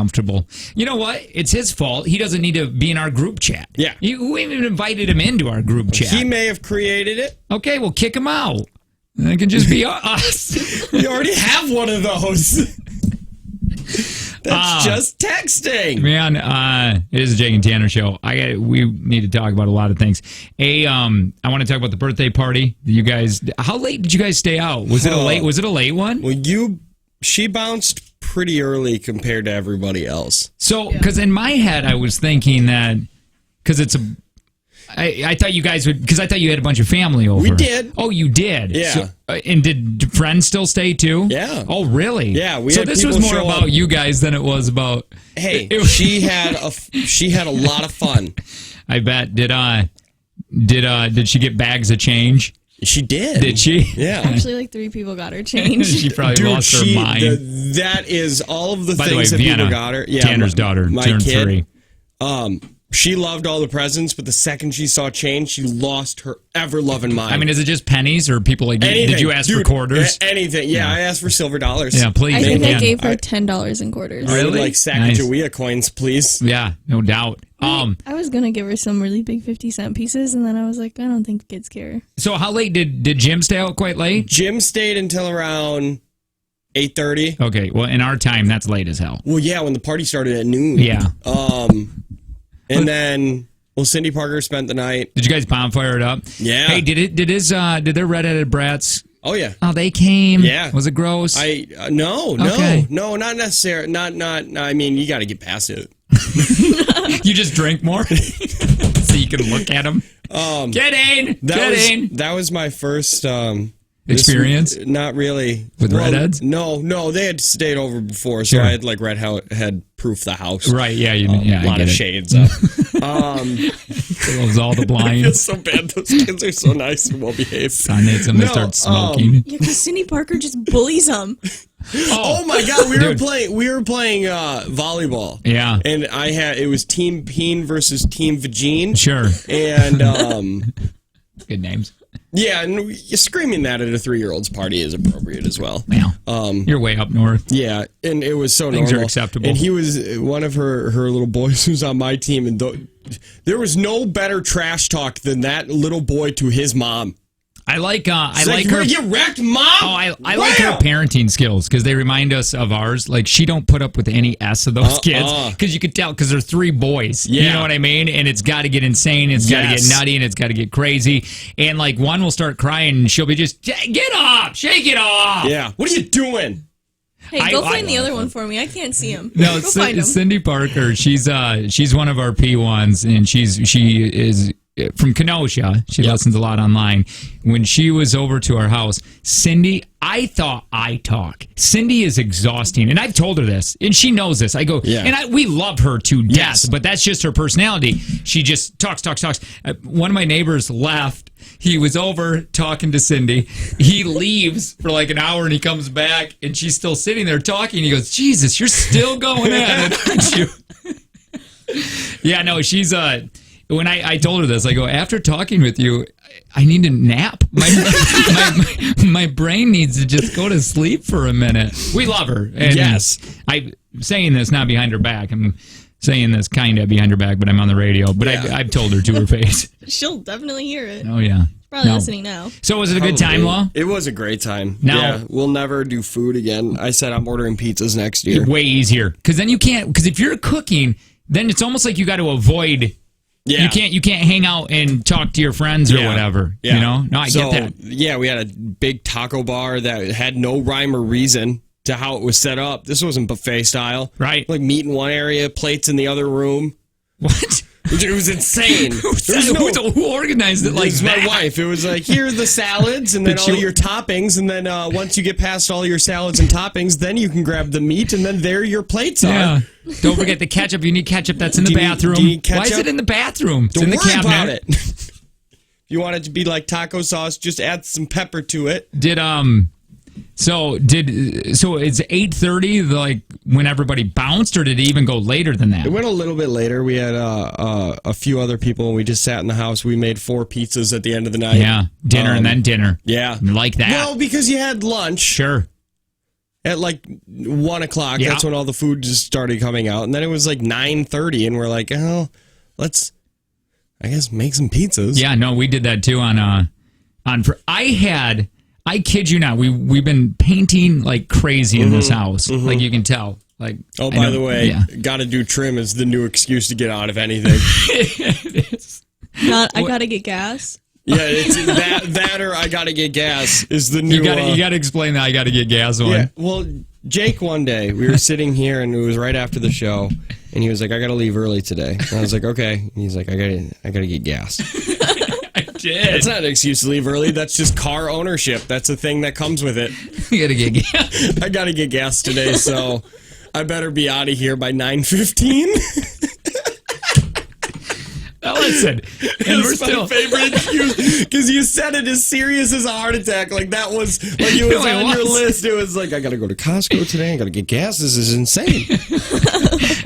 uncomfortable. You know what? It's his fault. He doesn't need to be in our group chat. Yeah. We even invited him into our group chat. He may have created it. Okay, well, kick him out. It can just be us. We already have one of those. That's just texting. Man, it is a Jake and Tanner show. We need to talk about a lot of things. I want to talk about the birthday party. You guys, how late did you guys stay out? Was it a late one? Well, she bounced pretty early compared to everybody else. So, because in my head, I was thinking that because I thought you guys would, because I thought you had a bunch of family over. We did. Oh, you did? Yeah. So, and did friends still stay too? Yeah. Oh, really? Yeah. So this was more about you guys than it was about. Hey, she had a lot of fun. I bet. Did she get bags of change? She did. Did she? Yeah. Actually, like 3 people got her change. She probably lost her mind. That is all of the By things the way, that Vienna, people got her. Yeah, Tanner's daughter, my turned kid, 3. She loved all the presents, but the second she saw change, she lost her ever-loving mind. I mean, is it just pennies or people like anything. Did you ask for quarters? Anything. Yeah, I asked for silver dollars. Yeah, please. I think man. I gave her $10 in quarters. I would Really? like Sacagawea coins, please. Yeah, no doubt. I was going to give her some really big 50-cent pieces, and then I was like, I don't think kids care. So how late did Jim stay out? Quite late? Jim stayed until around 8:30. Okay, well, in our time, that's late as hell. Well, yeah, when the party started at noon. Yeah. And then, Cindy Parker spent the night. Did you guys bonfire it up? Yeah. Hey, did their redheaded brats? Oh yeah. Oh, they came. Yeah. Was it gross? No, Okay. not necessarily. Not. I mean, you got to get past it. You just drink more so you can look at them. Kidding. That was my first experience. Not really With redheads. No, they had stayed over before, so Sure. I had like redhead proof the house. Right? Yeah. A lot of shades up. Close all the I feel blinds. so bad. Those kids are so nice and well behaved. Son hits them to start smoking. Yeah, because Cindy Parker just bullies them. Oh my God, we Dude. were playing volleyball. Yeah. And it was Team Peen versus Team Vagine. Sure. And Good names. yeah, and screaming that at a 3-year-old's party is appropriate as well. Yeah. You're way up north. Yeah, and it was so Things normal. are acceptable. And he was one of her little boys who's on my team, and there was no better trash talk than that little boy to his mom. I like her. You gonna get wrecked, mom. Oh, I like her parenting skills because they remind us of ours. Like she don't put up with any S of those kids because you could tell because they're 3 boys. Yeah. You know what I mean? And it's got to get insane. It's got to get nutty, and it's got to get crazy. And like one will start crying, and she'll be just get up, shake it off. Yeah. What are you doing? Hey, go find the other one for me. I can't see him. No, go find him. Cindy Parker. She's one of our P1s, and she is from Kenosha. She listens a lot online. When she was over to our house, Cindy, I thought I talk. Cindy is exhausting, and I've told her this, and she knows this. I go, and we love her to death, but that's just her personality. She just talks. One of my neighbors left. He was over talking to Cindy. He leaves for like an hour, and he comes back, and she's still sitting there talking. He goes, Jesus, you're still going at it, aren't you? Yeah, no, she's when I told her this, I go, after talking with you, I need a nap. My brain needs to just go to sleep for a minute. We love her. And yes. I'm saying this not behind her back. I'm saying this kind of behind her back, but I'm on the radio. But I've told her to her face. She'll definitely hear it. Oh, yeah. Probably listening now. So was it a good time, Law? It was a great time. Now, yeah, we'll never do food again. I said I'm ordering pizzas next year. Way easier. Because then you can't, because if you're cooking, then it's almost like you got to avoid. Yeah. You can't hang out and talk to your friends or whatever. Yeah. You know? No, I get that. Yeah, we had a big taco bar that had no rhyme or reason to how it was set up. This wasn't buffet style. Right. Like meat in one area, plates in the other room. What? It was insane. Who organized it like that? It was my wife. It was like, here are the salads and then all your toppings. And then once you get past all your salads and toppings, then you can grab the meat and then there your plates are. Don't forget the ketchup. You need ketchup. That's in the bathroom. Why is it in the bathroom? It's Don't in the worry cabinet. about it. If you want it to be like taco sauce, just add some pepper to it. So it's 8:30 like when everybody bounced, or did it even go later than that? It went a little bit later. We had a few other people, and we just sat in the house. We made 4 pizzas at the end of the night. Yeah, dinner and then dinner. Yeah, like that. Well, because you had lunch. Sure. at like 1 o'clock. Yeah. That's when all the food just started coming out. And then it was like 9:30 and we're like, oh, let's, I guess, make some pizzas. Yeah, no, we did that too I kid you not, we've been painting like crazy in this house. Like you can tell. Like, Oh, by the way, gotta do trim is the new excuse to get out of anything. it is. I gotta get gas. Yeah, it's that or I gotta get gas is the new. You gotta explain that. I gotta get gas on. Yeah, well, Jake, one day we were sitting here and it was right after the show, and he was like, "I gotta leave early today." And I was like, "Okay." And he's like, "I gotta get gas." I did. That's not an excuse to leave early. That's just car ownership. That's a thing that comes with it. You gotta get gas. I gotta get gas today, so I better be out of here by 9:15. Now listen, and we're It's my still. favorite excuse because you said it as serious as a heart attack. Like that was like it was No, it on your was. list. It was like I gotta go to Costco today. I gotta get gas. This is insane.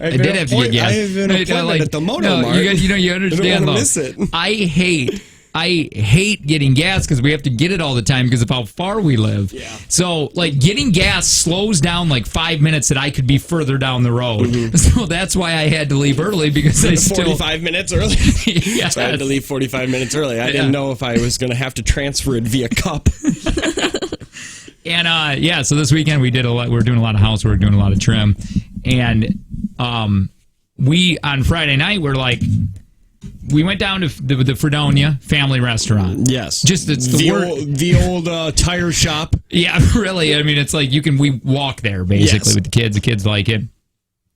I did have to get gas. I have an appointment at the Moto Mart. You understand wanna though. miss it. I hate getting gas because we have to get it all the time because of how far we live. Yeah. So, like, getting gas slows down like 5 minutes that I could be further down the road. So that's why I had to leave early because I still 45 minutes early. Yes. So I had to leave 45 minutes early. I didn't know if I was going to have to transfer it via cup. And so this weekend we did a lot. We were doing a lot of housework, doing a lot of trim, and we on Friday night we went down to the Fredonia family restaurant. Yes. Just it's the word. The old tire shop. Yeah, really. I mean, it's like we walk there basically Yes. with the kids. The kids like it.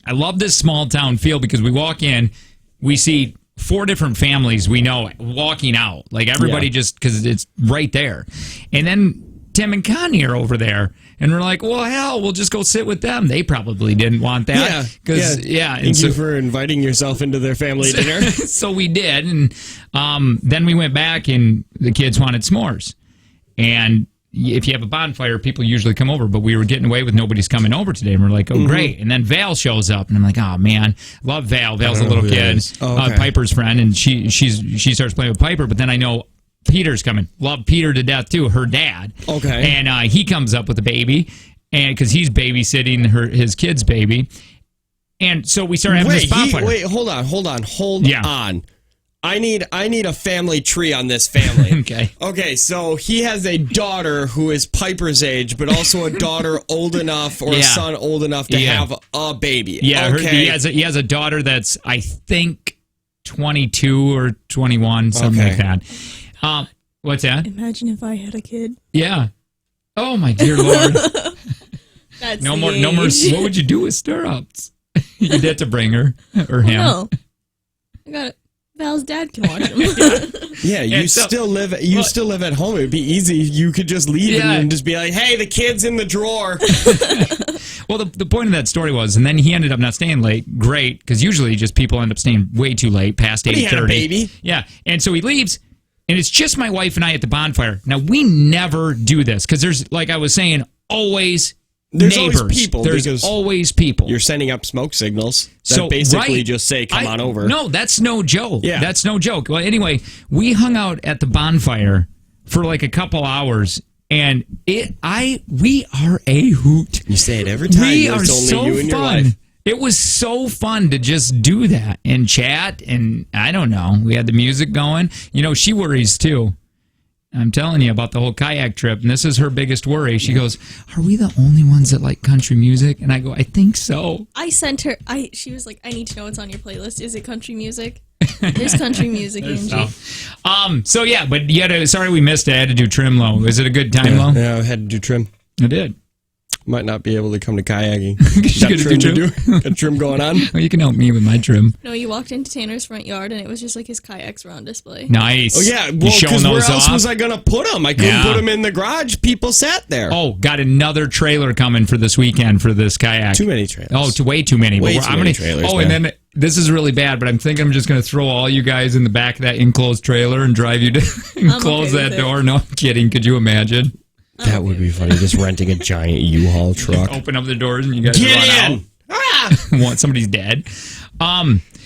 I love this small town feel because we walk in, we see 4 different families we know walking out. Like everybody just because it's right there. And then Tim and Connie are over there. And we're like, well, hell, we'll just go sit with them. They probably didn't want that. Thank you for inviting yourself into their family dinner. So we did. And then we went back and the kids wanted s'mores. And if you have a bonfire, people usually come over. But we were getting away with nobody's coming over today. And we're like, oh, great. And then Val shows up. And I'm like, oh, man. Love Val. Val's a little kid. Okay. Piper's friend. And she starts playing with Piper. But then I know Peter's coming. Love Peter to death, too. Her dad. Okay. And he comes up with the baby. And because he's babysitting his kid's baby. And so we start having this bonfire. Hold on. I need a family tree on this family. Okay, so he has a daughter who is Piper's age, but also a daughter old enough or a son old enough to have a baby. Yeah, okay. he has a daughter that's, I think, 22 or 21, something like that. What's that? Imagine if I had a kid. Yeah. Oh, my dear Lord. That's No the more. age. What would you do with stirrups? You'd have to bring her or him. No. I got it. Val's dad can watch him. Yeah, you And so- still live at home. It'd be easy. You could just leave and just be like, "Hey, the kid's in the drawer." Well, the point of that story was, and then he ended up not staying late. Great, because usually just people end up staying way too late, past 8:30. He had a baby. Yeah, and so he leaves, and it's just my wife and I at the bonfire. Now we never do this because there's, like I was saying, always There's neighbors. always people. There's because always people. You're sending up smoke signals that basically just say, "Come on over." No, that's no joke. Yeah. That's no joke. Well, anyway, we hung out at the bonfire for like a couple hours, and we are a hoot. You say it every time. We It's are only so you and your fun. wife. It was so fun to just do that and chat, and I don't know. We had the music going. You know, she worries too. I'm telling you about the whole kayak trip, and this is her biggest worry. She goes, "Are we the only ones that like country music?" And I go, "I think so." I sent her. She was like, "I need to know what's on your playlist. Is it country music?" There's country music, Angie. So yeah, but you had to, sorry we missed it. I had to do trim low. Is it a good time low? Yeah, I had to do trim. I did. Might not be able to come to kayaking. You gotta do trim. Got trim going on. Well, you can help me with my trim. No, you walked into Tanner's front yard and it was just like his kayaks were on display. Nice. Oh yeah, You well, showing because where those else off? was I gonna put them? I couldn't Yeah. put them in the garage. People sat there. Oh, got another trailer coming for this weekend for this kayak. Too many trailers. Oh, way too many. Way But too many trailers, Oh, and man. then this is really bad, but I'm thinking I'm just going to throw all you guys in the back of that enclosed trailer and drive you to and I'm close okay that with it. door. No, I'm kidding. Could you imagine? That would be funny. Just renting a giant U-Haul truck. Open up the doors and you guys Get run in! out. Want somebody's dead.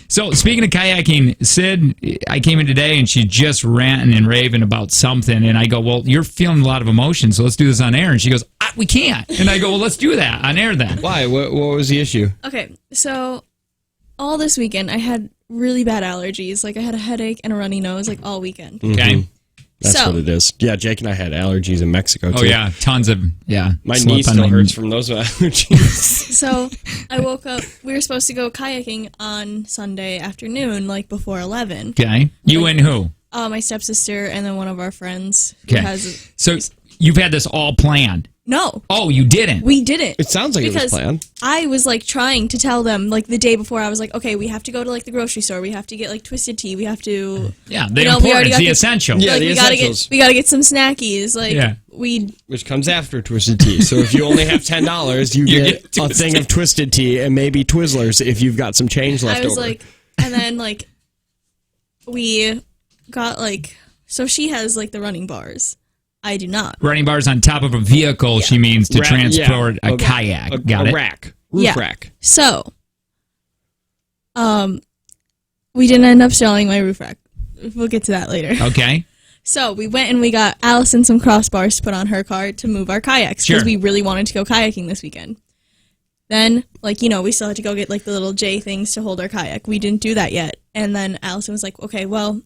So speaking of kayaking, Sid, I came in today and she's just ranting and raving about something, and I go, "Well, you're feeling a lot of emotion, so let's do this on air." And she goes, we can't. And I go, well, let's do that on air then. Why? What was the issue? Okay, so all this weekend I had really bad allergies. Like I had a headache and a runny nose like all weekend. Okay. That's So- what it is. Yeah, Jake and I had allergies in Mexico too. Oh yeah, tons of My slip knee on still my hurts from those allergies. So I woke up. We were supposed to go kayaking on Sunday afternoon, like before 11. Okay. You and who? My stepsister and then one of our friends. Who Okay. has So you've had this all planned. no, Oh, you didn't. we didn't. It sounds like it was Because planned. I was like trying to tell them like the day before. I was like, okay, we have to go to like the grocery store. We have to get like Twisted Tea. We have to. Yeah, the You know, we important, already got the the- essential. Yeah, like, the we gotta essentials. get get some snackies. Like Yeah. Which comes after Twisted Tea. So if you only have $10, you get a Twisted. thing of Twisted Tea and maybe Twizzlers if you've got some change left I was over. like, and then like we got like so she has like the running bars. I do not. Running bars on top of a vehicle, she means to Rack- transport yeah. a kayak. a Got it? rack. Roof Yeah. rack. So, we didn't end up selling my roof rack. We'll get to that later. Okay. So we went and we got Allison some crossbars to put on her car to move our kayaks because Sure. we really wanted to go kayaking this weekend. Then, like, you know, we still had to go get like the little J things to hold our kayak. We didn't do that yet. And then Allison was like, okay, well,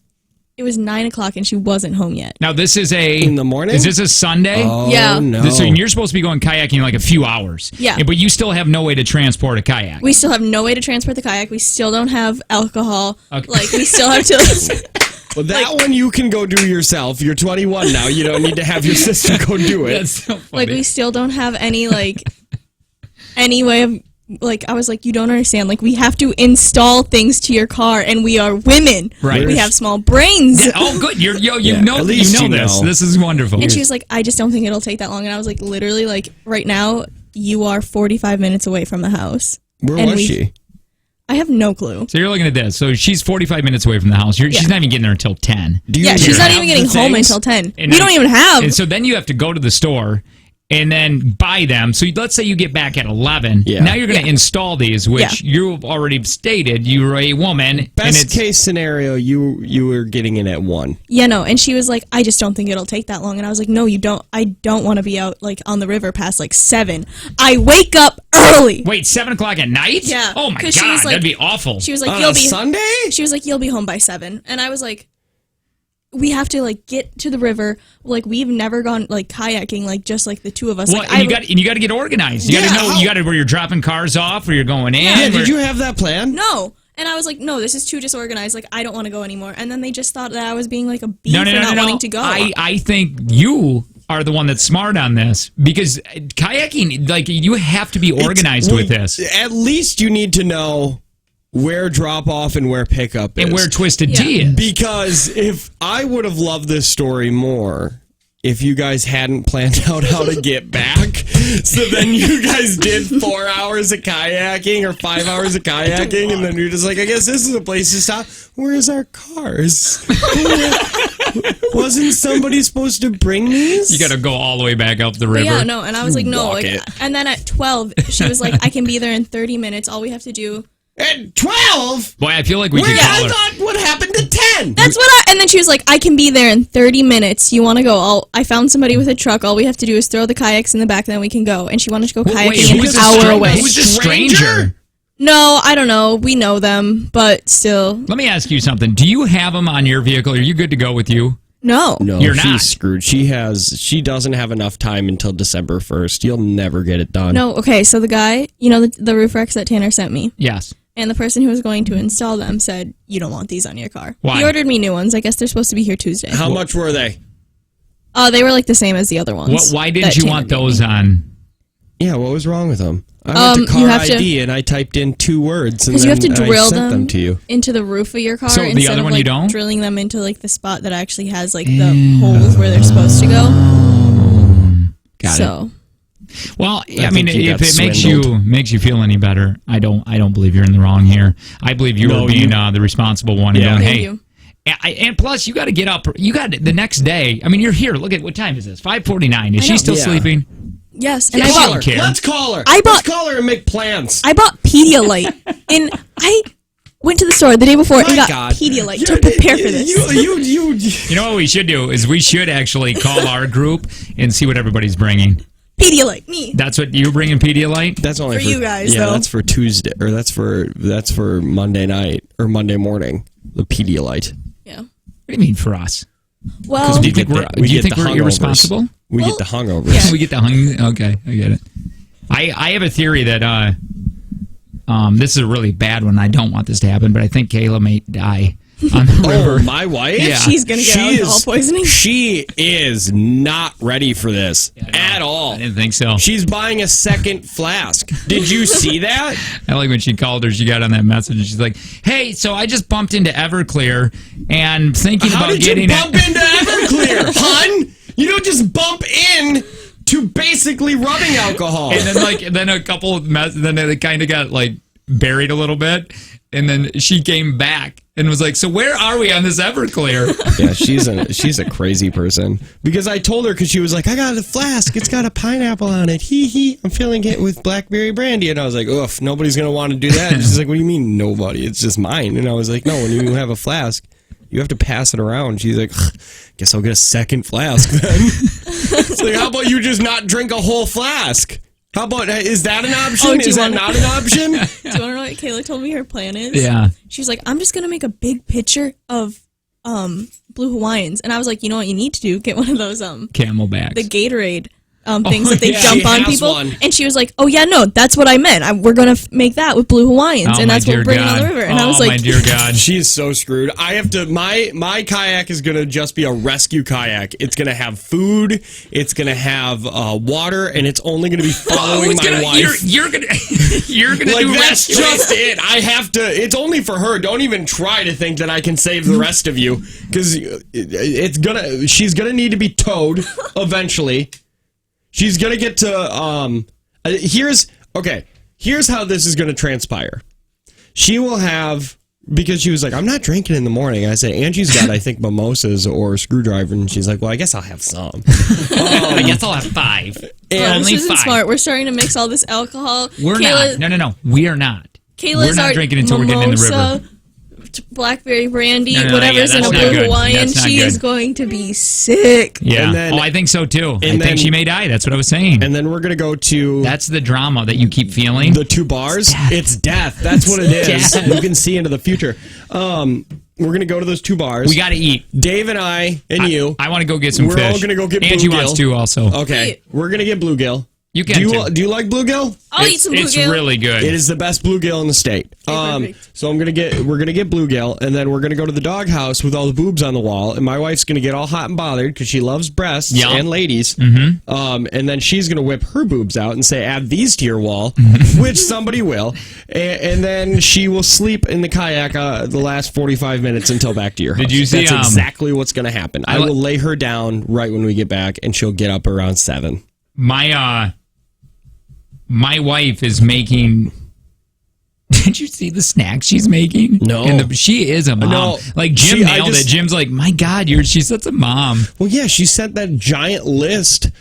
it was 9 o'clock and she wasn't home yet. Now this is In the morning? Is this a Sunday? Oh, Yeah. no. So you're supposed to be going kayaking in like a few hours. Yeah. But you still have no way to transport a kayak. We still have no way to transport the kayak. We still don't have alcohol. Okay. Like, we still have to. Well, that one you can go do yourself. You're 21 now. You don't need to have your sister go do it. That's so funny. Like, we still don't have any, like, any way of, like, I was like, you don't understand. Like, we have to install things to your car, and we are women. Right. We have small brains. Yeah, oh, good. You Yeah, know, at least you know you this. know. This is wonderful. And she was like, I just don't think it'll take that long. And I was like, literally, like, right now, you are 45 minutes away from the house. Where And was we- she? I have no clue. So you're looking at this. So she's 45 minutes away from the house. She's not even getting there until 10. Do you Yeah, she's not have even getting the home things? until 10. And We then- don't even have. And so then you have to go to the store and then buy them. So let's say you get back at 11. Yeah. Now you're going to install these, which Yeah. you've already stated you're a woman. and Best it's, case scenario, you were getting in at 1. Yeah, no. And she was like, I just don't think it'll take that long. And I was like, no, you don't. I don't want to be out, like, on the river past, like, 7. I wake up early. Wait, 7 o'clock at night? Yeah, Oh my 'cause she God, was like- that'd be awful. She was like, On you'll a be. Sunday? She was like, you'll be home by 7. And I was like, we have to, like, get to the river. Like, we've never gone, like, kayaking, like, just, like, the two of us. Well, like, and you got to get organized. You got to Yeah, know how- you got to where you're dropping cars off, where you're going in. Yeah, where- did you have that plan? No. And I was like, no, this is too disorganized. Like, I don't want to go anymore. And then they just thought that I was being, like, a bee No, for not wanting to go. I think you are the one that's smart on this because kayaking, like, you have to be organized with this. At least you need to know where drop off and where pickup is. And where Twisted Yeah. Tea is. Because if I would have loved this story more if you guys hadn't planned out how to get back. So then you guys did 4 hours of kayaking or 5 hours of kayaking, and then you're just like, I guess this is a place to stop. Where's our cars? Wasn't somebody supposed to bring these? You got to go all the way back up the But river. yeah, no. And I was like, no. Walk Like, it. and then at 12, she was like, I can be there in 30 minutes. All we have to do. At 12? Boy, I feel like we Where could I call her. thought what happened to 10? That's what I. And then she was like, I can be there in 30 minutes. You want to go? I found somebody with a truck. All we have to do is throw the kayaks in the back, and then we can go. And she wanted to go kayaking Wait, an who's this hour stranger? away. Who's this Stranger? stranger? No, I don't know. We know them, but still, Let me ask you something. Do you have them on your vehicle? Are you good to go with you? no. No, You're she's not. screwed. She doesn't have enough time until December 1st. You'll never get it done. No, okay, so the guy, you know, the roof racks that Tanner sent me, Yes. and the person who was going to install them said, you don't want these on your car. Why? He ordered me new ones. I guess they're supposed to be here Tuesday. How much were they? They were like the same as the other ones. Why that didn't you Tanner want gave me. those on? Yeah, what was wrong with them? I went to you car have to- ID and I typed in 2 words and Because you have to then I drill sent them them to you. into the roof of your car So the instead other of one like you don't? drilling them into like the spot that actually has like the holes where they're supposed to go. Got it. So Well, I think mean, you if got it swindled. makes you feel any better, I don't believe you're in the wrong here. I believe you No, were being you- the responsible one and Yeah. going, Thank hey. you. And plus, you got to get up. You got the next day. I mean, you're here. Look at what time is this? 5:49. Is I she know. still Yeah. sleeping? yes, and Yeah, I she bought don't care. Let's call her. I bought- Let's call her and make plans. I bought Pedialyte, and I went to the store the day before and My got God. Pedialyte to prepare for this. You You know what we should do is we should actually call our group and see what everybody's bringing. Pedialyte, me. That's what you're bringing, Pedialyte? That's only For you guys, Yeah, though. that's for Tuesday, or that's for Monday night or Monday morning. The Pedialyte. Yeah. What do you mean for us? Well, Do you think we're irresponsible? We Well, get the hungovers. yeah. We get the Okay, I get it. I have a theory that this is a really bad one. I don't want this to happen, but I think Kayla may die on the river. Oh, my wife? Yeah. she's going to get alcohol poisoning. She is not ready for this at all. I didn't think so. She's buying a second flask. Did you see that? I like when she called her, she got on that message and she's like, hey, so I just bumped into Everclear and thinking How about did getting you bump into Everclear, hun? You don't just bump in to basically rubbing alcohol. And then a couple of then it kind of got like buried a little bit. And then she came back and was like, so where are we on this Everclear? Yeah, she's a crazy person. Because I told her, because she was like, I got a flask. It's got a pineapple on it. Hee hee. I'm filling it with blackberry brandy. And I was like, oof, nobody's going to want to do that. And she's like, what do you mean nobody? It's just mine. And I was like, no, when you have a flask, you have to pass it around. She's like, guess I'll get a second flask then. It's like, how about you just not drink a whole flask? How about, is that an option? Is that not an option? Do you want to know what Kayla told me her plan is? Yeah. She's like, I'm just going to make a big picture of Blue Hawaiians. And I was like, you know what you need to do? Get one of those Camelbacks. the Gatorade things that they yeah, dump she on has people. one. And she was like, oh, yeah, no, that's what I meant. We're going to make that with Blue Hawaiians. Oh, and my that's what dear we're bringing on the God. river. And I was Oh, like, my dear God. She's so screwed. I have to. My kayak is gonna just be a rescue kayak. It's gonna have food. It's gonna have water, and it's only gonna be following my wife. You're gonna Like do that's rescue. just it. I have to. It's only for her. Don't even try to think that I can save the rest of you, because it's gonna. She's gonna need to be towed eventually. She's gonna get to. Here's how this is gonna transpire. She will have, because she was like, I'm not drinking in the morning. I said, Angie's got, I think, mimosas or a screwdriver. And she's like, well, I guess I'll have some. I guess I'll have 5. yeah, Only this isn't 5. smart. We're starting to mix all this alcohol. We're not. No. We are not. Kayla's We're not our drinking until we're getting in the river. Blackberry brandy, No, whatever's yeah, in a that's not Blue good. Hawaiian. That's not She good. is going to be sick. Yeah. And then- I think so too. I and think then- she may die. That's what I was saying. And then we're going to go to That's the drama that you keep feeling. the 2 bars. It's death. That's what it is. Death. You can see into the future. We're going to go to those 2 bars. We got to eat. Dave and I and you. I want to go get some We're fish. all gonna go get Angie bluegill. wants to also. Okay. Wait. We're going to get bluegill. You can too. Do you like bluegill? I'll eat some It's bluegill. really good. It is the best bluegill in the state. perfect. So we're gonna get bluegill, and then we're gonna go to the doghouse with all the boobs on the wall, and my wife's gonna get all hot and bothered because she loves breasts Yeah. and ladies. Mm-hmm. And then she's gonna whip her boobs out and say, "Add these to your wall," which somebody will, and then she will sleep in the kayak the last 45 minutes until back to your house. Did you see, That's exactly what's gonna happen. I li- will lay her down right when we get back, and she'll get up around 7. My wife is making. Did you see the snacks she's making? No. And she is a mom. No. Like Jim See, I nailed just- it. Jim's like, my God, she's such a mom. Well, yeah, she sent that giant list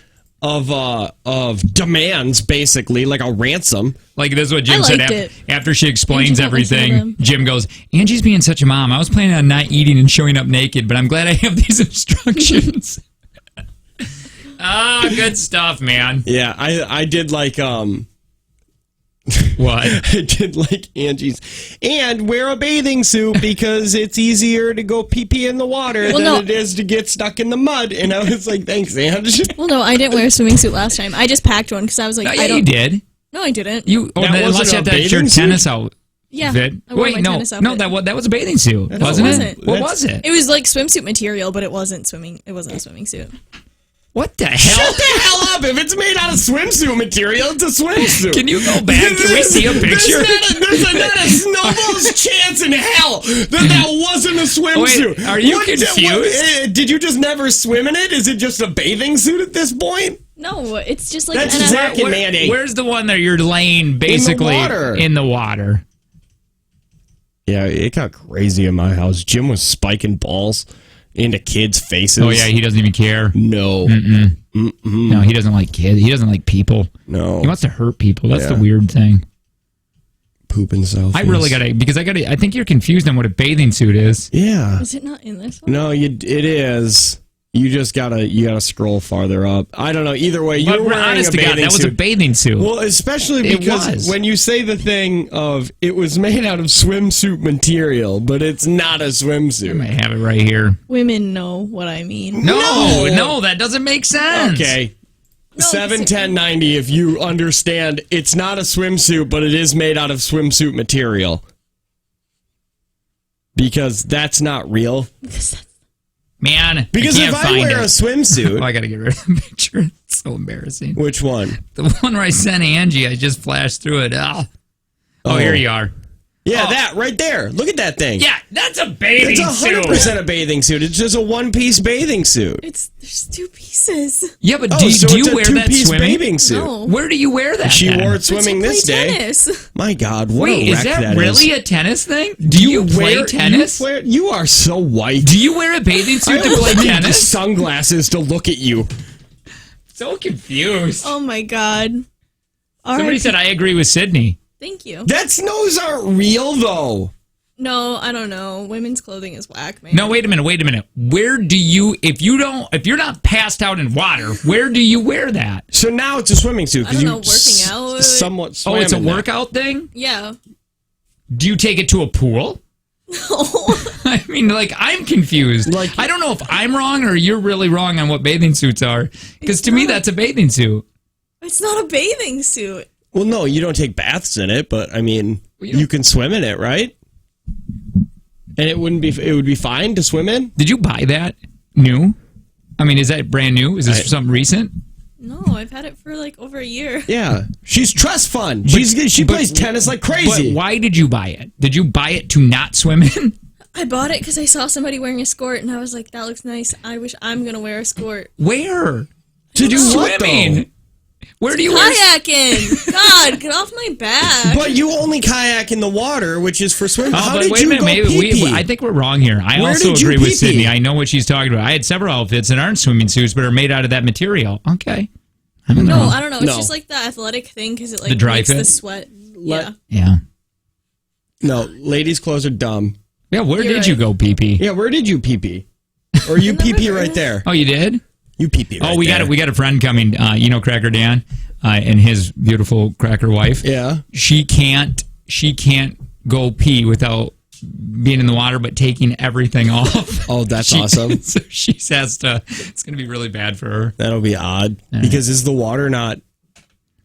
of demands, basically, like a ransom. Like this is what Jim I said liked it. after she explains Angie helped me kill everything. them. Jim goes, Angie's being such a mom. I was planning on not eating and showing up naked, but I'm glad I have these instructions. Good stuff, man. Yeah, I did like What? I did like Angie's. And wear a bathing suit because it's easier to go pee-pee in the water than no. it is to get stuck in the mud. And I was like, thanks, Ange. Well, no, I didn't wear a swimming suit last time. I just packed one because I was like, No, I yeah, don't. you did. No, I didn't. You That unless wasn't you a had that your bathing suit? tennis outfit. Yeah. I wore my no, tennis no, outfit. that was a bathing suit, No, wasn't it it? wasn't. What was it? It was like swimsuit material, but it wasn't swimming. It wasn't a swimming suit. What the hell? Shut the hell up! If it's made out of swimsuit material, it's a swimsuit. Can you go back? Can we see a picture? There's not a snowball's chance in hell that wasn't a swimsuit. Wait, are you confused? Did you just never swim in it? Is it just a bathing suit at this point? No, it's just like That's an Zach and Mandy. Where's the one that you're laying basically in the water? Yeah, it got crazy in my house. Jim was spiking balls into kids' faces. Oh yeah, he doesn't even care. No. No, he doesn't like kids. He doesn't like people. No. He wants to hurt people. That's the Yeah. weird thing. Poop himself. I really gotta I think you're confused on what a bathing suit is. Yeah. Is it not in this one? No, it is. You just gotta scroll farther up. I don't know. Either way, you're But wearing honest a to God, bathing that was suit. a bathing suit. Well, especially It because was. when you say the thing of it was made out of swimsuit material, but it's not a I swimsuit. might have it right here. Women know what I mean. No, that doesn't make sense. Okay. No, 71090 if you understand it's not a swimsuit, but it is made out of swimsuit material. Because that's not real. Man, Because I can't if I find wear a it. swimsuit, Oh, I gotta get rid of the picture. It's so embarrassing. which one? The one where I sent Angie, I just flashed through it. Oh, here you are. Yeah, Oh. that right there. Look at that thing. Yeah, that's a bathing It's suit. 100% a bathing suit. It's just a one-piece bathing suit. There's 2 pieces. Yeah, but Oh, do so you it's a wear that two-piece swimming? bathing suit. No. Where do you wear that? She then? wore it swimming Let's this play day. tennis. My God, what Wait, a is wreck that that really is. a tennis thing? Do you play wear- tennis? You are so white. Do you wear a bathing suit I to play almost need tennis? sunglasses to look at you. So confused. Oh my god. All Somebody right. said I agree with Sydney. Thank you. Those aren't real though. No, I don't know. Women's clothing is whack, man. No, wait a minute. Where do you if you're not passed out in water, where do you wear that? So now it's a swimming suit I because don't you know, working out. somewhat swam Oh, it's a in that. workout thing? Yeah. Do you take it to a pool? No. I mean, like, I'm confused. Like- I don't know if I'm wrong or you're really wrong on what bathing suits are. Because to me, that's a bathing suit. It's not a bathing suit. Well, no, you don't take baths in it, but I mean, you can swim in it, right? And it would be fine to swim in? Did you buy that new? I mean, is that brand new? Is this something recent? No, I've had it for like over a year. Yeah. She's trust fund. She plays tennis like crazy. But why did you buy it? Did you buy it to not swim in? I bought it because I saw somebody wearing a skirt and I was like, that looks nice. I wish I'm going to wear a skirt. Where? To do what, Swimming. though? Where do you wear? Kayaking! God, get off my back. But you only kayak in the water, which is for swimming. Oh, How but did wait a you minute. go Maybe pee-pee? I think we're wrong here. I Where also did you agree with pee-pee? Sydney. I know what she's talking about. I had several outfits that aren't swimming suits, but are made out of that material. Okay. I don't know. No, I don't know. It's No. just like the athletic thing because it like The dry makes fit? the sweat. Yeah. Yeah. No, ladies' clothes are dumb. Yeah. Where You're did you right. go pee-pee? Yeah, where did you pee-pee? Or you pee-pee right there. Oh, you did? You pee-pee right Oh, we there. got a friend coming. You know, Cracker Dan, and his beautiful cracker wife. Yeah. She can't go pee without being in the water, but taking everything off. Oh, that's awesome. So she has to. It's going to be really bad for her. That'll be odd. Because is the water not...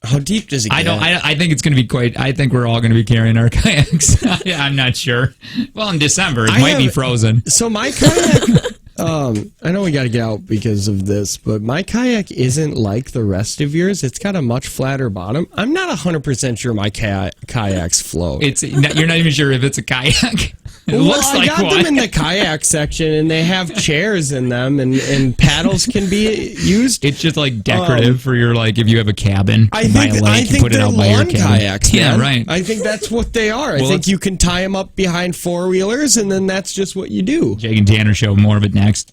How deep does it get? I think it's going to be quite. I think we're all going to be carrying our kayaks. Yeah, I'm not sure. Well, in December it might be frozen. So my kayak... I know we got to get out because of this, but my kayak isn't like the rest of yours. It's got a much flatter bottom. I'm not 100% sure my kayaks float. You're not even sure if it's a kayak. It looks I like got one. them in the kayak section, and they have chairs in them, and paddles can be used. It's just like decorative for your like if you have a cabin. I by a think lake, you put it they're out by your lawn cabin. kayaks. Yeah, man. right. I think that's what they are. I Well, think it's- you can tie them up behind four wheelers, and then that's just what you do. Jake and Tanner show more of it next.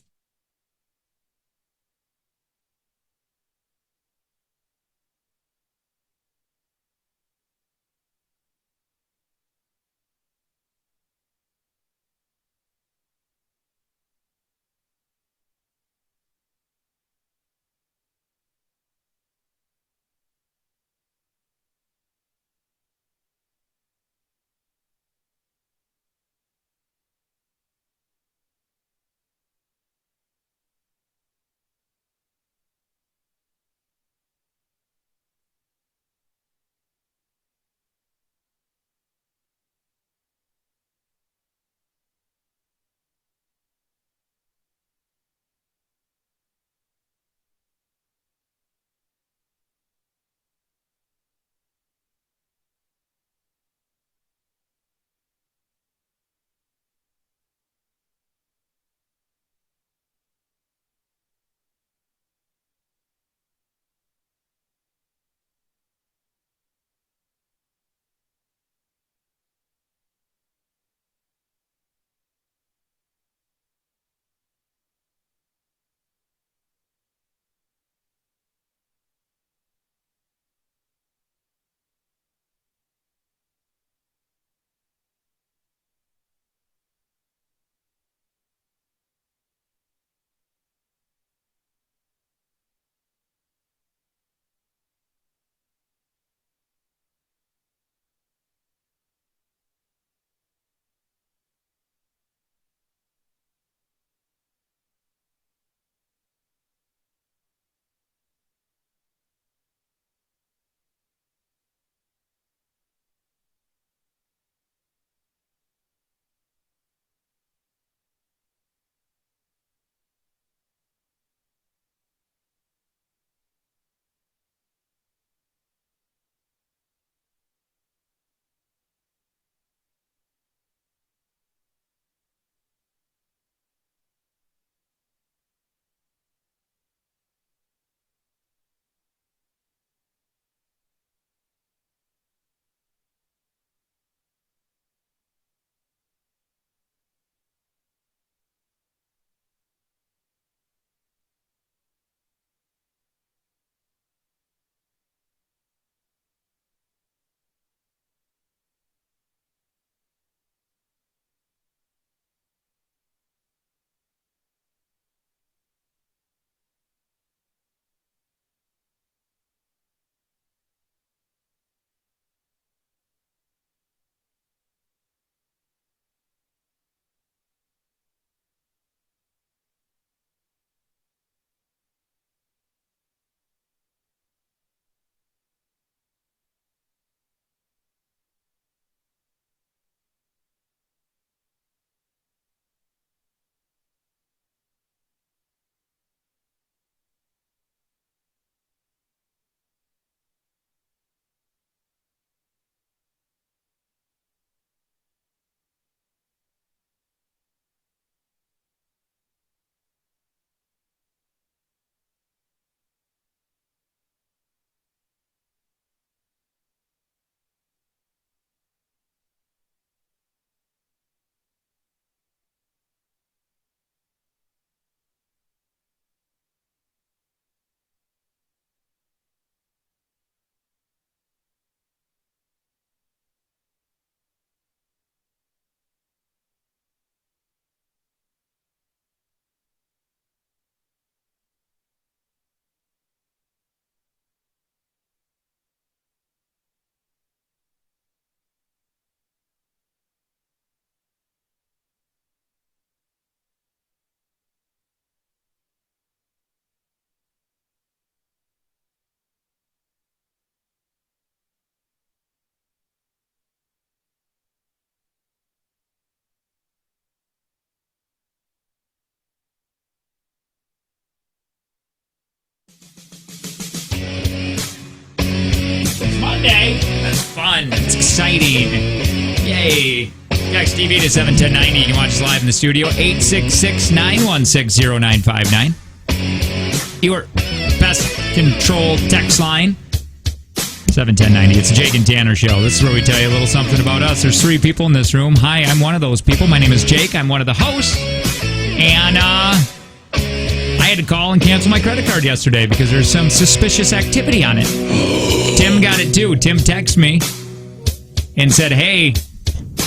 Monday. That's fun. That's exciting. Yay. Text TV to 71090. You can watch us live in the studio. 866-916-0959. Your best control text line. 71090. It's the Jake and Tanner Show. This is where we tell you a little something about us. There's 3 people in this room. Hi, I'm one of those people. My name is Jake. I'm one of the hosts. And I had to call and cancel my credit card yesterday because there's some suspicious activity on it. Tim got it too. Tim texted me and said, hey,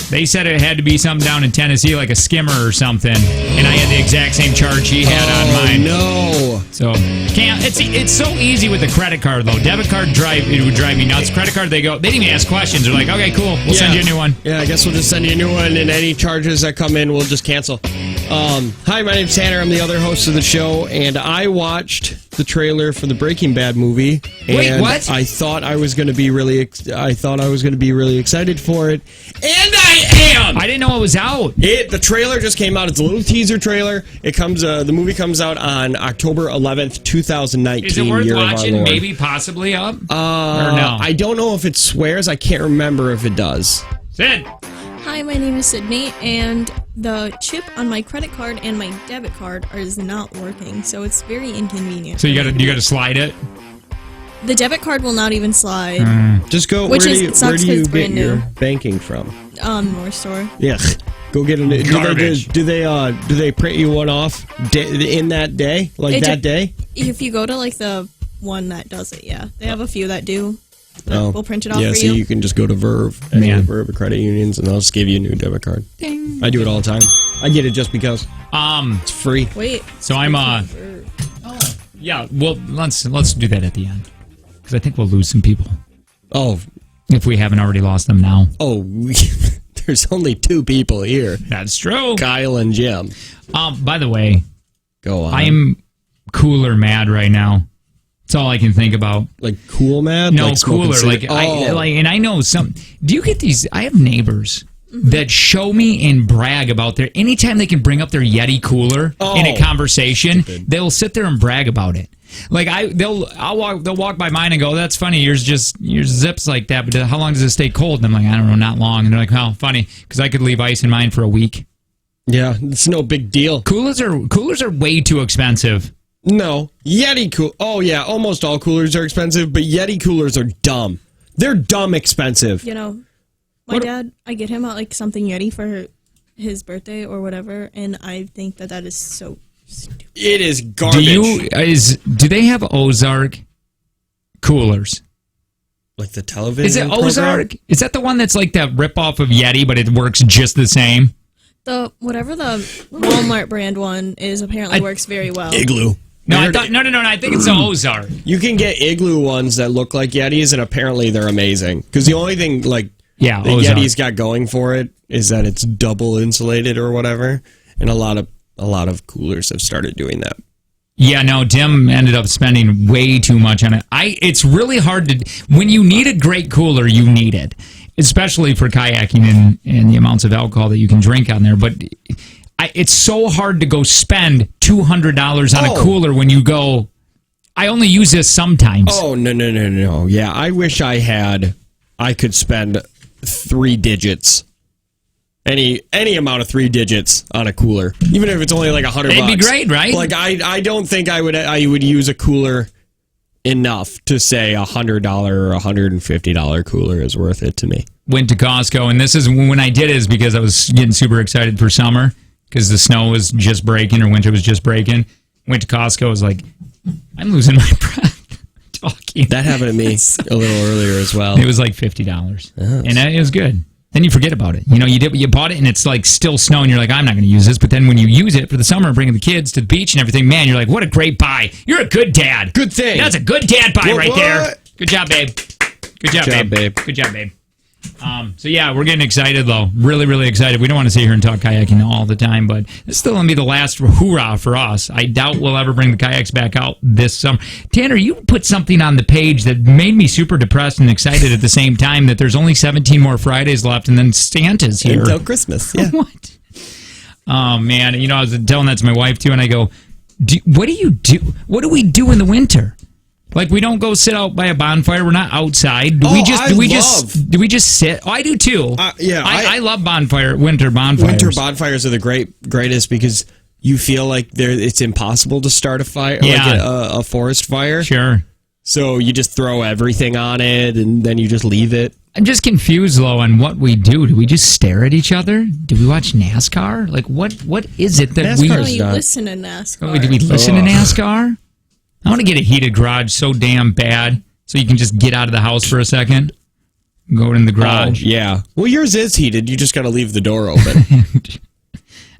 they said it had to be something down in Tennessee, like a skimmer or something, and I had the exact same charge he had on mine. No. So it's so easy with the credit card though. Debit card it would drive me nuts. Credit card, they didn't even ask questions. They're like, okay, cool, we'll send you a new one. Yeah, I guess we'll just send you a new one, and any charges that come in, we'll just cancel. Hi, my name's Tanner. I'm the other host of the show, and I watched the trailer for the Breaking Bad movie. And wait, what? I thought I was going to be really excited for it, and I am. I didn't know it was out. The trailer just came out. It's a little teaser trailer. It comes. The movie comes out on October 11th, 2019. Is it worth year watching? Of our Lord. Maybe, possibly up. Or no? I don't know if it swears. I can't remember if it does. Sid. Hi, my name is Sydney, and the chip on my credit card and my debit card is not working, so it's very inconvenient. So you gotta slide it. The debit card will not even slide. Just go. Which where is- do you, sucks where do 'cause you it's get brand new. your banking from? North Store. Yeah, go get a new. Garbage. Do they print you one off in that day? Like that day? If you go to like the one that does it, yeah, they have a few that do. Oh. We'll print it off Yeah, for so you. you can just go to Verve, any of the Verve credit unions, and they'll just give you a new debit card. Ding. I do it all the time. I get it just because it's free. Wait. So I'm yeah. Well, let's do that at the end because I think we'll lose some people. Oh, if we haven't already lost them now. There's only 2 people here. That's true. Kyle and Jim. By the way, go on. I'm cooler mad right now. That's all I can think about. Like cool mad? No, like cooler. And I know some. Do you get these? I have neighbors that show me and brag about their. Anytime they can bring up their Yeti cooler in a conversation, they'll sit there and brag about it. Like they'll walk by mine and go, "That's funny. Yours zips like that, but how long does it stay cold?" And I'm like, "I don't know, not long." And they're like, "Oh, funny, because I could leave ice in mine for a week." Yeah, it's no big deal. Coolers are way too expensive. No, Yeti cool. Oh yeah, almost all coolers are expensive, but Yeti coolers are dumb. They're dumb expensive. You know, my dad, I get him like something Yeti for his birthday or whatever, and I think that is so stupid. It is garbage. Do they have Ozark coolers? Like the television? Is it program? Ozark? Is that the one that's like that ripoff of Yeti, but it works just the same? Whatever the Walmart brand one is apparently works very well. Igloo. No, I think it's the Ozark. You can get Igloo ones that look like Yetis, and apparently they're amazing. Because the only thing the Yeti's got going for it is that it's double insulated or whatever, and a lot of coolers have started doing that. Yeah, no, Tim ended up spending way too much on it. It's really hard to when you need a great cooler, you need it, especially for kayaking and the amounts of alcohol that you can drink on there. But it's so hard to go spend $200 on a cooler when you go, I only use this sometimes. Oh, no. Yeah, I wish I could spend 3 digits. Any amount of 3 digits on a cooler. Even if it's only like $100. It'd be great, right? Like I don't think I would use a cooler enough to say $100 or $150 cooler is worth it to me. Went to Costco, and this is when I did it is because I was getting super excited for summer. Because the snow was just breaking or winter was just breaking. Went to Costco. Was like, I'm losing my breath talking. That happened to me a little earlier as well. It was like $50, and it was good. Then you forget about it. You bought it and it's like still snow, and you're like, I'm not going to use this. But then when you use it for the summer, bringing the kids to the beach and everything, man, you're like, what a great buy. You're a good dad. Good thing. That's a good dad buy right what? there. Good job, babe. Good job, babe. Good job, babe. So yeah, we're getting excited though. Really, really excited. We don't want to sit here and talk kayaking all the time, but this is still going to be the last hoorah for us. I doubt we'll ever bring the kayaks back out this summer. Tanner, you put something on the page that made me super depressed and excited at the same time that there's only 17 more Fridays left and then Santa's here. Until Christmas, yeah. What? Oh man, I was telling that to my wife too, and I go, what do you do? What do we do in the winter? Like we don't go sit out by a bonfire. We're not outside. Do we just sit? Oh, I do too. I love winter bonfires. Winter bonfires are the greatest because you feel like it's impossible to start a fire, like a forest fire. Sure. So you just throw everything on it and then you just leave it. I'm just confused, though, on what we do. Do we just stare at each other? Do we watch NASCAR? Like, what is it that NASCAR's we listen to NASCAR? Do we listen to NASCAR? I want to get a heated garage so damn bad so you can just get out of the house for a second, go in the garage. Yeah. Well, yours is heated. You just got to leave the door open.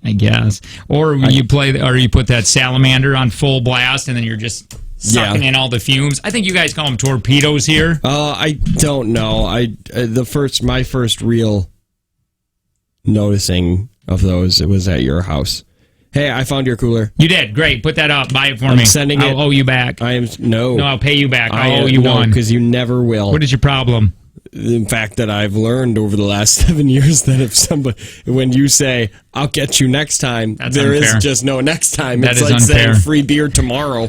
I guess. Or you put that salamander on full blast and then you're just sucking in all the fumes. I think you guys call them torpedoes here. I don't know. My first real noticing of those, it was at your house. Hey, I found your cooler. You did. Great. Put that up. Buy it for me. I'm sending it. I'll owe you back. No, I'll pay you back. I'll owe you one. Because you never will. What is your problem? The fact that I've learned over the last 7 years that when you say, I'll get you next time, there is just no next time. It's like saying free beer tomorrow.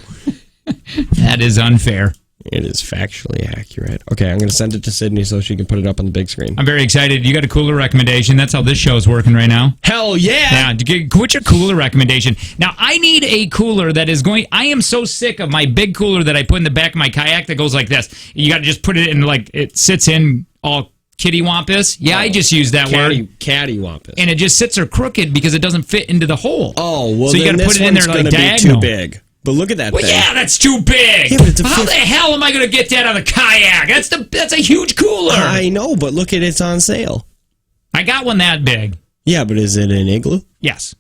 That is unfair. It is factually accurate. Okay, I'm going to send it to Sydney so she can put it up on the big screen. I'm very excited. You got a cooler recommendation. That's how this show's working right now. Hell yeah! Yeah, what's your cooler recommendation? Now, I need a cooler that is going... I am so sick of my big cooler that I put in the back of my kayak that goes like this. You got to just put it in like... It sits in all kittywampus. Yeah, I just use that word. Cattywampus. And it just sits there crooked because it doesn't fit into the hole. Oh, well, so you got to put it in there like diagonal. Be too big. But look at that thing. Yeah, that's too big. Yeah, how the hell am I going to get that on a kayak? That's a huge cooler. I know, but look at it's on sale. I got one that big. Yeah, but is it an igloo? Yes.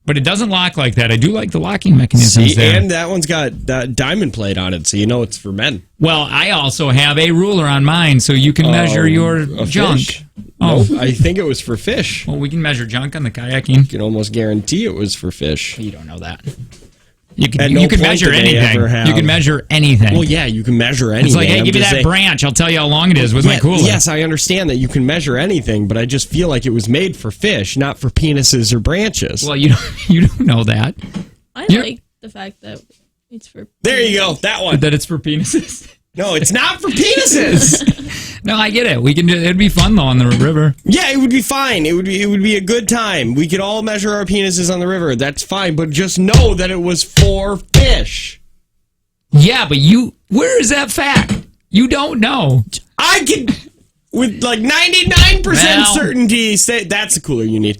But it doesn't lock like that. I do like the locking mechanisms there. And that one's got that diamond plate on it, so you know it's for men. Well, I also have a ruler on mine, so you can measure your junk. Fish? Oh, no, I think it was for fish. Well, we can measure junk on the kayaking. You can almost guarantee it was for fish. You don't know that. You can measure anything. You can measure anything. Well, yeah, you can measure anything. It's like, hey, give me that branch. I'll tell you how long it is with my cooler. Yes, I understand that you can measure anything, but I just feel like it was made for fish, not for penises or branches. Well, you don't know that. I like the fact that it's for... There you go, that one. That it's for penises. No, it's not for penises. No, I get it. We can do. It'd be fun though on the river. Yeah, it would be fine. It would be a good time. We could all measure our penises on the river. That's fine, but just know that it was for fish. Yeah, but where is that fact? You don't know. I can, with like 99% certainty, say that's a cooler you need.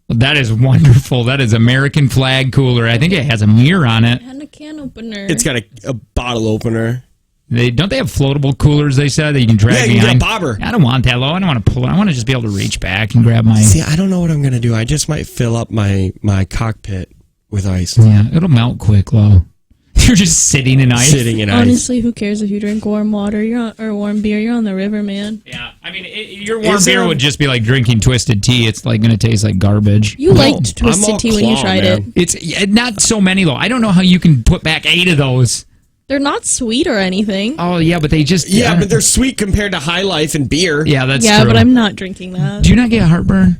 That is wonderful. That is American flag cooler. I think it has a mirror on it. And a can opener. It's got a bottle opener. Don't they have floatable coolers, they said, that you can drag behind? Yeah, you get a bobber. I don't want that, though. I don't want to pull it. I want to just be able to reach back and grab my... See, I don't know what I'm going to do. I just might fill up my cockpit with ice. Yeah, it'll melt quick, Lo. You're just sitting in ice. Honestly, who cares if you drink warm water or warm beer? You're on the river, man. Yeah, I mean, your warm beer would just be like drinking Twisted Tea. It's like going to taste like garbage. You liked Twisted Tea when you tried it. It's not so many, though. I don't know how you can put back 8 of those. They're not sweet or anything. Oh, yeah, but they just... Yeah, but they're sweet compared to High Life and beer. Yeah, that's true. Yeah, but I'm not drinking that. Do you not get heartburn?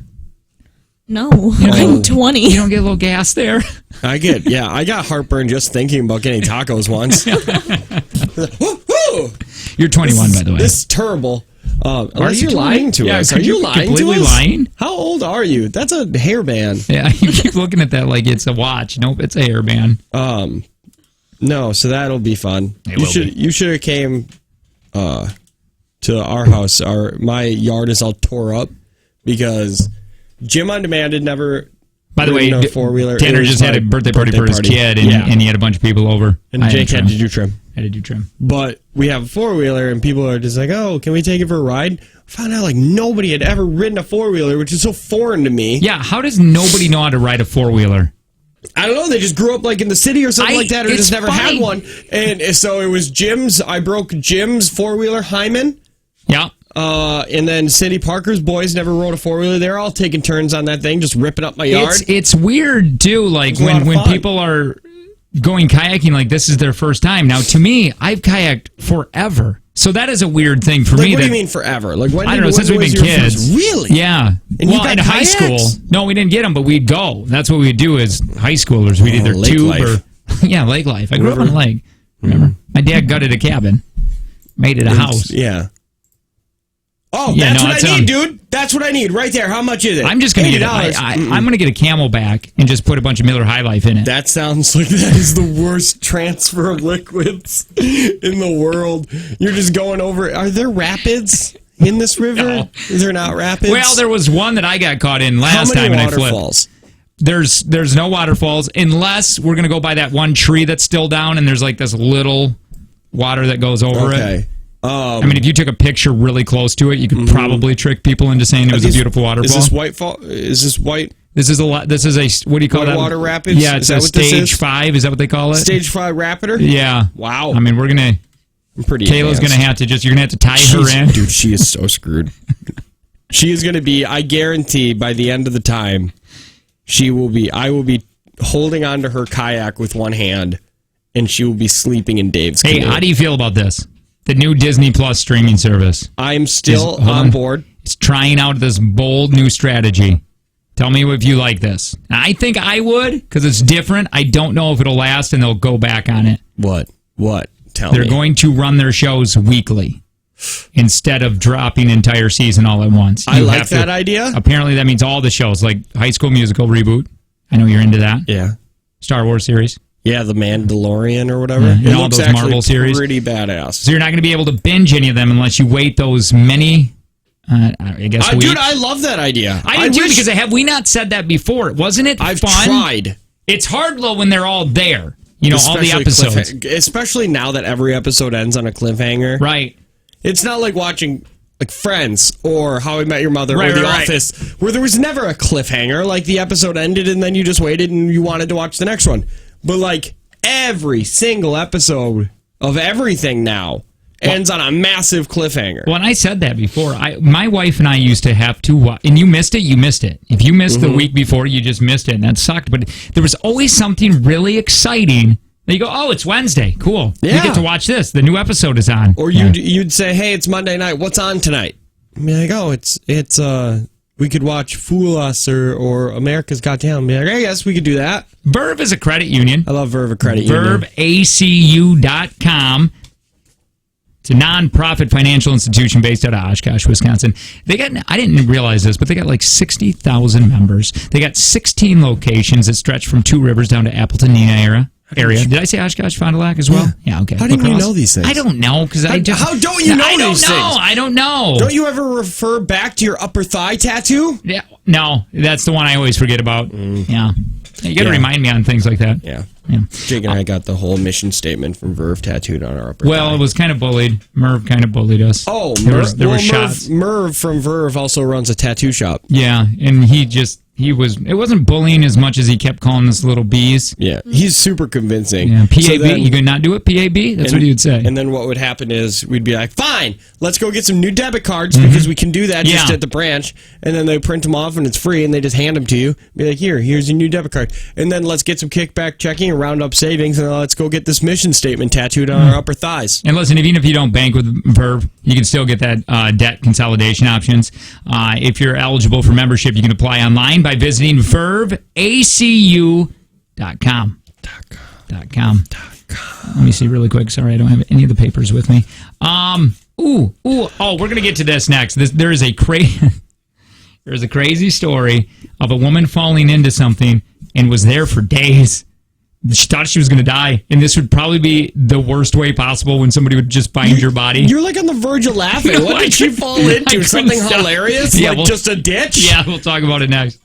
No, I'm 20. You don't get a little gas there? I got heartburn just thinking about getting tacos once. You're 21, by the way. This is terrible. Unless you're lying to us. Are you lying to us? Lying? How old are you? That's a hairband. Yeah, you keep looking at that like it's a watch. Nope, it's a hairband. No, so that'll be fun. You should have came to our house. My yard is all tore up because Jim on Demand had never... By the way, four-wheeler. Tanner just had a birthday party for his kid, and he had a bunch of people over. And Jake had to do trim. But we have a four-wheeler, and people are just like, oh, can we take it for a ride? Found out like nobody had ever ridden a four-wheeler, which is so foreign to me. Yeah, how does nobody know how to ride a four-wheeler? I don't know. They just grew up like in the city or something like that, or just never had one. And so it was Jim's. I broke Jim's four-wheeler, Hyman. Yeah. And then Cindy Parker's boys never rode a four-wheeler. They're all taking turns on that thing, just ripping up my yard. It's weird, too, like when people are going kayaking like this is their first time. Now, to me, I've kayaked forever. So that is a weird thing for me. What do you mean forever? Like when? I don't know, since we've been kids. Really? Yeah. And you got in high school. No, we didn't get them, but we'd go. That's what we'd do as high schoolers. We'd either tube or... Yeah, lake life. I grew up on a lake. Remember? My dad gutted a cabin, made it a house. Yeah. Oh, Yeah, that's no, what it's, I need, dude. That's what I need right there. How much is it? I'm just gonna get $80. I'm gonna get a Camelback and just put a bunch of Miller High Life in it. That sounds like that is the worst transfer of liquids in the world. You're just going over. Are there rapids in this river? No. Is there not rapids? Well, there was one that I got caught in last How many time, and I flipped. waterfalls? There's no waterfalls unless we're gonna go by that one tree that's still down, and there's like this little water that goes over it. I mean, if you took a picture really close to it, you could probably trick people into saying it was a beautiful waterfall. Is this white fall? Is this white? This is a what do you call that? Water rapids? Yeah, it's a stage 5. Is that what they call it? Stage 5 rapider? Yeah. Wow. I mean, I'm pretty. Kayla's gonna have to you're gonna have to tie her in. Dude, she is so screwed. She is gonna be. I guarantee by the end of the time, I will be holding onto her kayak with one hand, and she will be sleeping in Dave's canoe. Hey, how do you feel about this? The new Disney Plus streaming service. I'm still on board. It's trying out this bold new strategy. Tell me if you like this. I think I would, because it's different. I don't know if it'll last, and they'll go back on it. What? Tell me. They're me. going to run their shows weekly instead of dropping entire season all at once. I like that idea. Apparently, that means all the shows, like High School Musical reboot. I know you're into that. Yeah. Star Wars series. Yeah, the Mandalorian or whatever. And all those Marvel series. Pretty badass. So you're not going to be able to binge any of them unless you wait those many, I guess, weeks. Dude, I love that idea. I do, because have we not said that before? Wasn't it I've fun? tried. It's hard, though, when they're all there. You know, all the episodes. Especially now that every episode ends on a cliffhanger. Right. It's not like watching like Friends or How I Met Your Mother or The Office, where there was never a cliffhanger. Like the episode ended and then you just waited and you wanted to watch the next one. But like every single episode of everything now ends on a massive cliffhanger. Well, and I said that before. My wife and I used to have to watch, and you missed it, you missed it. If you missed the week before, you just missed it, and that sucked. But there was always something really exciting. You go, oh, it's Wednesday. Cool. Yeah. You get to watch this. The new episode is on. Or you'd say, hey, it's Monday night. What's on tonight? I mean, like, oh, it's we could watch Fool Us or America's Got Talent. Be like, I guess we could do that. Verve is a credit union. I love Verve, a credit union. VerveACU.com. It's a non-profit financial institution based out of Oshkosh, Wisconsin. I didn't realize this, but they got like 60,000 members. They got 16 locations that stretch from Two Rivers down to Appleton, Neenah area. Did I say Oshkosh, Fond du Lac as well? Yeah, okay. How do you know these things? I don't know, because how don't you know these things? I don't know. Don't you ever refer back to your upper thigh tattoo? Yeah, no, that's the one I always forget about. Yeah. You got to remind me on things like that. Yeah. Jake and I got the whole mission statement from Verve tattooed on our upper thigh. It was kind of bullied. Merv kind of bullied us. Oh, there were shots. Merv from Verve also runs a tattoo shop. Yeah, and it wasn't bullying as much as he kept calling us little bees. Yeah, he's super convincing. Yeah, PAB, you could not do it, PAB? That's what he would say. And then what would happen is we'd be like, fine, let's go get some new debit cards because we can do that just at the branch. And then they print them off and it's free and they just hand them to you. Be like, here's your new debit card. And then let's get some kickback checking and round up savings and let's go get this mission statement tattooed on our upper thighs. And listen, even if you don't bank with Verve, you can still get that debt consolidation options. If you're eligible for membership, you can apply online by visiting verveacu.com. Let me see really quick. Sorry, I don't have any of the papers with me. We're going to get to this next. There is a crazy story of a woman falling into something and was there for days. She thought she was going to die, and this would probably be the worst way possible when somebody would just find your body. You're like on the verge of laughing. What did she fall into? Something hilarious? Yeah, just a ditch? Yeah, we'll talk about it next.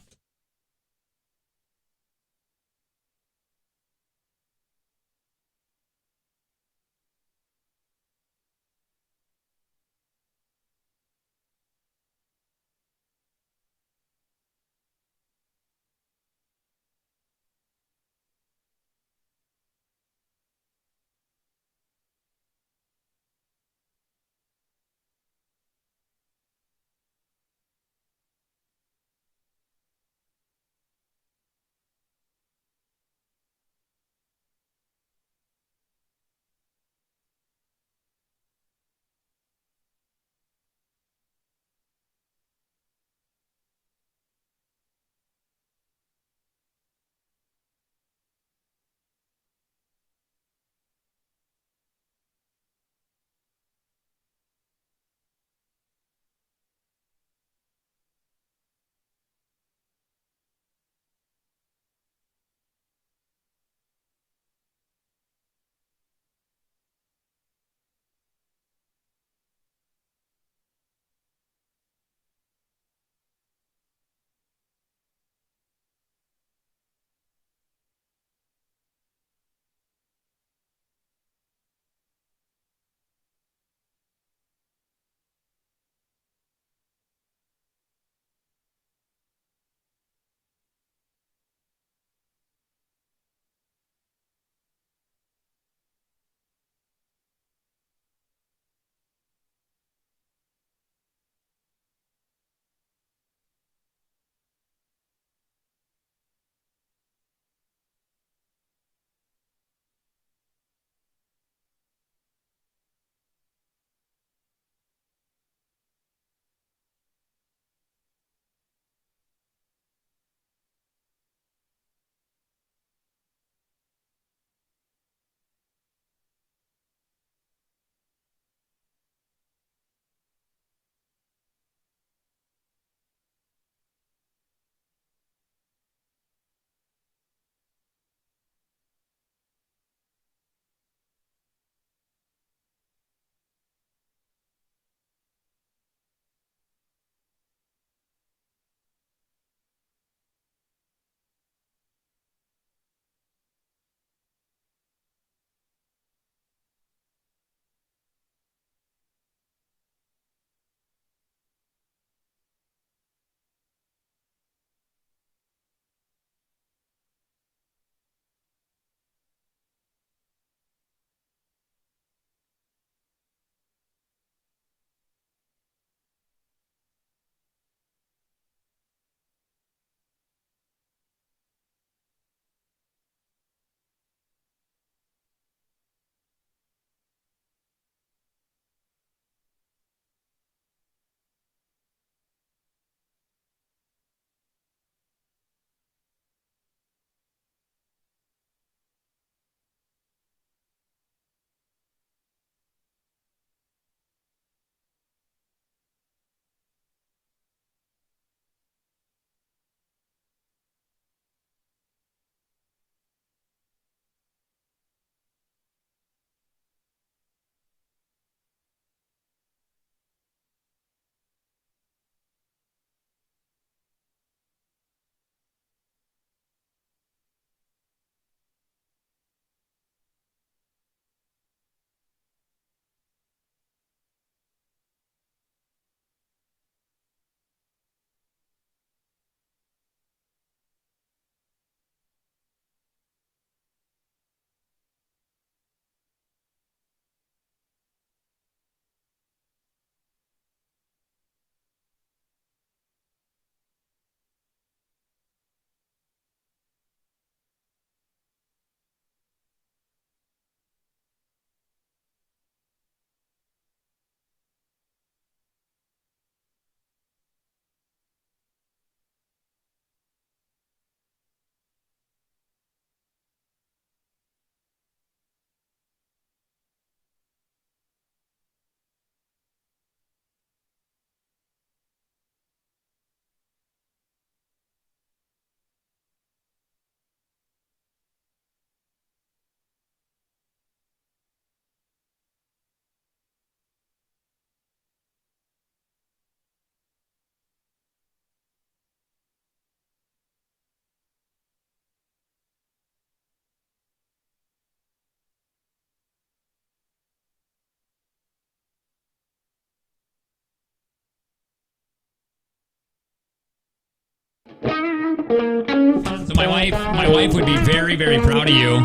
wife would be very, very proud of you.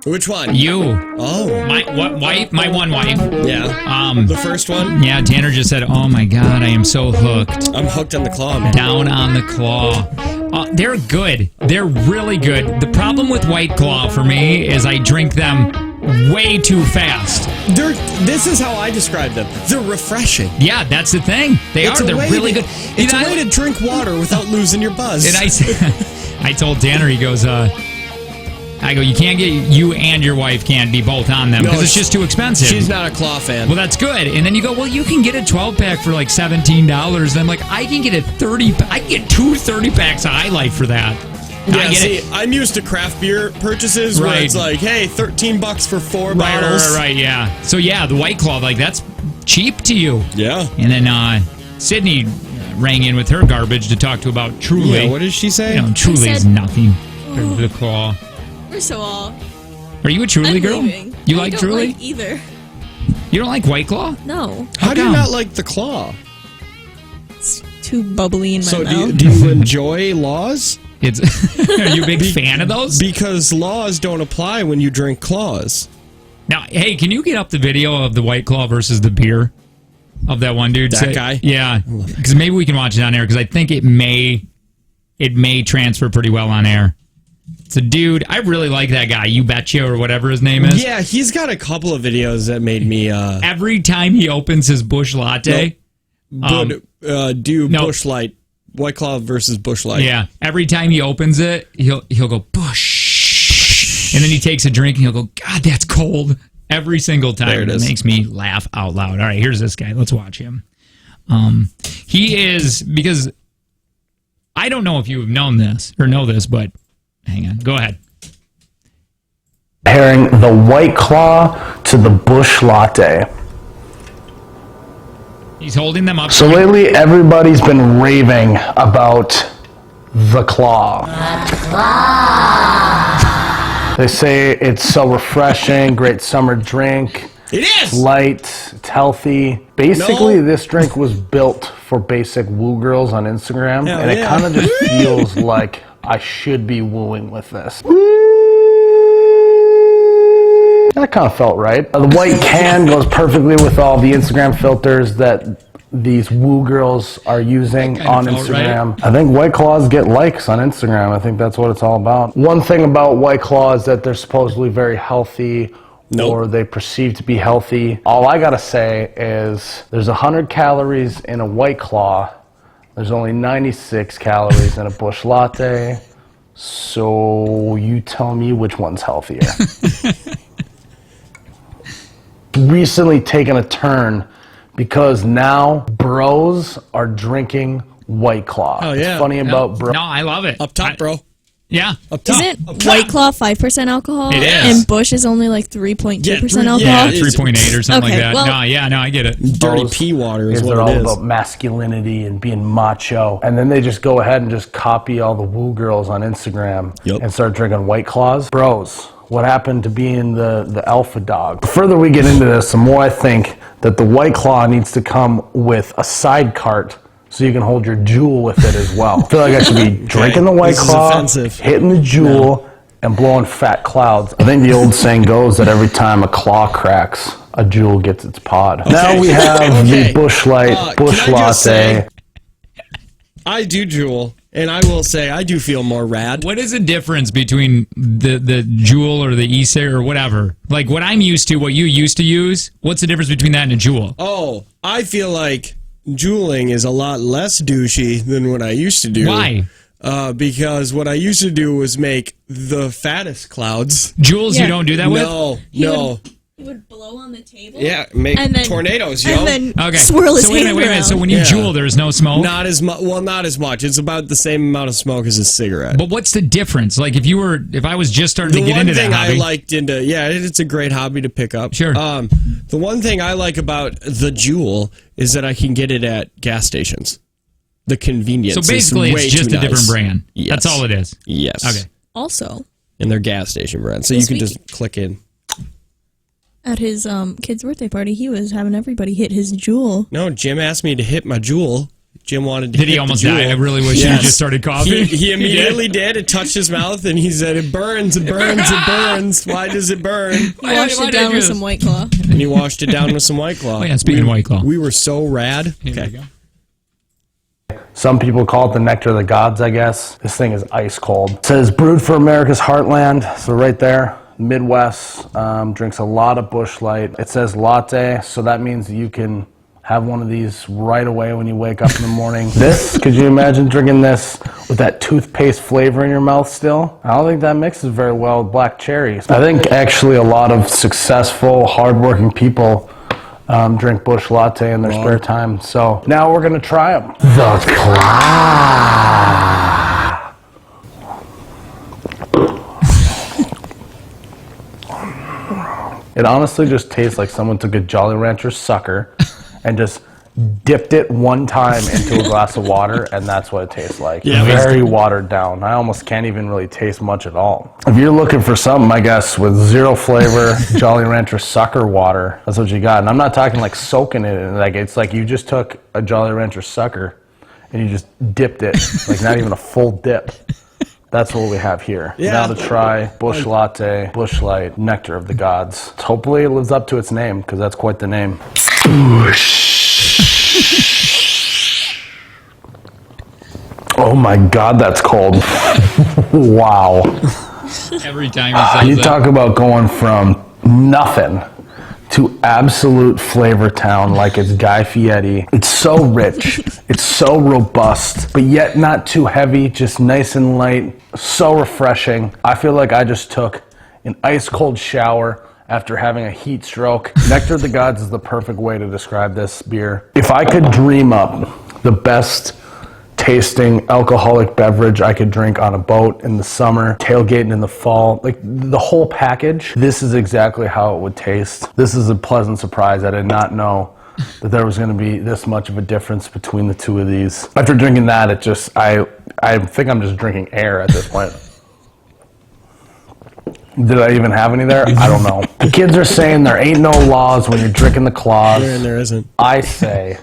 Which one? You. Oh. My one wife. Yeah. The first one? Yeah, Tanner just said, oh my God, I am so hooked. I'm hooked on the claw, man. Down on the claw. They're good. They're really good. The problem with White Claw for me is I drink them way too fast. This is how I describe them. They're refreshing. Yeah, that's the thing. They're really good. It's a way to drink water without losing your buzz. And I told Tanner, he goes, I go, you and your wife can't be both on them because it's just too expensive. She's not a claw fan. Well, that's good. And then you go, well, you can get a 12-pack for like $17. And I'm like, I can get I can get two 30-packs of High Life for that. Yeah, I'm used to craft beer purchases where it's like, hey, $13 for 4 bottles. Right, yeah. So, yeah, the White Claw, like, that's cheap to you. Yeah. And then Sydney rang in with her garbage to talk to about Truly. Yeah, what did she say? Truly is nothing for the Claw. First of all, are you a Truly girl? Leaving. You like Truly? I don't like either. You don't like White Claw? No. How do you not like the Claw? It's too bubbly in my mouth. So do you enjoy laws? Are you a big fan of those? Because laws don't apply when you drink claws. Now, hey, can you get up the video of the White Claw versus the beer of that one dude? That guy? Yeah, because maybe we can watch it on air because I think it may transfer pretty well on air. It's a dude. I really like that guy. You Betcha or whatever his name is. Yeah, he's got a couple of videos that made me. Every time he opens his Busch Latte, Busch Light, White Claw versus Busch Light. Yeah, every time he opens it, he'll go Busch, and then he takes a drink and he'll go, God, that's cold. Every single time. There it is. Makes me laugh out loud. All right, here's this guy. Let's watch him. He is, because I don't know if you have known this or know this, but hang on. Go ahead. Comparing the White Claw to the Busch Latte. He's holding them up. So lately, everybody's been raving about the Claw. They say it's so refreshing, great summer drink. It is! Light, it's healthy. Basically, this drink was built for basic woo girls on Instagram, and it kind of just feels like I should be wooing with this. That kind of felt right. The white can goes perfectly with all the Instagram filters that these woo girls are using on Instagram. Right. I think White Claws get likes on Instagram. I think that's what it's all about. One thing about White Claw is that they're supposedly very healthy, or they perceive to be healthy. All I gotta say is there's 100 calories in a White Claw. There's only 96 calories in a Busch Latte. So you tell me which one's healthier. Recently taken a turn because now bros are drinking White Claw. Oh, yeah. It's funny about bros. No, I love it. Up top, bro. Yeah. Up top. Isn't White Claw 5% alcohol? It is. And Busch is only like 3.2% alcohol? Yeah, 3.8 or something like that. Well, No, I get it. Dirty pea water is what they're it all is. about masculinity and being macho. And then they just go ahead and just copy all the woo girls on Instagram and start drinking White Claws. Bros, what happened to being the alpha dog? The further we get into this, the more I think that the White Claw needs to come with a side cart so you can hold your Juul with it as well. I feel like I should be drinking the White Claw, hitting the Juul, and blowing fat clouds. I think the old saying goes that every time a claw cracks, a Juul gets its pod. Okay. Now we have the Busch Light, Busch Latte. I do Juul, and I will say I do feel more rad. What is the difference between the Juul or the e-cig or whatever? Like what I'm used to, what you used to use, what's the difference between that and a Juul? Oh, I feel like Juuling is a lot less douchey than what I used to do. Why? Because what I used to do was make the fattest clouds. Juuls you don't do that with? No. He would blow on the table? Yeah, make tornadoes, yo. And then swirl his hand wait a minute. So when you Juul, there's no smoke? Not as much. Well, not as much. It's about the same amount of smoke as a cigarette. But what's the difference? Like if I was just starting to get into that hobby. The one thing I liked it's a great hobby to pick up. Sure. The one thing I like about the Juul is that I can get it at gas stations. The convenience. So basically, it's just a different brand. Yes. That's all it is. Yes. Okay. Also, and their gas station brand. So you can just click in. At his kid's birthday party, he was having everybody hit his Juul. No, Jim asked me to hit my Juul. Jim wanted to Did he hit the almost jewel. die? I really wish Yes. he just started coughing. He immediately did. It touched his mouth, and he said, "It burns, it burns, it burns. Why does it burn?" He washed why it did I down do with this? some White Claw. And he washed it down with some White Claw. Oh, yeah, speaking of White Claw. We were so rad. Here we Okay. go. Some people call it the nectar of the gods, I guess. This thing is ice cold. It says brewed for America's heartland. So right there, Midwest, drinks a lot of Busch Light. It says latte, so that means you can have one of these right away when you wake up in the morning. This, could you imagine drinking this with that toothpaste flavor in your mouth still? I don't think that mixes very well with black cherries. I think actually a lot of successful, hardworking people drink Busch Latte in their spare time. So now we're gonna try them. The Claw. It honestly just tastes like someone took a Jolly Rancher sucker and just dipped it one time into a glass of water, and that's what it tastes like. Yeah, very watered down. I almost can't even really taste much at all. If you're looking for something, I guess, with zero flavor, Jolly Rancher sucker water, that's what you got. And I'm not talking like soaking it in. Like, it's like you just took a Jolly Rancher sucker and you just dipped it, like not even a full dip. That's what we have here. Yeah. Now to try Busch Latte, Busch Light, Nectar of the Gods. Hopefully it lives up to its name, because that's quite the name. Oh my God, that's cold. Wow. Every time he says You that. talk about going from nothing to absolute flavor town like it's Guy Fieri. It's so rich, it's so robust, but yet not too heavy, just nice and light, so refreshing. I feel like I just took an ice cold shower after having a heat stroke. Nectar of the Gods is the perfect way to describe this beer. If I could dream up the best tasting alcoholic beverage I could drink on a boat in the summer, tailgating in the fall, like the whole package, this is exactly how it would taste. This is a pleasant surprise. I did not know that there was going to be this much of a difference between the two of these. After drinking that, it just, I think I'm just drinking air at this point. Did I even have any there? I don't know. The kids are saying there ain't no laws when you're drinking the Claws. There isn't. I say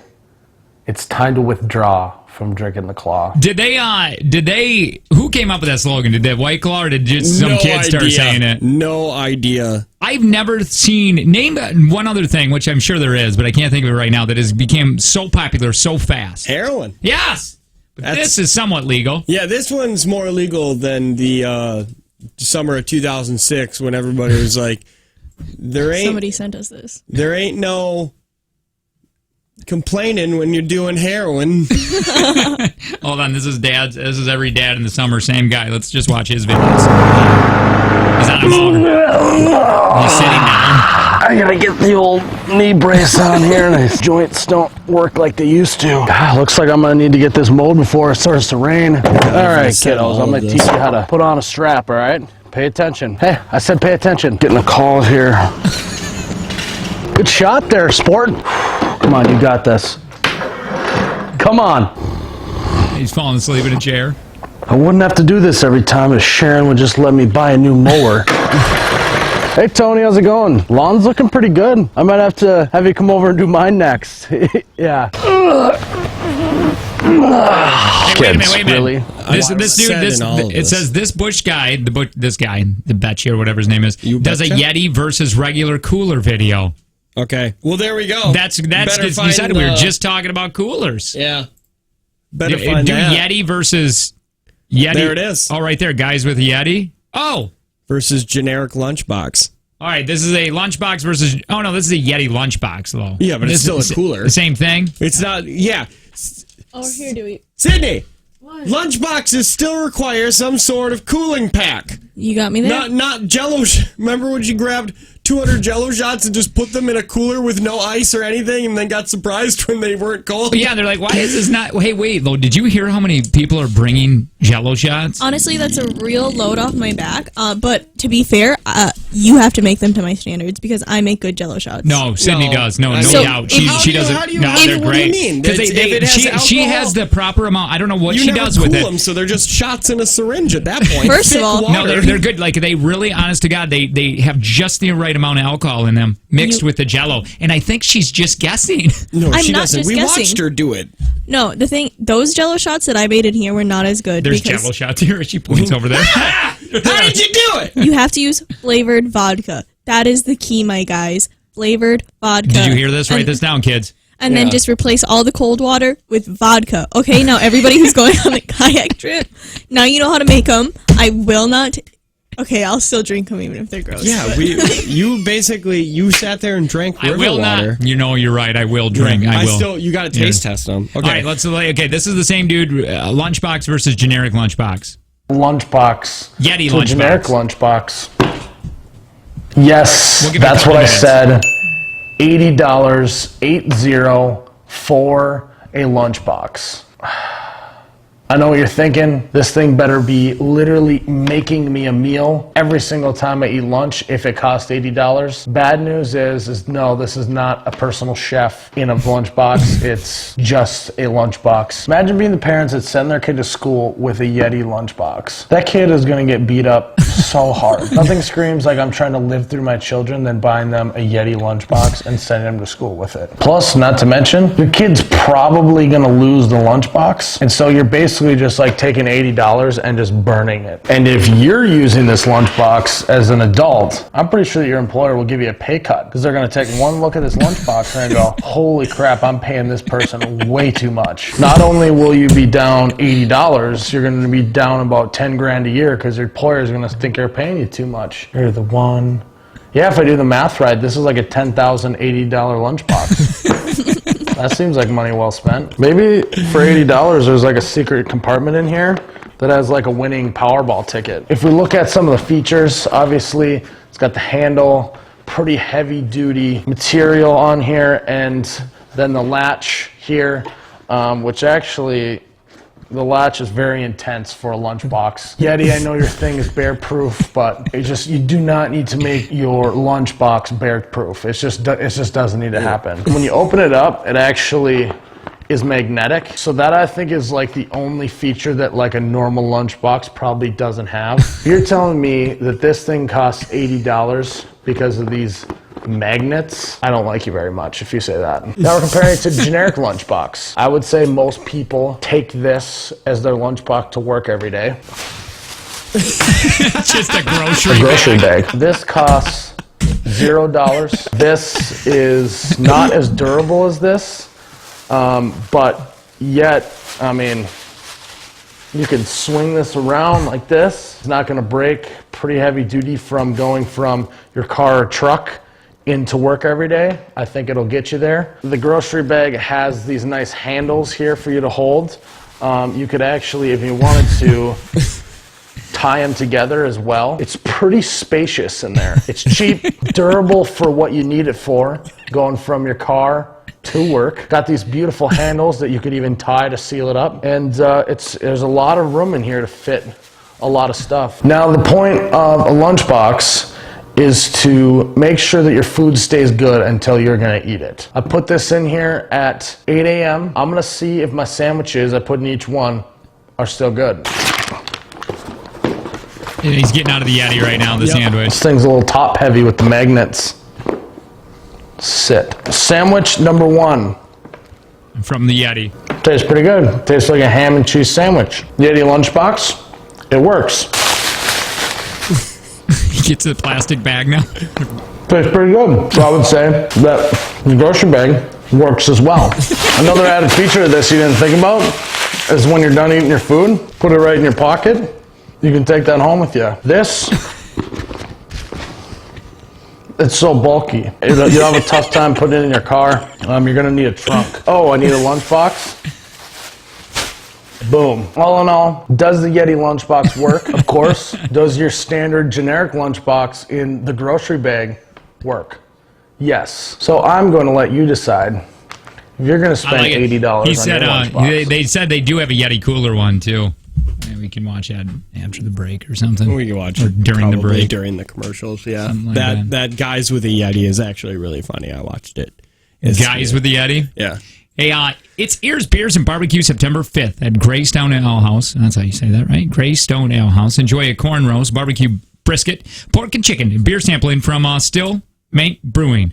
it's time to withdraw from drinking the Claw. Did they, who came up with that slogan? Did that White Claw or did just some kids start saying it? No idea. I've never seen, name one other thing, which I'm sure there is, but I can't think of it right now, that has become so popular so fast. Heroin. Yes! But this is somewhat legal. Yeah, this one's more illegal than the summer of 2006 when everybody was like, Somebody sent us this. there ain't no complaining when you're doing heroin. Hold on, this is every dad in the summer, same guy. Let's just watch his videos. He's on a motor. He's sitting down. I gotta get the old knee brace on here, and these joints don't work like they used to. Looks like I'm gonna need to get this mowed before it starts to rain. All right, kiddos, I'm gonna teach you how to put on a strap, all right? Pay attention. Hey, I said pay attention. Getting a call here. Good shot there, sport. Come on, you got this. Come on. He's falling asleep in a chair. I wouldn't have to do this every time if Sharon would just let me buy a new mower. Hey, Tony, how's it going? Lawn's looking pretty good. I might have to have you come over and do mine next. Yeah. Hey, wait a minute. I This dude, said in all of it this. says this Bush guy, this guy, the Betcha or whatever his name is, does a betcha? Yeti versus regular cooler video. Okay. Well, there we go. That's Better you find said we were just talking about coolers. Yeah. Do Better find that. Yeti versus Yeti. There it is. Oh, right there, guys with a Yeti. Oh, Versus generic lunchbox. all right. This is a lunchbox versus. Oh no, this is a Yeti lunchbox though. Yeah, but it's This still a cooler. The same thing. It's not. Yeah. Oh, here, do we? Sydney. Lunchboxes still require some sort of cooling pack. You got me there? Not Jello. Remember when you grabbed 200 Jello shots and just put them in a cooler with no ice or anything, and then got surprised when they weren't cold? Yeah, they're like, why is this not? Hey, wait, though. Did you hear how many people are bringing Jello shots? Honestly, that's a real load off my back. But to be fair, you have to make them to my standards because I make good Jello shots. No, Sydney No. does. No So, doubt. if- She doesn't. how do you- no, what they're do you great. mean? Because If it has she alcohol- has the proper amount. I don't know what You she never does cool with it. them, so they're just shots in a syringe at that point. First of Thick all- No, water. they're good. Like they really, honest to God, they have just the right amount of alcohol in them mixed with the Jello. And I think she's just guessing. No, I'm she not doesn't. just We guessing. watched her do it. No, those Jello shots that I made in here were not as good. There's Jello shots here. She points over there. How did you do it? You have to use flavored vodka. That is the key, my guys. Flavored vodka. Did you hear this? Write this down, kids. And then just replace all the cold water with vodka. Okay, now everybody who's going on a kayak trip, now you know how to make them. I will not. Okay, I'll still drink them even if they're gross. Yeah, you sat there and drank river I will water. not. You know, you're right. I will drink. I will. You got to taste test them. Okay. All right, okay, this is the same dude. Lunchbox versus generic lunchbox. Lunchbox. Yeti to lunchbox. Generic lunchbox. Yes, We'll give that's what I minutes. said. $80, 80 for a lunchbox. I know what you're thinking. This thing better be literally making me a meal every single time I eat lunch if it costs $80. Bad news is no, this is not a personal chef in a lunchbox. It's just a lunchbox. Imagine being the parents that send their kid to school with a Yeti lunchbox. That kid is gonna get beat up so hard. Nothing screams like I'm trying to live through my children than buying them a Yeti lunchbox and sending them to school with it. Plus, not to mention, your kid's probably gonna lose the lunchbox, and so you're basically just like taking $80 and just burning it. And if you're using this lunchbox as an adult, I'm pretty sure that your employer will give you a pay cut because they're going to take one look at this lunchbox and go, holy crap, I'm paying this person way too much. Not only will you be down $80, you're going to be down about 10 grand a year because your employer is going to think they're paying you too much. You're the one. Yeah, if I do the math right, this is like a $10,080 lunchbox. That seems like money well spent. Maybe for $80, there's like a secret compartment in here that has like a winning Powerball ticket. If we look at some of the features, obviously it's got the handle, pretty heavy duty material on here, and then the latch here, which actually, the latch is very intense for a lunchbox. Yeti, I know your thing is bear proof, but you do not need to make your lunchbox bear proof. It just doesn't need to happen. When you open it up, it actually is magnetic. So that I think is like the only feature that like a normal lunchbox probably doesn't have. You're telling me that this thing costs $80 because of these magnets? I don't like you very much if you say that. Now we're comparing it to generic lunchbox. I would say most people take this as their lunchbox to work every day. Just a grocery bag. This costs $0. This is not as durable as this, but yet, I mean, you can swing this around like this. It's not going to break. Pretty heavy duty from going from your car or truck into work every day. I think it'll get you there. The grocery bag has these nice handles here for you to hold. You could actually, if you wanted to, tie them together as well. It's pretty spacious in there. It's cheap, durable for what you need it for, going from your car to work. Got these beautiful handles that you could even tie to seal it up. And there's a lot of room in here to fit a lot of stuff. Now the point of a lunchbox is to make sure that your food stays good until you're gonna eat it. I put this in here at 8 a.m. I'm gonna see if my sandwiches I put in each one are still good. And he's getting out of the Yeti right now, the sandwich. This thing's a little top heavy with the magnets. Sit. Sandwich number 1. From the Yeti. Tastes pretty good. Tastes like a ham and cheese sandwich. Yeti lunchbox, it works. He gets a plastic bag now. Tastes pretty good. So I would say that the grocery bag works as well. Another added feature of this you didn't think about is when you're done eating your food, put it right in your pocket. You can take that home with you. This, it's so bulky. You'll have a tough time putting it in your car. You're gonna need a trunk. Oh, I need a lunchbox. Boom. All in all, does the Yeti lunchbox work? Of course. Does your standard generic lunchbox in the grocery bag work? Yes. So I'm going to let you decide if you're going to spend $80 on your lunchbox. They said they do have a Yeti cooler one too. Maybe we can watch that after the break or something. We can watch or it during the break, during the commercials. Yeah, like that Guys with a Yeti is actually really funny. I watched it. Guys with the Yeti. Yeah. Hey, it's Ears, Beers, and Barbecue September 5th at Greystone Ale House. That's how you say that, right? Greystone Ale House. Enjoy a corn roast, barbecue brisket, pork and chicken, and beer sampling from Still Mate Brewing.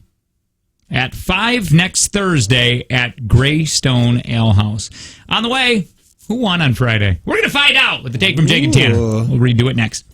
at 5 next Thursday at Greystone Ale House. On the way, who won on Friday? We're going to find out with the take from Jake and Tanner. We'll redo it next.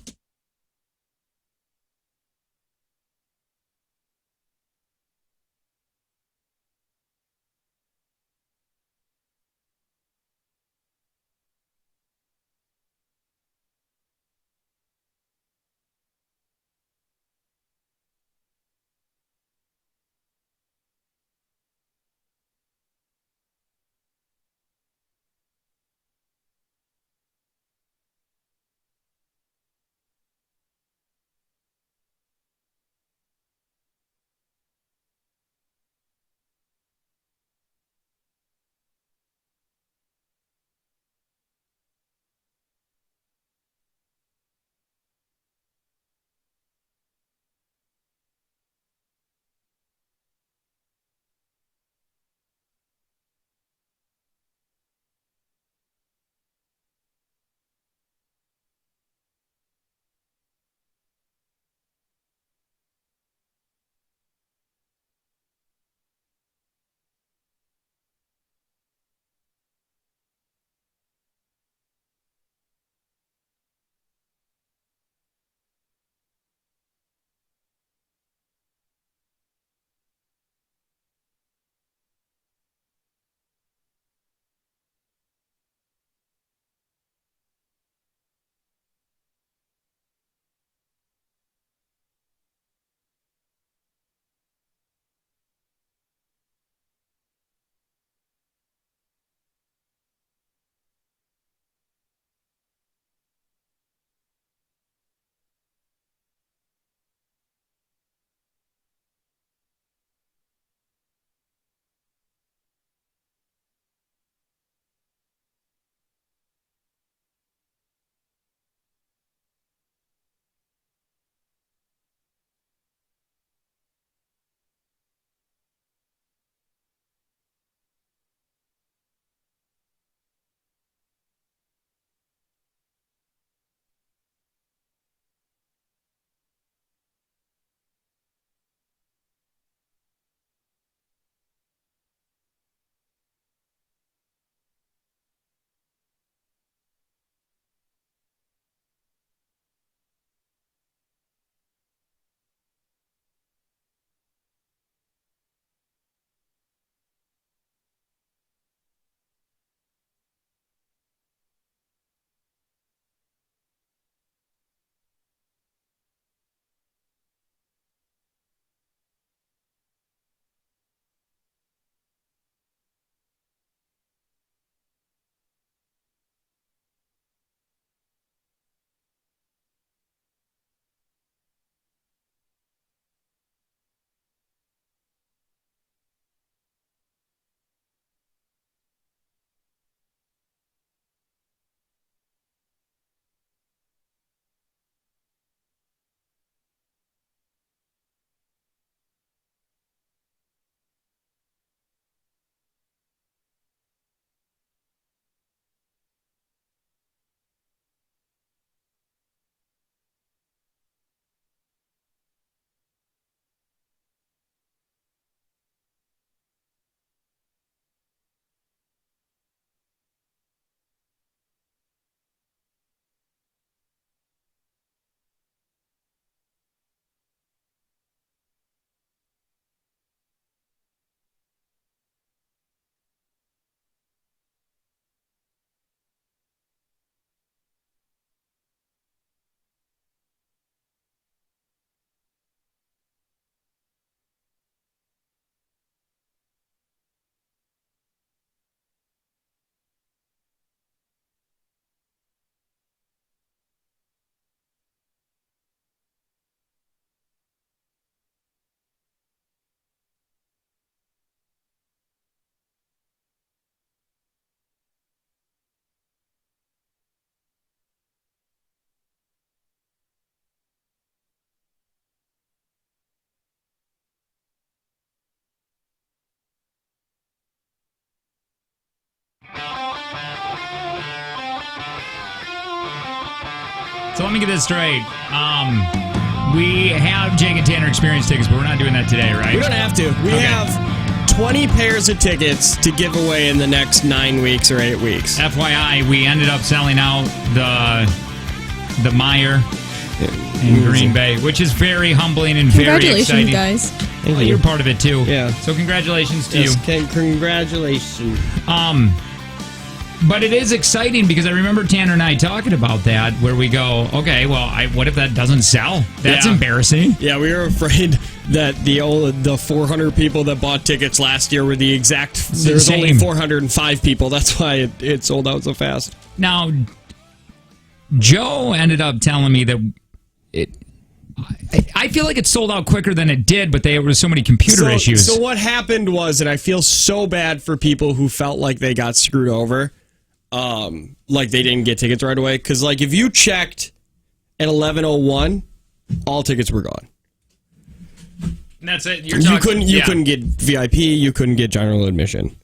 So let me get this straight. We have Jake and Tanner Experience tickets, but we're not doing that today, right? We don't have to. We have 20 pairs of tickets to give away in the next 9 weeks or 8 weeks. FYI, we ended up selling out the Meyer in Green Bay, which is very humbling and very exciting. Congratulations, guys. Well, you're part of it too. Yeah. So congratulations to you. Congratulations. But it is exciting because I remember Tanner and I talking about that, where we go, okay, well, what if that doesn't sell? That's embarrassing. Yeah, we were afraid that the 400 people that bought tickets last year were the exact. There's only 405 people. That's why it sold out so fast. Now, Joe ended up telling me that I feel like it sold out quicker than it did, but there were so many computer issues. So what happened was, and I feel so bad for people who felt like they got screwed over. Like they didn't get tickets right away, because like if you checked at 11:01, all tickets were gone. And that's it. You couldn't get VIP, you couldn't get general admission.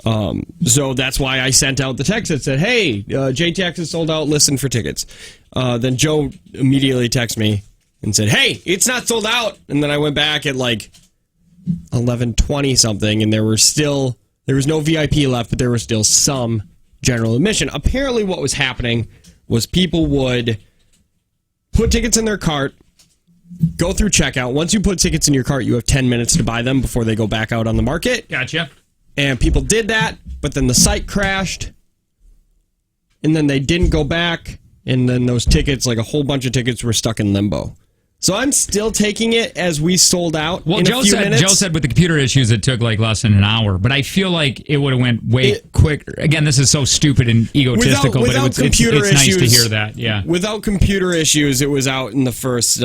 So that's why I sent out the text that said, "Hey, JTX is sold out. Listen for tickets." Then Joe immediately texted me and said, "Hey, it's not sold out." And then I went back at like 11:20 something, and there was no VIP left, but there was still some general admission. Apparently what was happening was people would put tickets in their cart, go through checkout. Once you put tickets in your cart, you have 10 minutes to buy them before they go back out on the market. Gotcha. And people did that, but then the site crashed, and then they didn't go back, and then those tickets, like a whole bunch of tickets, were stuck in limbo. So I'm still taking it as we sold out in a few minutes. Joe said with the computer issues, it took like less than an hour, but I feel like it would have went way quicker. Again, this is so stupid and egotistical, but it's nice to hear that. Yeah. Without computer issues, it was out in the first,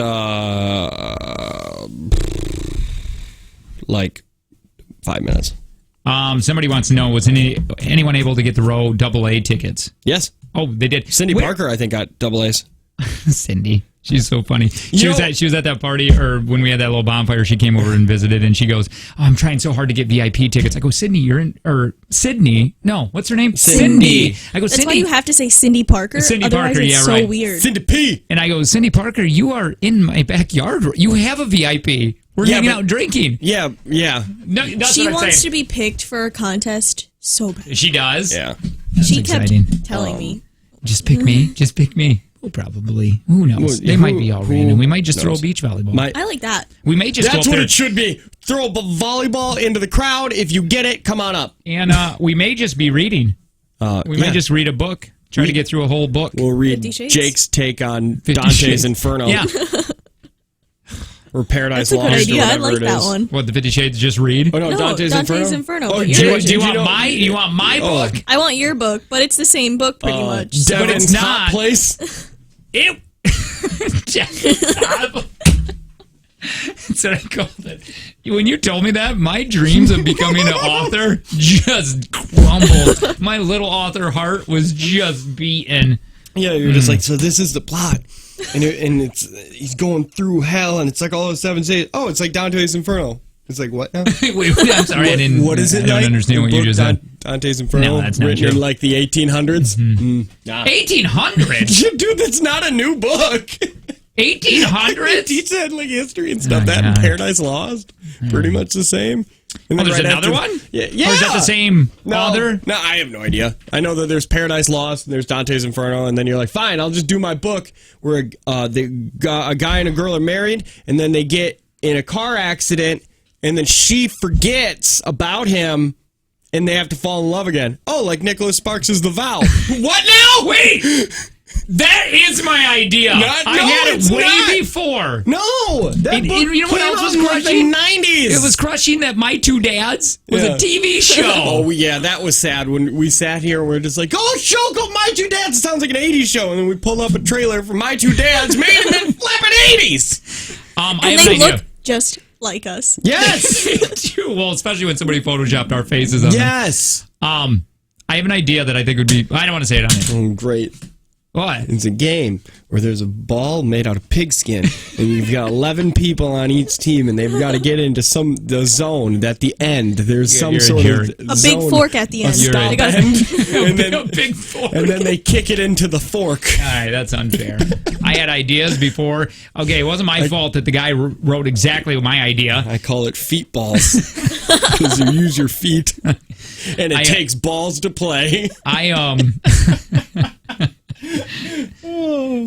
like 5 minutes. Somebody wants to know, was anyone able to get the row AA tickets? Yes. Oh, they did. Cindy Parker, I think, got double A's. Cindy. She's so funny. She was at that party, or when we had that little bonfire, she came over and visited, and she goes, "Oh, I'm trying so hard to get VIP tickets." I go, "Sydney, Sydney? No, what's her name? Cindy." I go, That's "Cindy." why you have to say Cindy Parker. Cindy Otherwise Parker, it's yeah, so right. weird. Cindy P. And I go, "Cindy Parker, you are in my backyard. You have a VIP. We're hanging out drinking." Yeah. No, that's She what I'm wants saying. to be picked for a contest so bad. She does. Yeah. She exciting. kept telling me. Just pick me. Just pick me. Oh, probably. Who knows? They might be all random. We might just throw a beach volleyball. I like that. We may just. That's go up what there. it should be. Throw a volleyball into the crowd. If you get it, come on up. And we may just be reading. We may just read a book. Try to get through a whole book. We'll read 50 Shades? Jake's take on 50 Dante's Shades. Inferno. Yeah. Or Paradise That's a good Lost. idea. Or I whatever like it that is. one. What, the 50 Shades just read? Oh, no, No, Dante's Inferno. but do yours. Do you want my book? I want your book, but it's the same book pretty much. So. But it's Devin's not. Hot Place. Ew. That's what I called it. When you told me that, my dreams of becoming an author just crumbled. My little author heart was just beaten. Yeah, you're just like, so this is the plot. And he's going through hell, and it's like all those 7 days. Oh, it's like Dante's Inferno. It's like, what now? Wait, I'm sorry, what is it I don't understand what you just said. Dante's Inferno? No, that's not written true. in like the 1800s? Nah. 1800s? Dude, that's not a new book. 1800s? Teach that like history and stuff. Oh, that and God. Paradise Lost, pretty much the same. And Oh, then there's right another after- one? Yeah. Or is that the same author? No, I have no idea. I know that there's Paradise Lost, and there's Dante's Inferno, and then you're like, fine, I'll just do my book where a guy and a girl are married, and then they get in a car accident, and then she forgets about him, and they have to fall in love again. Oh, like Nicholas Sparks' The Vow. What now? Wait! That is my idea. I had it way before. No! That book you know what else was came out crushing? in the 90s! It was crushing that My Two Dads was a TV show. Oh, yeah, that was sad when we sat here and we are just like, oh, show called My Two Dads. It sounds like an 80s show. And then we pulled up a trailer for My Two Dads made in the flippin' 80s. I And have they an idea. look just like us. Yes! Well, especially when somebody photoshopped our faces on Yes! them. I have an idea that I think would be. I don't want to say it on it. Great. What? It's a game where there's a ball made out of pigskin, and you've got 11 people on each team, and they've got to get into the zone. At the end, there's some sort of a big fork at the end. A big fork. And then they kick it into the fork. All right, that's unfair. I had ideas before. Okay, it wasn't my fault that the guy wrote exactly my idea. I call it feet balls because you use your feet, and it takes balls to play.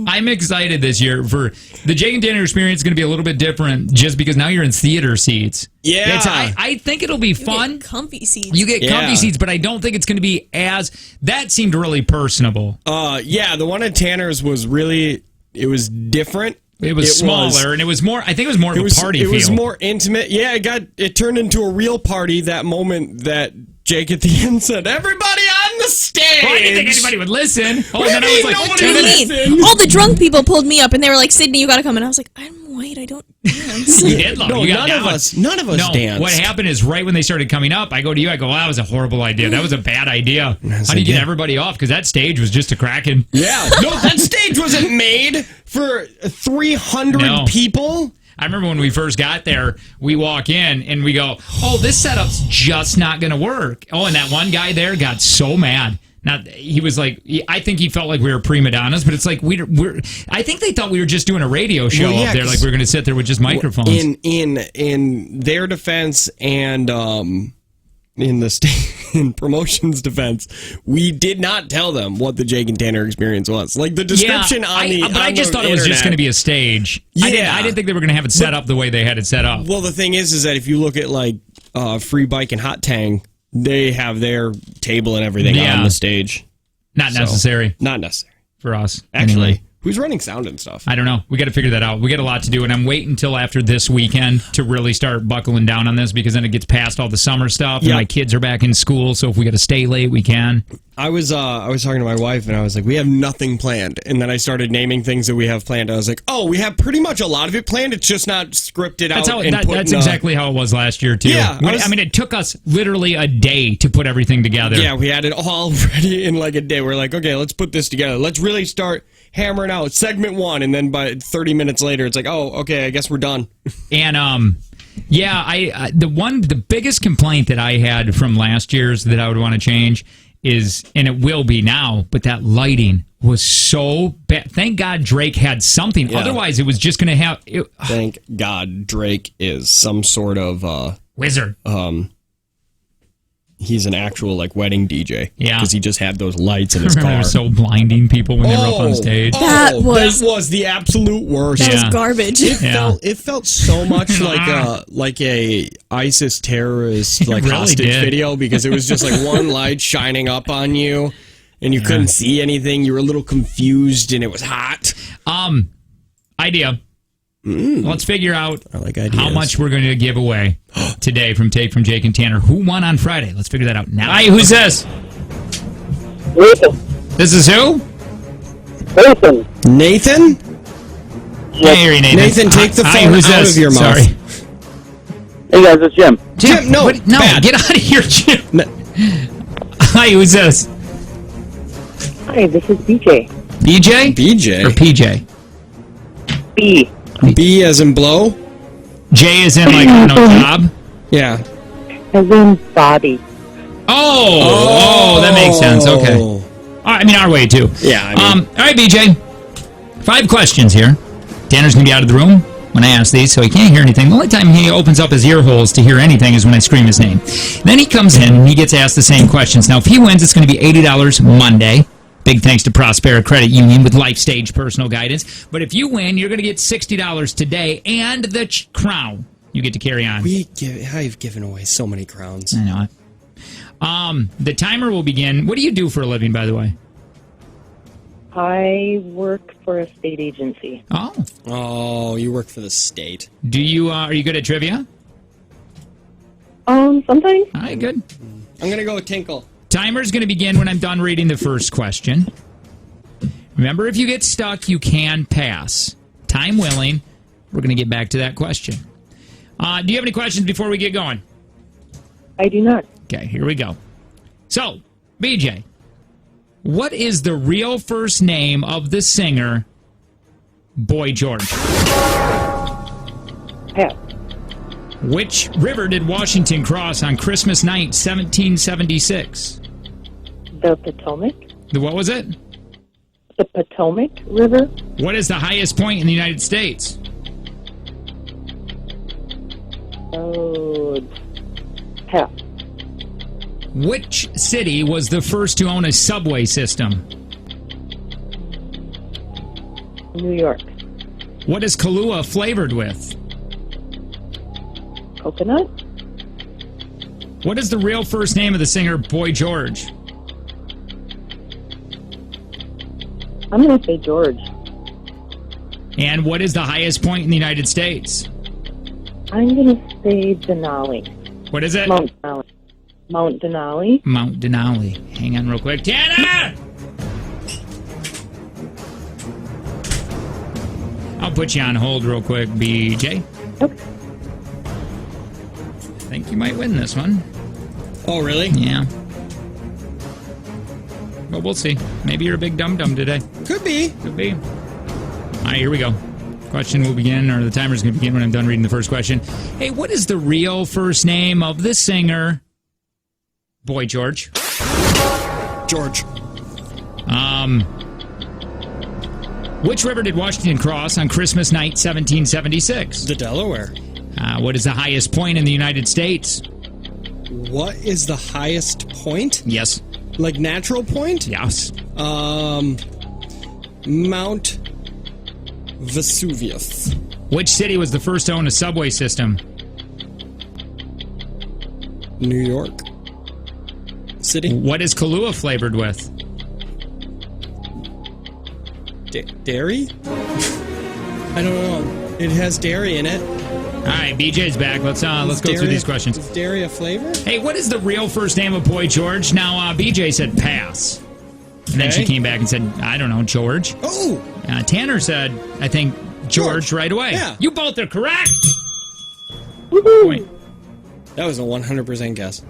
I'm excited this year for the Jake and Tanner experience. Is going to be a little bit different just because now you're in theater seats. Yeah. I think it'll be fun. You get comfy seats. You get comfy seats, but I don't think it's going to be that seemed really personable. Yeah, the one at Tanner's was really, it was different. It was smaller, and it was more, I think it was more of a party feel. It was more intimate. Yeah, it turned into a real party that moment that Jake at the end said, "Everybody on the stage." Well, I didn't think anybody would listen. Oh, and then I was like, "What do you mean?" All the drunk people pulled me up, and they were like, "Sydney, you got to come." And I was like, "I'm white. I don't dance." You did, none of us danced. What happened is right when they started coming up, I go to you, I go, "Well, that was a horrible idea. That was a bad idea. How do you get everybody off? Because that stage was just a cracking." Yeah. No, that stage wasn't made for 300 people. I remember when we first got there, we walk in and we go, "Oh, this setup's just not going to work." Oh, and that one guy there got so mad. He was like, I think he felt like we were prima donnas, but it's like I think they thought we were just doing a radio show up there, like we were going to sit there with just microphones. In their defense and in promotion's defense, we did not tell them what the Jake and Tanner experience was. Like the description I just thought it was just going to be a stage. Yeah. I didn't think they were going to have it set up the way they had it set up. Well, the thing is that if you look at like Free Bike and Hot Tang, they have their table and everything on the stage. Not necessary. Not necessary for us. Actually. Anyway. Who's running sound and stuff? I don't know. We got to figure that out. We got a lot to do, and I'm waiting until after this weekend to really start buckling down on this because then it gets past all the summer stuff, and my kids are back in school, so if we got to stay late, we can. I was talking to my wife, and I was like, we have nothing planned. And then I started naming things that we have planned. I was like, oh, we have pretty much a lot of it planned. It's just not scripted out. That's exactly how it was last year, too. Yeah, I mean, it took us literally a day to put everything together. Yeah, we had it all ready in like a day. We're like, okay, let's put this together. Let's really start hammering out segment 1, and then by 30 minutes later, it's like, oh, okay, I guess we're done. And the biggest complaint that I had from last year's that I would want to change is, and it will be now, but that lighting was so bad. Thank God Drake had something. Yeah. Otherwise, it was just going to have. Thank God Drake is some sort of wizard. He's an actual like wedding DJ. Yeah, because he just had those lights in his car. They were so blinding people when they were up on stage. That was the absolute worst. That was garbage. It felt so much like a ISIS terrorist like really hostage video because it was just like one light shining up on you, and you couldn't see anything. You were a little confused, and it was hot. Idea. Let's figure out ideas. How much we're going to give away today from Jake and Tanner. Who won on Friday? Let's figure that out now. Hi, who's this? Nathan. This is who? Nathan? Can't hear you, Nathan. Nathan, take the phone out of your mouth. Sorry. Hey guys, it's Jim. Jim, no, get out of here, Jim. Hi, who's this? Hi, this is BJ. BJ? BJ? Or PJ? B. B as in blow? J as in like, job? Yeah. As in body. Oh, that makes sense. Okay. All right, I mean, our way, too. Yeah. All right, BJ. 5 questions here. Tanner's going to be out of the room when I ask these, so he can't hear anything. The only time he opens up his ear holes to hear anything is when I scream his name. Then he comes in and he gets asked the same questions. Now, if he wins, it's going to be $80 Monday. Big thanks to Prospera Credit Union with Life Stage personal guidance. But if you win, you're going to get $60 today and the crown you get to carry on. I've given away so many crowns. I know. The timer will begin. What do you do for a living, by the way? I work for a state agency. Oh, you work for the state. Do you? Are you good at trivia? Sometimes. All right, good. I'm going to go with Tinkle. Timer's going to begin when I'm done reading the first question. Remember, if you get stuck, you can pass. Time willing, we're going to get back to that question. Do you have any questions before we get going? I do not. Okay, here we go. So, BJ, What is the real first name of the singer Boy George? Pass. Which river did Washington cross on Christmas night, 1776? The Potomac. What was it? The Potomac River. What is the highest point in the United States? Oh, pass. Which city was the first to own a subway system? New York. What is Kahlua flavored with? Coconut. What is the real first name of the singer Boy George? I'm going to say George. And what is the highest point in the United States? I'm going to say Denali. What is it? Mount Denali. Mount Denali. Mount Denali. Hang on real quick. Tanner! I'll put you on hold real quick, BJ. Okay. I think you might win this one. Oh, really? Yeah. But we'll see. Maybe you're a big dum-dum today. Could be. Could be. All right, here we go. Question will begin, or the timer's going to begin when I'm done reading the first question. Hey, what is the real first name of the singer Boy George? George. Which river did Washington cross on Christmas night, 1776? The Delaware. What is the highest point in the United States? What is the highest point? Yes. Like natural point? Yes. Mount Vesuvius. Which city was the first to own a subway system? New York. City? What is Kahlua flavored with? Dairy? I don't know. It has dairy in it. All right, BJ's back. Let's go through these questions. Is dairy a flavor? Hey, what is the real first name of Boy George? Now, BJ said pass. And then she came back and said, I don't know, George. Oh! Tanner said, I think, George right away. Yeah. You both are correct. Woohoo! Point. That was a 100% guess.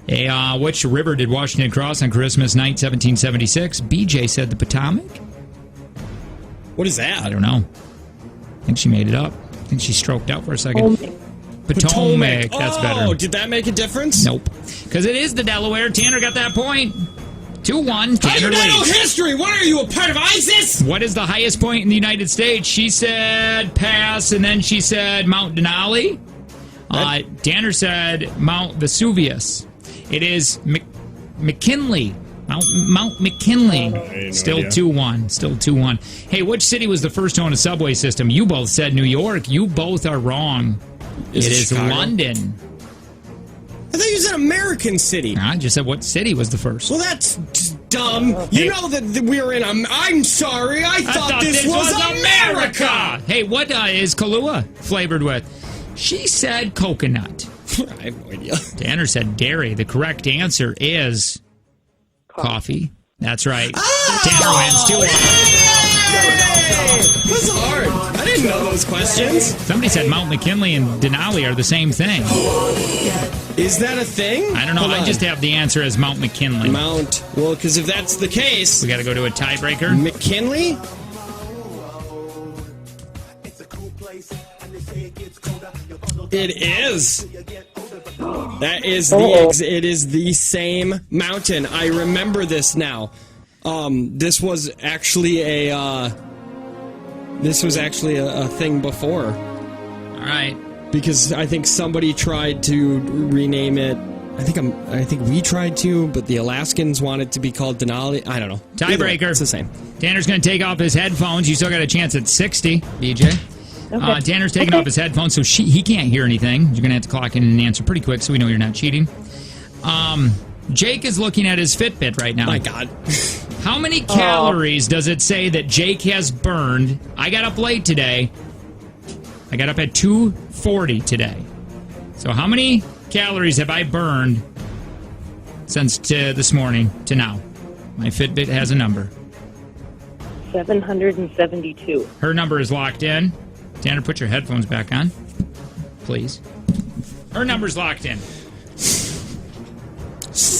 Hey, which river did Washington cross on Christmas night, 1776? BJ said the Potomac. What is that? I don't know. I think she made it up. I think she stroked out for a second. Potomac. That's better. Oh, did that make a difference? Nope. Because it is the Delaware. Tanner got that point. 2-1. How do Tanner you not know leads. history? What are you, a part of ISIS? What is the highest point in the United States? She said pass, and then she said Mount Denali. Tanner said Mount Vesuvius. It is McKinley. Mount McKinley. Still 2-1. Still 2-1. Hey, which city was the first to own a subway system? You both said New York. You both are wrong. It is Chicago? London. I thought you said American city. I just said what city was the first. Well, that's just dumb. You know that we were in I'm sorry. I thought this was America. Hey, what is Kahlua flavored with? She said coconut. I have no idea. Tanner said dairy. The correct answer is coffee. That's right. Tanner wins 2-1. That's hard. I didn't know those questions. Somebody said Mount McKinley and Denali are the same thing. Is that a thing? I don't know. Hold I on. just have the answer as Mount McKinley. Well, because if that's the case, We got to go to a tiebreaker. McKinley? It is. That is it is the same mountain. I remember this now. This was actually a thing before. All right. Because I think somebody tried to rename it. I think we tried to, but the Alaskans wanted to be called Denali. I don't know. Tiebreaker. It's the same. Tanner's going to take off his headphones. You still got a chance at 60, BJ. Okay. Tanner's taking off his headphones, so he can't hear anything. You're going to have to clock in and answer pretty quick so we know you're not cheating. Jake is looking at his Fitbit right now. My God. How many calories does it say that Jake has burned? I got up late today. I got up at 2:40 today. So how many calories have I burned since this morning to now? My Fitbit has a number. 772. Her number is locked in. Tanner, put your headphones back on, please. Her number's locked in.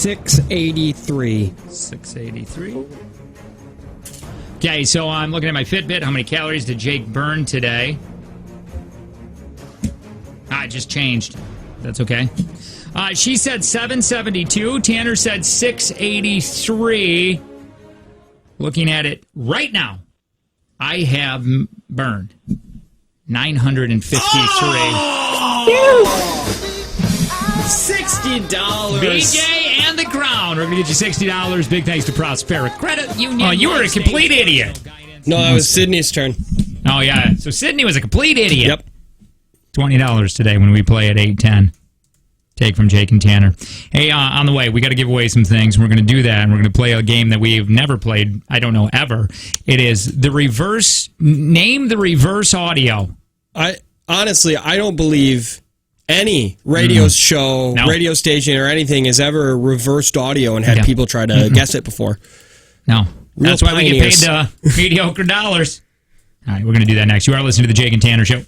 683. 683. Okay, so I'm looking at my Fitbit. How many calories did Jake burn today? It just changed. That's okay. She said 772. Tanner said 683. Looking at it right now, I have burned 953. $60. BJ and the Crown. We're going to get you $60. Big thanks to Prospera Credit Union. Oh, you were a complete idiot. No, that was Sydney's turn. Oh, yeah. So Sydney was a complete idiot. Yep. $20 today when we play at 8:10. Take from Jake and Tanner. Hey, on the way, we got to give away some things. We're going to do that, and we're going to play a game that we've never played, I don't know, ever. It is the reverse, name the reverse audio. Honestly, I don't believe any radio show, radio station, or anything has ever reversed audio and had people try to guess it before. No. That's why we get paid mediocre dollars. All right, we're going to do that next. You are listening to the Jake and Tanner Show.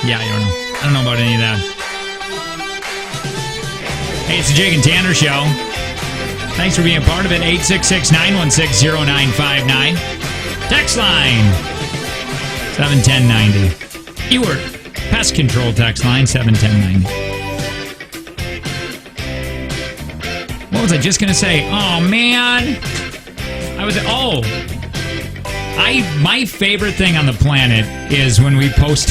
Yeah, I don't know about any of that. Hey, it's the Jake and Tanner Show. Thanks for being a part of it. 866-916-0959. Text line 71090. Keyword pest control text line 71090. What was I just going to say? Oh, man. My favorite thing on the planet is when we post,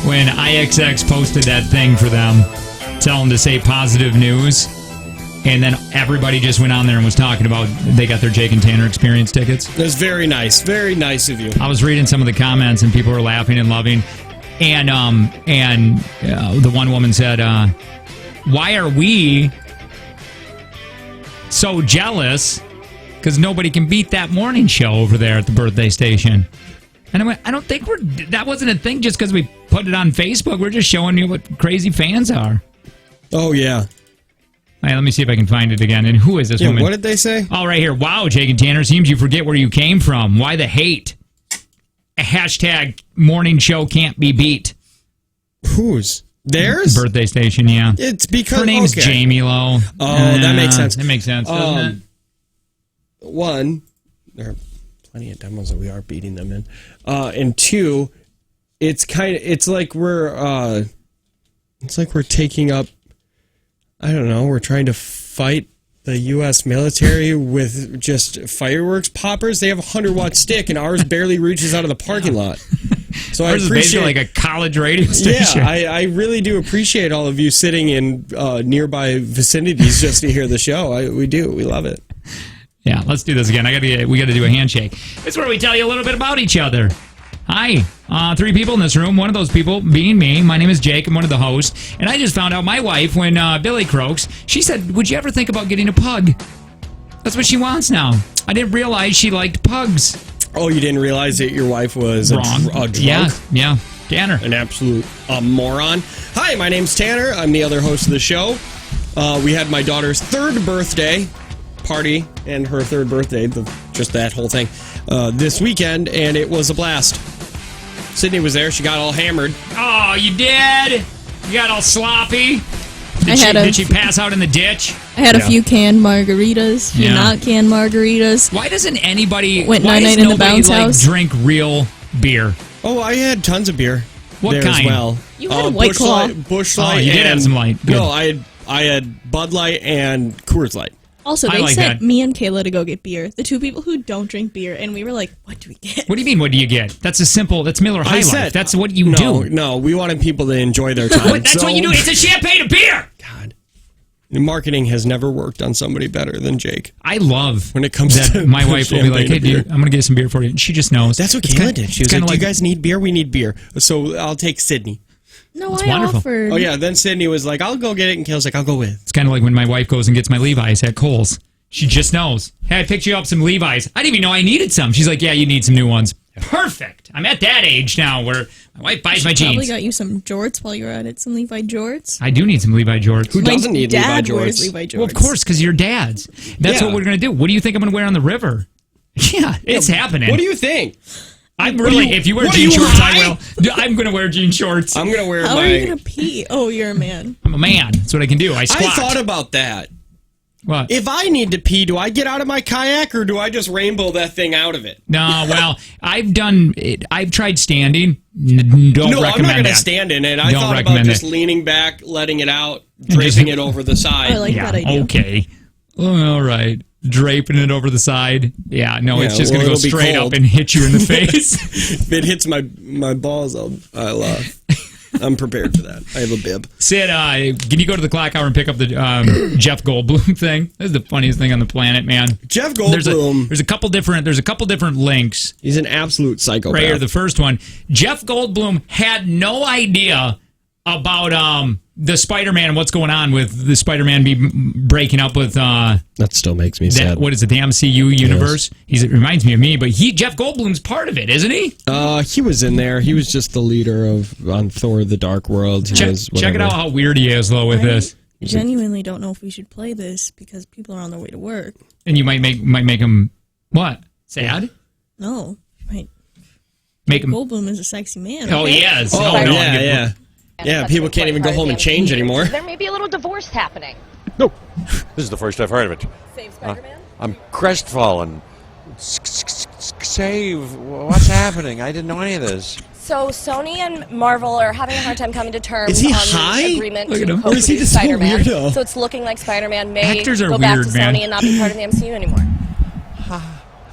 when IXX posted that thing for them, tell them to say positive news, and then everybody just went on there and was talking about they got their Jake and Tanner Experience tickets. That's very nice of you. I was reading some of the comments and people were laughing and loving, and the one woman said, "Why are we so jealous? Because nobody can beat that morning show over there at the birthday station." And I went, I don't think that wasn't a thing just because we put it on Facebook. We're just showing you what crazy fans are. Oh, yeah. All right, let me see if I can find it again. And who is this woman? What did they say? Oh, right here. Wow, Jake and Tanner, seems you forget where you came from. Why the hate? Hashtag morning show can't be beat. Whose? Theirs? Birthday station, yeah. It's because... Her name's Jamie Lowe. Oh, that makes sense. That makes sense, doesn't it? One, there are plenty of demos that we are beating them in. And two, it's like we're taking up, I don't know, we're trying to fight the U.S. military with just fireworks poppers. They have a 100-watt stick, and ours barely reaches out of the parking lot. So ours is basically like a college radio station. Yeah, I really do appreciate all of you sitting in nearby vicinities just to hear the show. We do. We love it. Yeah, let's do this again. We got to do a handshake. It's where we tell you a little bit about each other. Hi, 3 people in this room. One of those people being me. My name is Jake. I'm one of the hosts. And I just found out my wife, when Billy croaks, she said, "Would you ever think about getting a pug?" That's what she wants now. I didn't realize she liked pugs. Oh, you didn't realize that your wife was wrong? A drunk? Yeah. Tanner. An absolute moron. Hi, my name's Tanner. I'm the other host of the show. We had my daughter's 3rd birthday party and her 3rd birthday, just that whole thing, this weekend, and it was a blast. Sydney was there. She got all hammered. Oh, you did? You got all sloppy? Did she pass out in the ditch? I had a few canned margaritas, a few not canned margaritas. Why doesn't anybody went night in the bounce house? Drink real beer? Oh, I had tons of beer. What there kind? As well. You had a White Claw. Busch Light. Oh, you did have some light. Good. No, I had Bud Light and Coors Light. Also, they sent me and Kayla to go get beer. The 2 people who don't drink beer, and we were like, "What do we get?" What do you mean? What do you get? That's Miller High Life. That's what you do. No, we wanted people to enjoy their time. That's what you do. It's a champagne and beer. God, marketing has never worked on somebody better than Jake. I love when it comes to my wife will be like, "Hey, dude, I'm gonna get some beer for you," and she just knows. That's what Kayla did. She was like, "Do you guys need beer? We need beer." So I'll take Sydney. No, it's I wonderful. offered. Oh yeah, then Sydney was like, "I'll go get it," and Kayla's like, "I'll go with." It's kind of like when my wife goes and gets my Levi's at Kohl's. She just knows. Hey, I picked you up some Levi's. I didn't even know I needed some. She's like, "Yeah, you need some new ones." Perfect. I'm at that age now where my wife buys my jeans. Probably got you some jorts while you were at it. Some Levi jorts. I do need some Levi jorts. Who doesn't need Levi jorts? Wears Levi jorts? Well, of course, because you're dads. That's what we're going to do. What do you think I'm going to wear on the river? Yeah, it's happening. What do you think? I'm really. If you wear jean shorts, I will. I'm going to wear jean shorts. I'm going to wear How are you going to pee? Oh, you're a man. I'm a man. That's what I can do. I squat. I thought about that. What? If I need to pee, do I get out of my kayak or do I just rainbow that thing out of it? No, well, I've done it. I've tried standing. Don't recommend I'm not going to that. stand in it. I thought about just leaning back, letting it out, draping it over the side. I like that idea. Okay. All right. Draping it over the side. Yeah, no, it's just going to go straight up and hit you in the face. If it hits my balls, I'm prepared for that. I have a bib. Sid, can you go to the clock hour and pick up the Jeff Goldblum thing? This is the funniest thing on the planet, man. Jeff Goldblum. There's a couple different links. He's an absolute psychopath. Right here, the first one. Jeff Goldblum had no idea about the Spider-Man and what's going on with the Spider-Man be breaking up with that still makes me sad. What is it, the MCU universe? Yes. It reminds me of me, but Jeff Goldblum's part of it, isn't he? He was in there. He was just the leader on Thor: The Dark World. Check it out how weird he is though with this. I genuinely don't know if we should play this because people are on their way to work. And you might make him what? Sad? No. Make him. Goldblum is a sexy man. Oh, okay? he is. Oh, no, yeah. Yeah, people can't even go home and change anymore. There may be a little divorce happening. No, this is the first I've heard of it. Save Spider-Man? I'm crestfallen. Save. What's happening? I didn't know any of this. So Sony and Marvel are having a hard time coming to terms Is he on high? the agreement Look at to him. Or is he co-produce just so Spider-Man. weirdo? So it's looking like Spider-Man may Actors are go back weird, to man. Sony and not be part of the MCU anymore.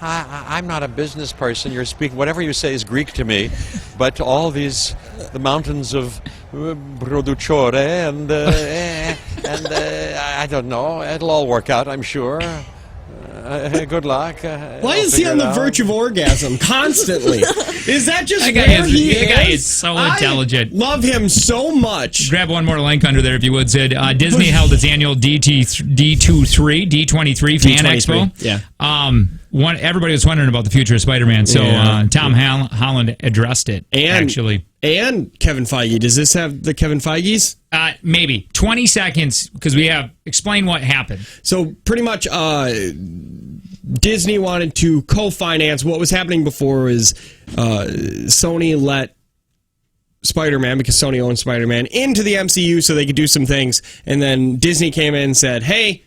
I'm not a business person. You're speaking. Whatever you say is Greek to me, but all these, the mountains of produttore and I don't know. It'll all work out, I'm sure. Good luck. Why is he on the verge of orgasm constantly? Is that just That guy where is- he that guy is? is so intelligent. I love him so much. Grab one more link under there if you would, Sid. Disney held its annual D23 Fan Expo. Yeah. Everybody was wondering about the future of Spider-Man, so Yeah. Tom Holland addressed it, actually. And Kevin Feige. Does this have the Kevin Feiges? Maybe 20 seconds, because we have explain what happened. So pretty much Disney wanted to co-finance. What was happening before was Sony let Spider-Man, because Sony owns Spider-Man, into the MCU so they could do some things. And then Disney came in and said, hey,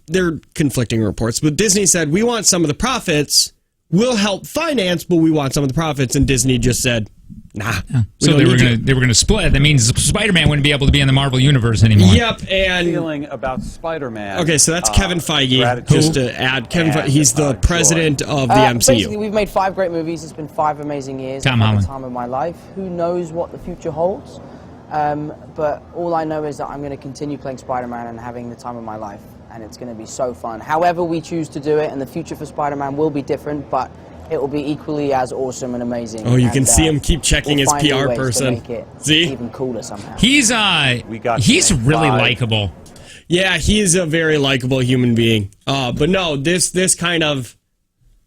they're conflicting reports, but Disney said, we want some of the profits. We'll help finance, but we want some of the profits. And Disney just said, nah. So they were gonna split. That means Spider-Man wouldn't be able to be in the Marvel universe anymore. Yep, and feeling about Spider-Man. okay, so that's Kevin Feige. gratitude Just to add, Kevin Feige, he's the joy. president of the Basically, MCU. we've made 5 great movies. It's been 5 amazing years. Tom I've had Holland. the time of my life. Who knows what the future holds? But all I know is that I'm going to continue playing Spider-Man and having the time of my life. And it's going to be so fun. However we choose to do it, and the future for Spider-Man will be different, but it will be equally as awesome and amazing. Oh, you can And, see him keep checking we'll his find new PR ways to person. make it See? even cooler somehow. He's he's really 5. likable. Yeah, he is a very likable human being. But no, this kind of,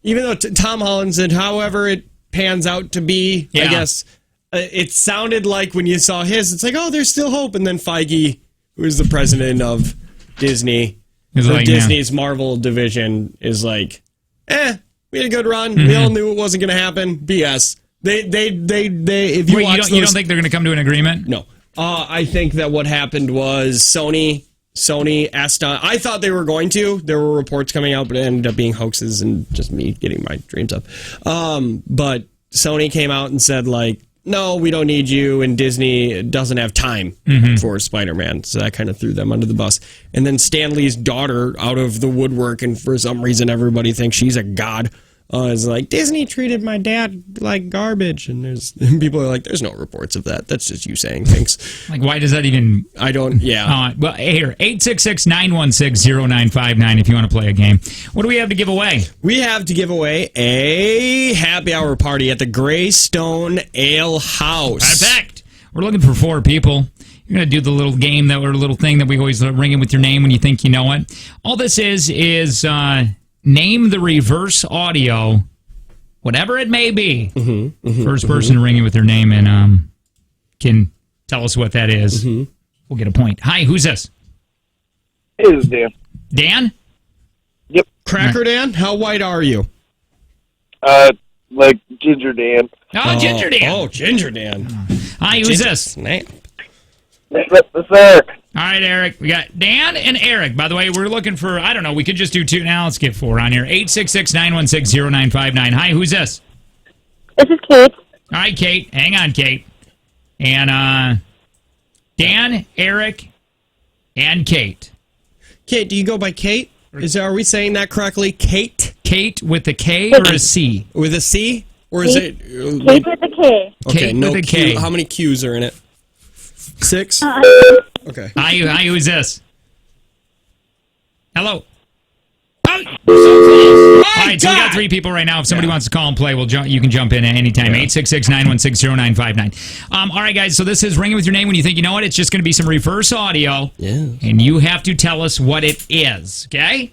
even though Tom Holland said, however it pans out to be, I Yeah. guess, it sounded like when you saw his, it's like, oh, there's still hope. And then Feige, who is the president of Disney, He's for like, Disney's Marvel division, is like, we had a good run. We all knew it wasn't going to happen. BS. They. If you Wait, watch you don't those- think they're gonna come to an agreement? No. I think that what happened was Sony asked on. I thought they were going to. There were reports coming out, but it ended up being hoaxes and just me getting my dreams up. But Sony came out and said, like, no, we don't need you, and Disney doesn't have time for Spider-Man. So that kind of threw them under the bus. And then Stan Lee's daughter, out of the woodwork, and for some reason everybody thinks she's a god, is like, Disney treated my dad like garbage. And people are like, there's no reports of that. That's just you saying things. Like, why does that even? I don't, yeah. Well, here, 866-916-0959 if you want to play a game. What do we have to give away? We have to give away a happy hour party at the Greystone Ale House. Perfect. We're looking for 4 people. You're going to do the little game, little thing that we always ring in with your name when you think you know it. All this is name the reverse audio, whatever it may be. First person to ring in with their name and can tell us what that is. We'll get a point. Hi, who's this? Hey, this is Dan. Dan? Yep. Cracker Dan, how white are you? Like Ginger Dan. Oh, Ginger Dan. Oh, Ginger Dan. Hi, who's this? Snap. This is Eric. All right, Eric. We got Dan and Eric. By the way, we're looking for, I don't know, we could just do 2 now. Let's get 4 on here. 866-916-0959. Hi, who's this? This is Kate. All right, Kate. Hang on, Kate. And Dan, Eric, and Kate. Kate, do you go by Kate? Are we saying that correctly? Kate? Kate with a K or a C? With a C? Or is it? Kate with a K. Okay, Kate no with a Q. K. How many Q's are in it? 6? Okay. Hi, who's this? Hello. Oh, so close. All right, so we got 3 people right now. If somebody wants to call and play, you can jump in at any time. 866-916-0959. All right, guys, so this is Ring It With Your Name when you think you know it. It's just going to be some reverse audio. Yeah. And you have to tell us what it is, okay?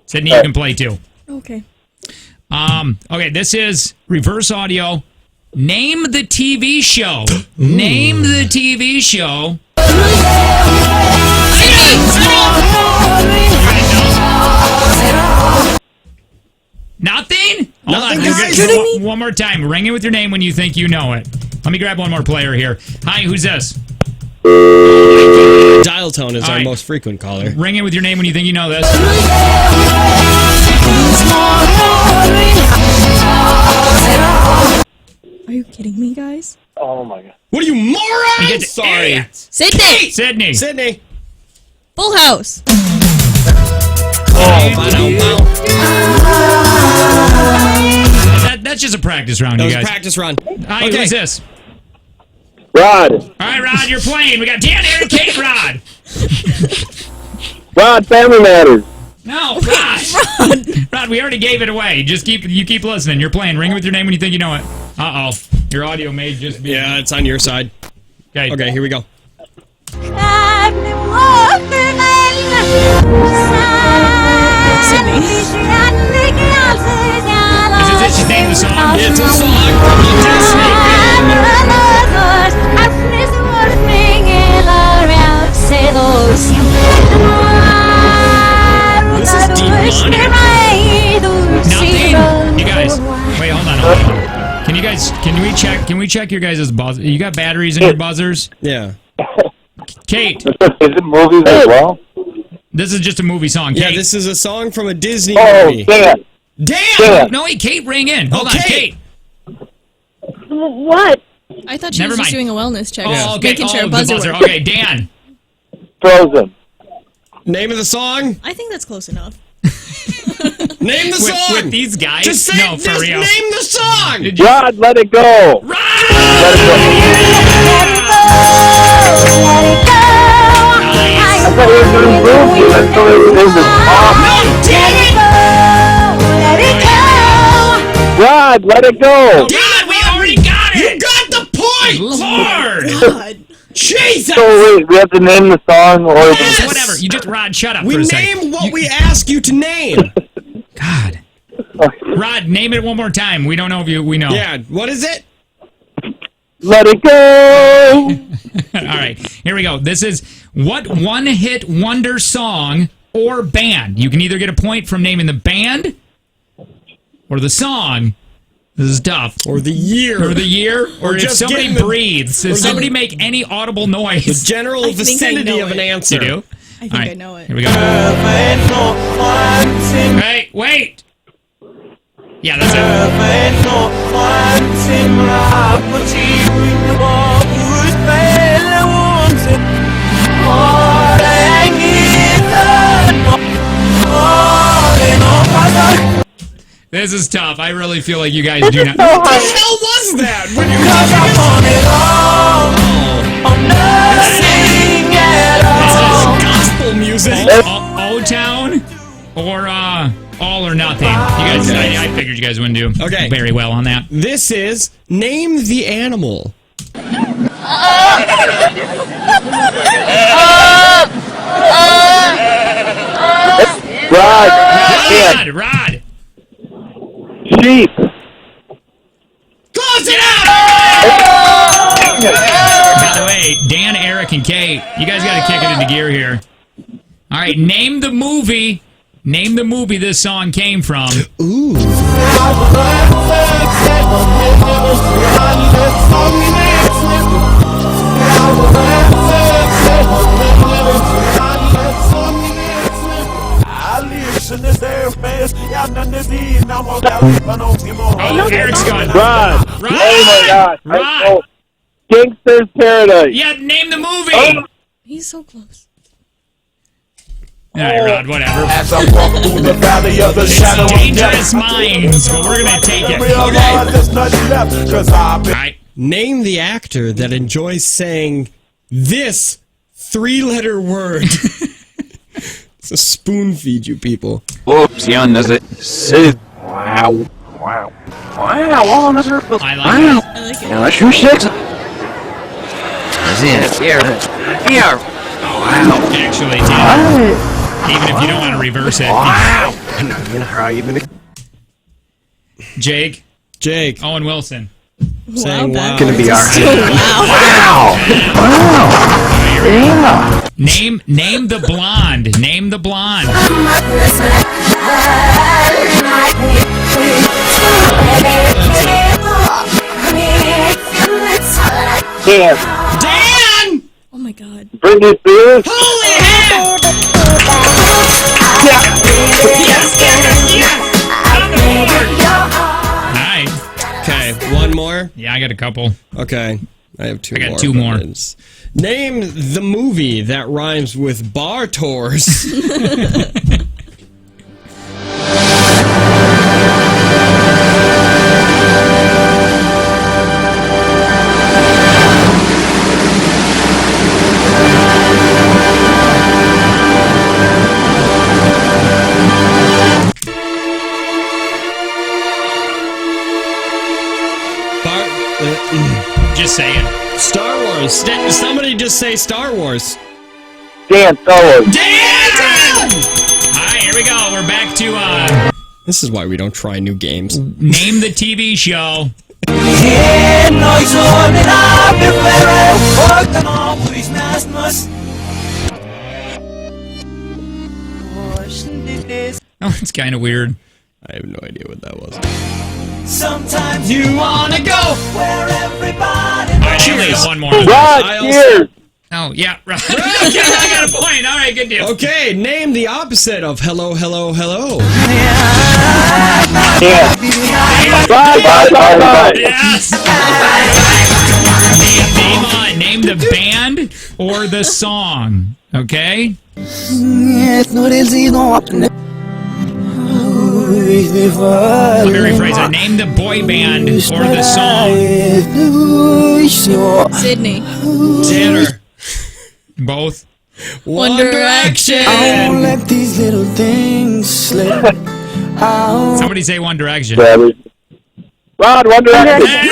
Sydney, you can play too. Okay. Okay, this is reverse audio. Name the TV show. Name the TV show. Nothing? Hold Nothing, on. guys? One more time. Ring it with your name when you think you know it. Let me grab one more player here. Hi, who's this? Dial tone is All our right. most frequent caller. Ring it with your name when you think you know this. Are you kidding me, guys? Oh my god. What are you, morons? Sorry. Sydney! Sydney. Sydney. Full House. That's just a practice round, That you was a guys. practice run. Hi, Okay. who's this? Rod. All right, Rod, you're playing. We got Dan, Aaron, Kate, Rod. Rod, Family Matters. No, Rod. Rod, we already gave it away. Just keep listening. You're playing. Ring it with your name when you think you know it. Uh-oh. Your audio may just be... Yeah, it's on your side. Okay. Okay, here we go. Is this his name, the song? It's a song from the Disney This is demonic. Nothing. You guys, wait, hold on. Can we check your guys' buzzer? You got batteries in your buzzers? Yeah. Kate, Is it movies as well? this is just a movie song. Yeah, Kate. this is a song from a Disney Oh, movie. Dan. Damn! No, wait, Kate, ring in. Hold on, Kate. Kate. What? I thought she Never was just mind. doing a wellness check. Oh, okay. Making sure Oh, a the buzzer buzzer. worked. Okay, Dan. Frozen. Name of the song? I think that's close enough. Name the song! With these guys? Just say, No, for just real. name the song! Did you- Rod, let it go. Rod! I thought you were doing movies. I thought it was Rod, let it go. God, we already got You it! got the point! Lord! God. Jesus! So wait, we have to name the song or Yes! Whatever. You just, Rod, shut up We for a second. name what we ask you to name. God. Rod, name it one more time. We don't know if we know. Yeah, what is it? let it go. All right, here we go. This is what one-hit wonder song or band. You can either get a point from naming the band or the song. This is tough. Or the year. Or the year, or if just somebody getting the- breathes. or If the- somebody make any audible noise. The general I think I vicinity know of an it. answer. You do? I think All right, I know it. Here we go. Hey, wait. Yeah, that's it. This is tough. I really feel like you guys do not. What the hell was that? When you gospel music. O-Town or All or Nothing. You guys, I figured you guys wouldn't do Okay. very well on that. This is Name the Animal. Rod, Rod. sheep. Close it out! By the way, Dan, Eric, and Kate, you guys got to kick it into gear here. All right, name the movie. Name the movie this song came from. Ooh. Oh, Eric's gone. Rod. Rod. Oh my God. Rod. Gangster's Paradise. Yeah, name the movie. He's so close. All right, Rod, whatever. As I walk through the valley of the shadow of Dangerous death, Minds, but we're going to take it. realize there's nothing left, 'cause I've been All right. Name the actor that enjoys saying this three-letter word. It's a spoon feed, you people. Oops, yeah, that's it. Wow. Wow. Wow, all on the surface. I like I like it. Yeah, that's your six. That's it. Here. Wow. Actually, dude, even if you don't want to reverse it. Wow. Jake. Owen Wilson. Saying wow. Gonna be our Wow. Yeah. Name the blonde. Name the blonde. Dan. Dan! Oh my god. Britney Spears. Holy heck! Nice. Okay, one more. Yeah, I got a couple. Okay, I have two. I got more, two but more. it's- Name the movie that rhymes with bar tours. Just say it. Star Wars. Somebody just say Star Wars. Dan Solo. Dan! Alright, here we go. We're back to This is why we don't try new games. name the TV show. Oh, it's kind of weird. I have no idea what that was. Sometimes you wanna go where everybody Actually, one more. Rod Gears. Oh, yeah. Right. Okay, I got a point. All right, good deal. Okay, name the opposite of hello, hello, hello. Yeah. Bye. Yes. Name the band or the song. Okay. Let me rephrase it. Name the boy band or the song. Sydney. Tanner. Both. One Direction. I won't let these little things slip. Somebody say One Direction. Rod, One Direction.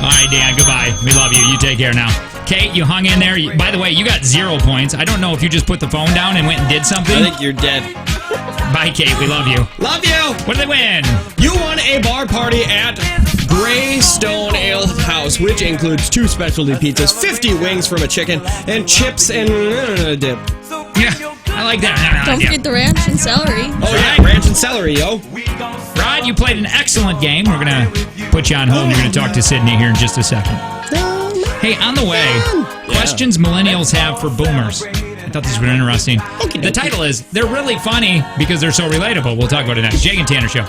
All right, Dan, goodbye. We love you. You take care now. Kate, you hung in there. By the way, you got 0 points. I don't know if you just put the phone down and went and did something. I think you're dead. Bye, Kate. We love you. Love you. What did they win? You won a bar party at Greystone Ale House, which includes 2 specialty pizzas, 50 wings from a chicken, and chips and dip. Yeah, I like that. Don't forget the ranch and celery. Oh, yeah, ranch and celery, yo. Rod, you played an excellent game. We're going to put you on hold. We're going to talk to Sydney here in just a second. Hey, on the way, questions millennials have for boomers. I thought this was interesting. The title is, They're Really Funny Because They're So Relatable. We'll talk about it next. Jake and Tanner Show.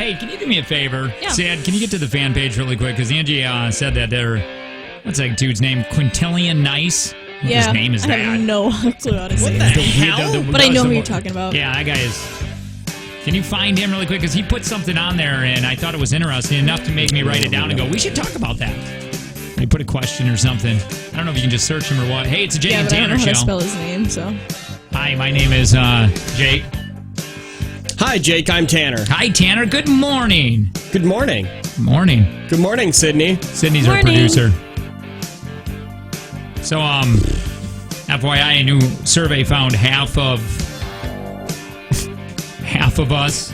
Hey, can you do me a favor? Yeah. Sad, can you get to the fan page really quick? Because Angie said that what's that dude's name? Quintillion Nice? Yeah. His name is I that. have no clue how to say What the hell? But I know who you're talking about. Yeah, that guy is. Can you find him really quick? Because he put something on there, and I thought it was interesting enough to make me write it down and go, we should talk about that. He put a question or something. I don't know if you can just search him or what. Hey, it's a Jake and but I don't Tanner know how show. to spell his name, so. Hi, my name is Jake. Hi, Jake. I'm Tanner. Hi, Tanner. Good morning. Good morning. Morning. Good morning, Sydney. Sydney's our producer. So, FYI, a new survey found half of us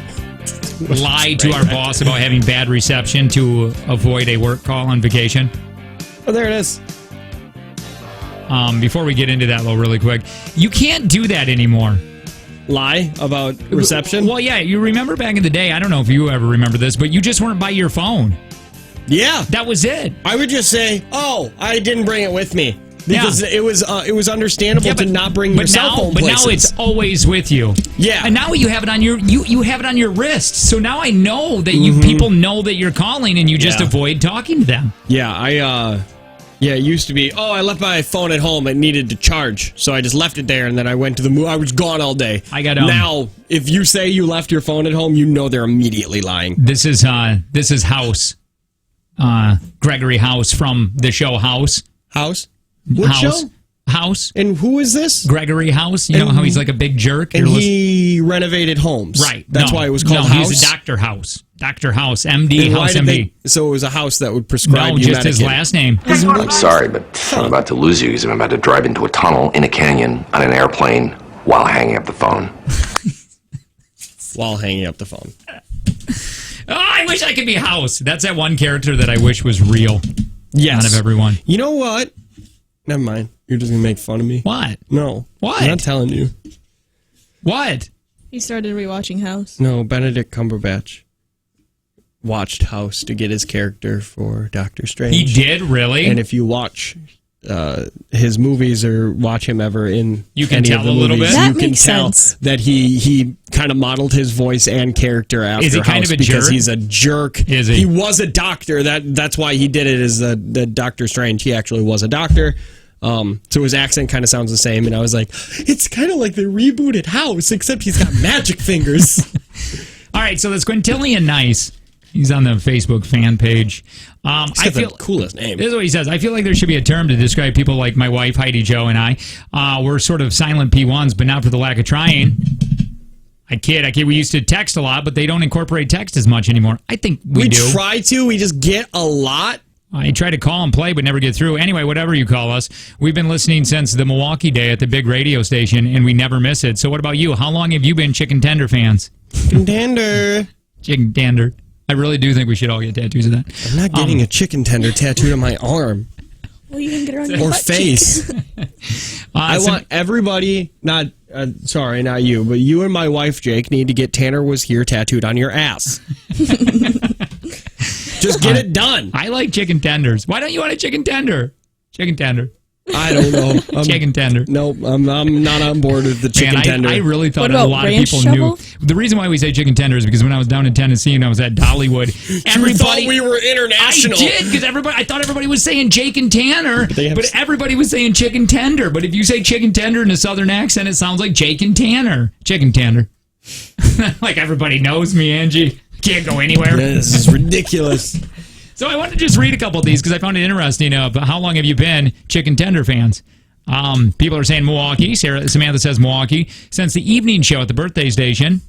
lie to our boss about having bad reception to avoid a work call on vacation. Oh, there it is. Before we get into that, though, really quick, you can't do that anymore. Lie about reception? Well, yeah, you remember back in the day, I don't know if you ever remember this, but you just weren't by your phone. Yeah. That was it. I would just say, oh, I didn't bring it with me. Because it was understandable to not bring your cell phone places. But now it's always with you. Yeah. And now you have it on your you have it on your wrist. So now I know that people know that you're calling and you just avoid talking to them. Yeah, it used to be, I left my phone at home. It needed to charge. So I just left it there and then I went to the I was gone all day. I got now, if you say you left your phone at home, you know they're immediately lying. This is House. Gregory House from the show House. House? What show? House. And who is this? Gregory House. You know how he's like a big jerk? And he renovated homes. Right. That's why it was called House? He's a Dr. House. Dr. House. MD. House MD. So it was a house that would prescribe you just his last name. I'm sorry, but I'm about to lose you because I'm about to drive into a tunnel in a canyon on an airplane while hanging up the phone. While hanging up the phone. Oh, I wish I could be House. That's that one character that I wish was real. Yes. Out of everyone. You know what? Never mind. You're just going to make fun of me. What? No. What? I'm not telling you. What? He started rewatching House. No, Benedict Cumberbatch watched House to get his character for Doctor Strange. He did? Really? And if you watch his movies or watch him ever in you can any tell of the a little movies, bit. you can tell that he kind of modeled his voice and character after Is he kind House of a because jerk? he's a jerk. Is he? He was a doctor. That's why he did it as the Doctor Strange. He actually was a doctor. So his accent kind of sounds the same, and I was like, it's kind of like the rebooted House, except he's got magic fingers. All right, so that's Quintillion Nice. He's on the Facebook fan page. I feel the coolest name. This is what he says. I feel like there should be a term to describe people like my wife, Heidi Joe, and I. We're sort of silent P1s, but not for the lack of trying. I kid. We used to text a lot, but they don't incorporate text as much anymore. I think we do. We try to. We just get a lot. I try to call and play, but never get through. Anyway, whatever you call us, we've been listening since the Milwaukee day at the big radio station, and we never miss it. So what about you? How long have you been Chicken Tender fans? Chicken Tender. Chicken Tender. I really do think we should all get tattoos of that. I'm not getting a chicken tender tattooed on my arm. Well, you can get it on your or butt face. I want everybody, not you, but you and my wife, Jake, need to get Tanner Was Here tattooed on your ass. Just get it done. I like chicken tenders. Why don't you want a chicken tender? Chicken tender. I don't know. Chicken tender. Nope, I'm not on board with the chicken tender. I really thought What a about lot of ranch people shovel? knew. The reason why we say chicken tender is because when I was down in Tennessee and I was at Dollywood, everybody thought we were international. I did, because I thought everybody was saying Jake and Tanner, But but everybody was saying chicken tender. But if you say chicken tender in a southern accent, it sounds like Jake and Tanner. Chicken tender. Like everybody knows me, Angie. Can't go anywhere. This is ridiculous. So I wanted to just read a couple of these because I found it interesting. How long have you been chicken tender fans? People are saying Milwaukee. Samantha says Milwaukee. Since the evening show at the birthday station.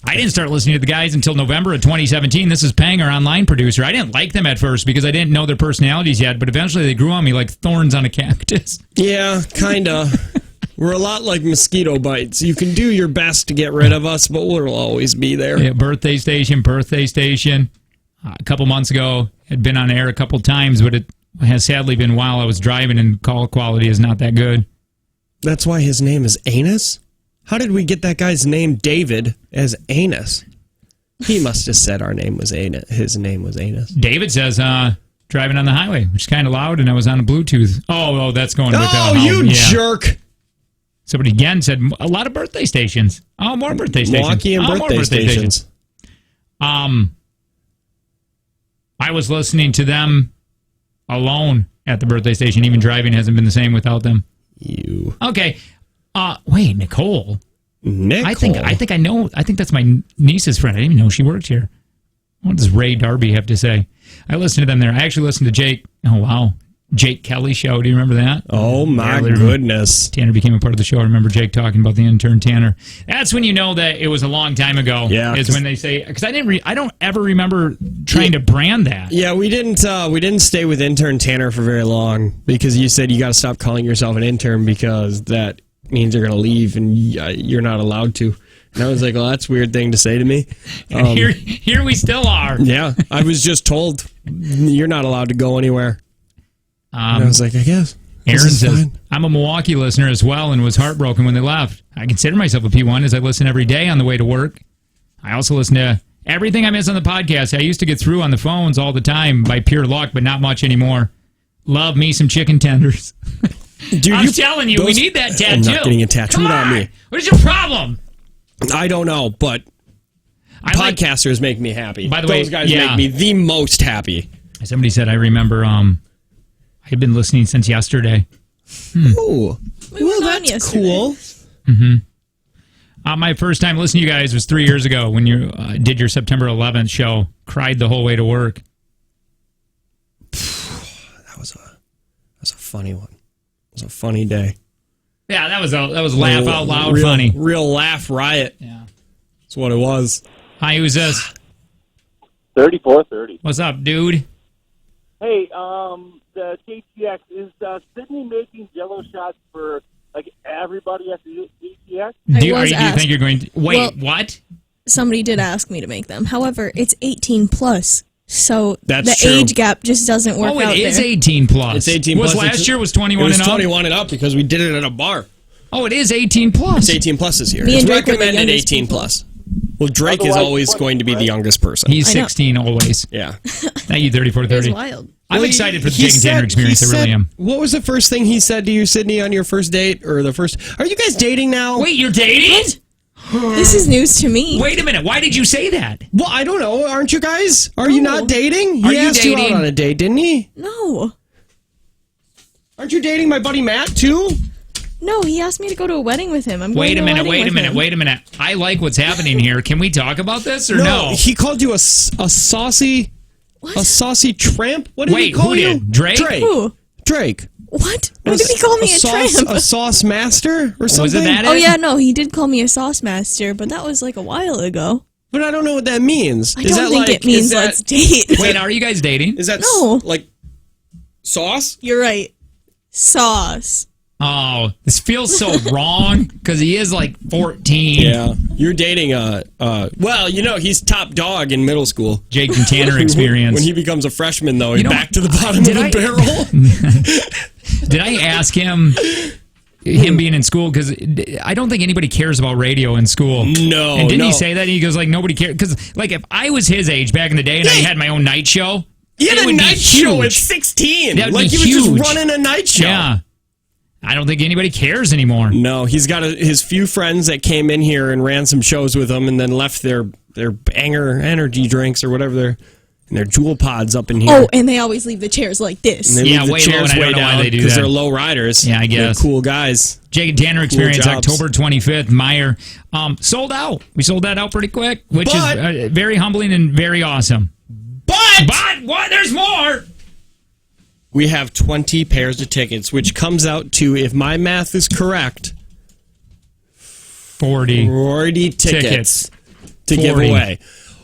I didn't start listening to the guys until November of 2017. This is Pang, our online producer. I didn't like them at first because I didn't know their personalities yet, but eventually they grew on me like thorns on a cactus. Yeah, kinda. We're a lot like mosquito bites. You can do your best to get rid of us, but we'll always be there. Yeah, birthday station. A couple months ago, had been on air a couple times, but it has sadly been while I was driving, and call quality is not that good. That's why his name is Anus? How did we get that guy's name, David, as Anus? He must have said our name was Anus. His name was Anus. David says, driving on the highway, which is kind of loud, and I was on a Bluetooth. Oh, that's going with jerk! Somebody again said, a lot of birthday stations. Oh, more birthday stations. Milwaukee and birthday stations. I was listening to them alone at the birthday station. Even driving hasn't been the same without them. You. Okay. Wait, Nicole. Nicole. I think I know. I think that's my niece's friend. I didn't even know she worked here. What does Ray Darby have to say? I listened to them there. I actually listened to Jake. Oh, wow. Jake Kelly show. Do you remember that? Oh, my goodness. Tanner became a part of the show. I remember Jake talking about the intern Tanner. That's when you know that it was a long time ago. Yeah. Is when they say, because I don't ever remember trying to brand that. Yeah, we didn't stay with intern Tanner for very long because you said you got to stop calling yourself an intern because that means you're going to leave and you're not allowed to. And I was like, well, that's a weird thing to say to me. Here we still are. Yeah, I was just told you're not allowed to go anywhere. And I was like, I guess. Aaron says, I'm a Milwaukee listener as well and was heartbroken when they left. I consider myself a P1 as I listen every day on the way to work. I also listen to everything I miss on the podcast. I used to get through on the phones all the time by pure luck, but not much anymore. Love me some chicken tenders. Dude, I'm telling you, we need that tattoo. I'm not getting a tattoo on me. What is your problem? I don't know, but podcasters make me happy. By the way, those guys make me the most happy. Somebody said, I remember I've been listening since yesterday. Oh, well, that's cool. My first time listening to you guys was 3 years ago when you did your September 11th show. Cried the whole way to work. That was a funny one. It was a funny day. Yeah, that was laugh out loud funny. Real laugh riot. Yeah. That's what it was. Hi, who's this? 3430. What's up, dude? Hey, the KTX, is Sydney making Jello shots for like everybody at the KTX? Do you think you're going to wait? What? Somebody did ask me to make them. However, it's 18 plus, so That's the true. age gap just doesn't work out. Oh, it is there. 18 plus. It's 18 was plus. Last year was 21 and up? It was 21 and up because we did it at a bar. Oh, it is 18 plus. It's 18 plus this year. Me and It's Drake were the recommended youngest 18 people. plus. Well, Drake is always going to be the youngest person. He's 16 always. Yeah. Thank you, 3430. It was wild. I'm excited for the Jake and Tanner experience. I really am. What was the first thing he said to you, Sydney, on your first date? Or the first... Are you guys dating now? Wait, you're dating? This is news to me. Wait a minute. Why did you say that? Well, I don't know. Aren't you guys? Are you not dating? Are He you asked you dating? out on a date, didn't he? No. Aren't you dating my buddy Matt, too? No, he asked me to go to a wedding with him. Wait a minute. Wait a minute. I like what's happening here. Can we talk about this or no? He called you a saucy... What? A saucy tramp? What did he call who you? did? Drake? Who? Drake. What? Why did he call me a tramp? A sauce master or something? Was it that? Oh, yeah, no, he did call me a sauce master, but that was like a while ago. But I don't know what that means. I don't think it means let's date. Wait, are you guys dating? Is that No. like sauce? You're right. Sauce. Oh, this feels so wrong because he is like 14. Yeah. You're dating well, you know, he's top dog in middle school. Jake and Tanner experience. When he becomes a freshman, though, he's You know, back to the bottom of the barrel. Did I ask him being in school? Because I don't think anybody cares about radio in school. No. And didn't he say that? He goes, like, nobody cares. Because, like, if I was his age back in the day and I had my own night show, He had it a would be night show at huge. 16. That would Like be he was huge. just running a night show. Yeah. I don't think anybody cares anymore. No, he's got his few friends that came in here and ran some shows with him and then left their banger energy drinks or whatever and their jewel pods up in here. Oh, and they always leave the chairs like this. And they leave the way low, chairs and I way don't know why down they do because that. they're low riders. Yeah, I guess. They're cool guys. Jake and Tanner Cool experience, jobs. October 25th, Meyer. Sold out. We sold that out pretty quick, which is very humbling and very awesome. But what? There's more. We have 20 pairs of tickets, which comes out to, if my math is correct, 40 tickets to 40. give away.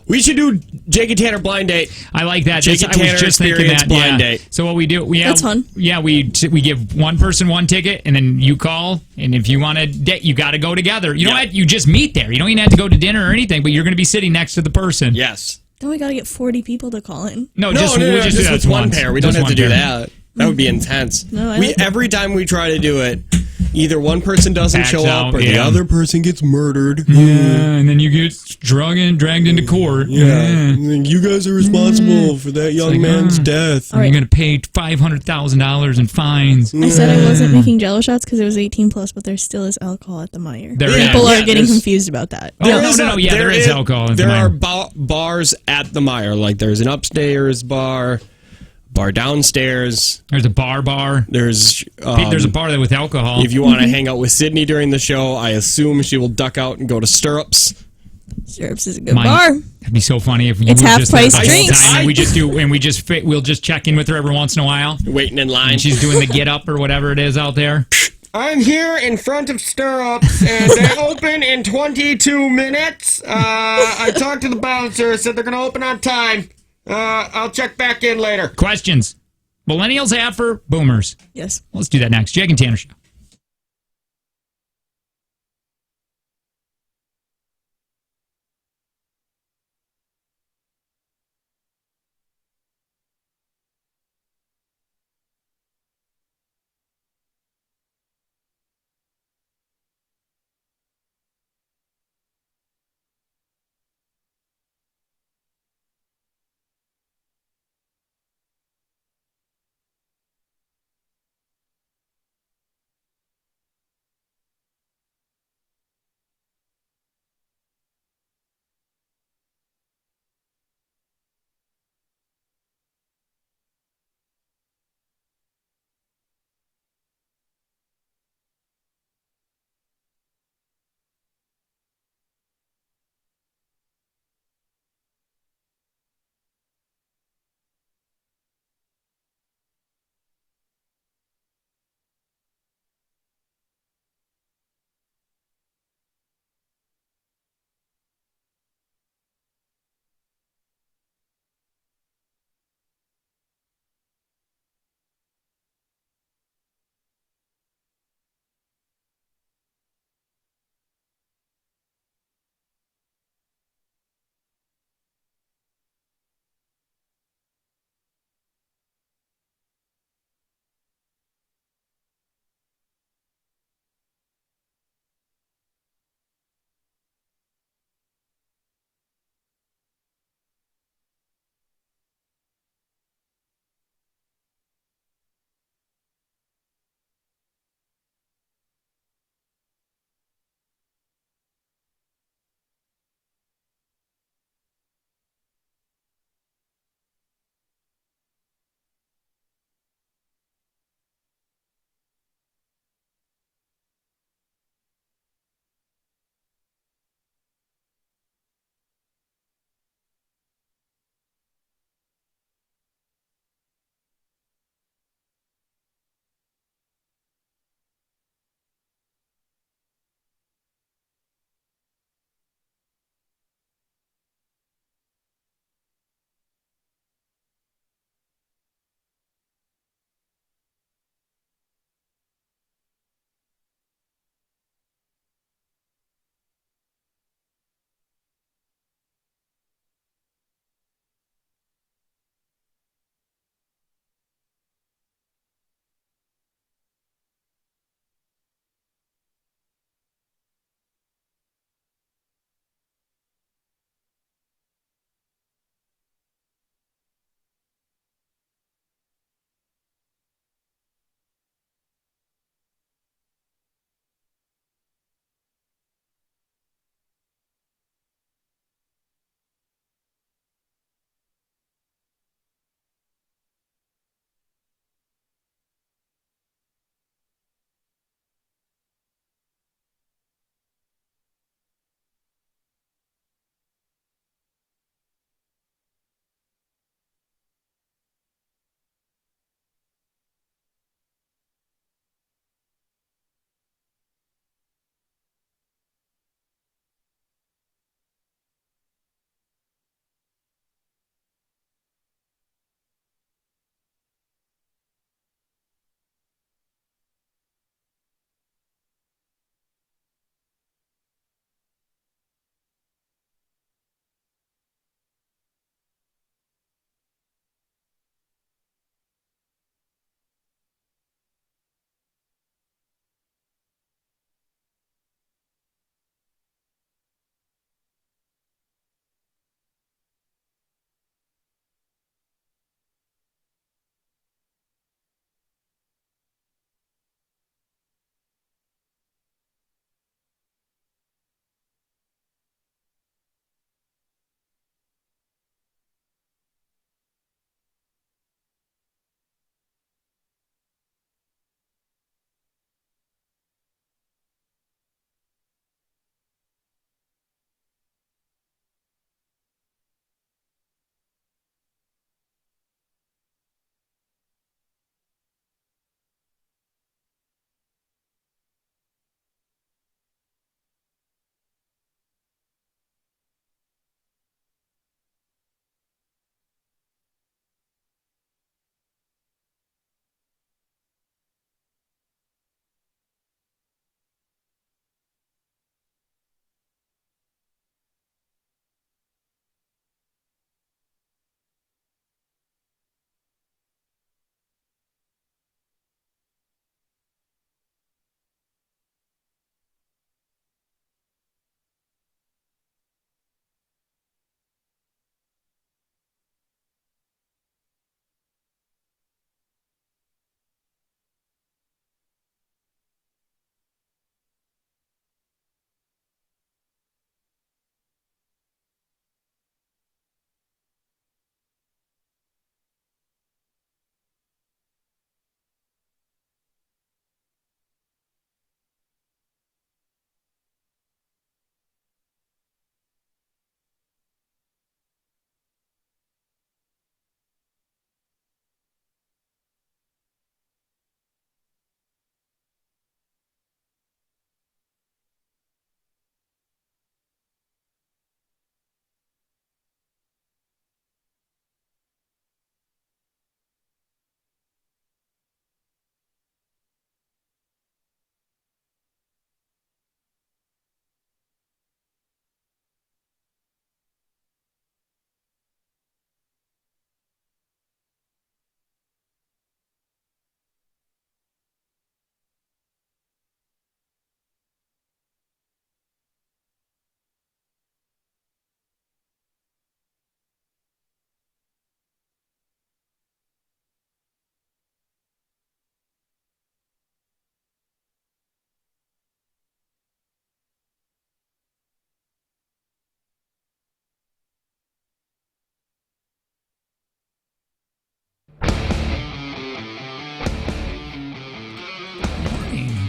We should do Jake and Tanner blind date. I like that. Jake and Tanner I was just thinking experience that. blind Yeah. date. So what we do? That's fun. Yeah, we give one person one ticket, and then you call, and if you want to date, you got to go together. You know what? You just meet there. You don't even have to go to dinner or anything, but you're going to be sitting next to the person. Yes. Then we gotta get 40 people to call in. No, No, just with that's one once. pair. We Just don't have to one do pair. that. That would be intense. No, I like that. Every time we try to do it, Either one person doesn't Backs show up out, or the yeah. other person gets murdered. Yeah, and then you get dragged into court. You guys are responsible for that young man's death. All right. You're going to pay $500,000 in fines. I said I wasn't making Jello shots because it was 18 plus, but there still is alcohol at the Meijer. People are getting confused about that. Oh, no. Yeah, there is alcohol at the There are Meijer. bars at the Meijer. Like there's an upstairs bar downstairs. There's a bar. There's a bar there with alcohol. If you want to hang out with Sydney during the show, I assume she will duck out and go to Stirrups. Stirrups is a good bar. It'd be so funny if you It's were half just price there the whole drinks. time, and we'll just check in with her every once in a while, waiting in line. And she's doing the get up or whatever it is out there. I'm here in front of Stirrups, and they open in 22 minutes. I talked to the bouncer, said they're going to open on time. I'll check back in later. Questions? Millennials have for boomers. Yes. Let's do that next. Jag and Tanner Show.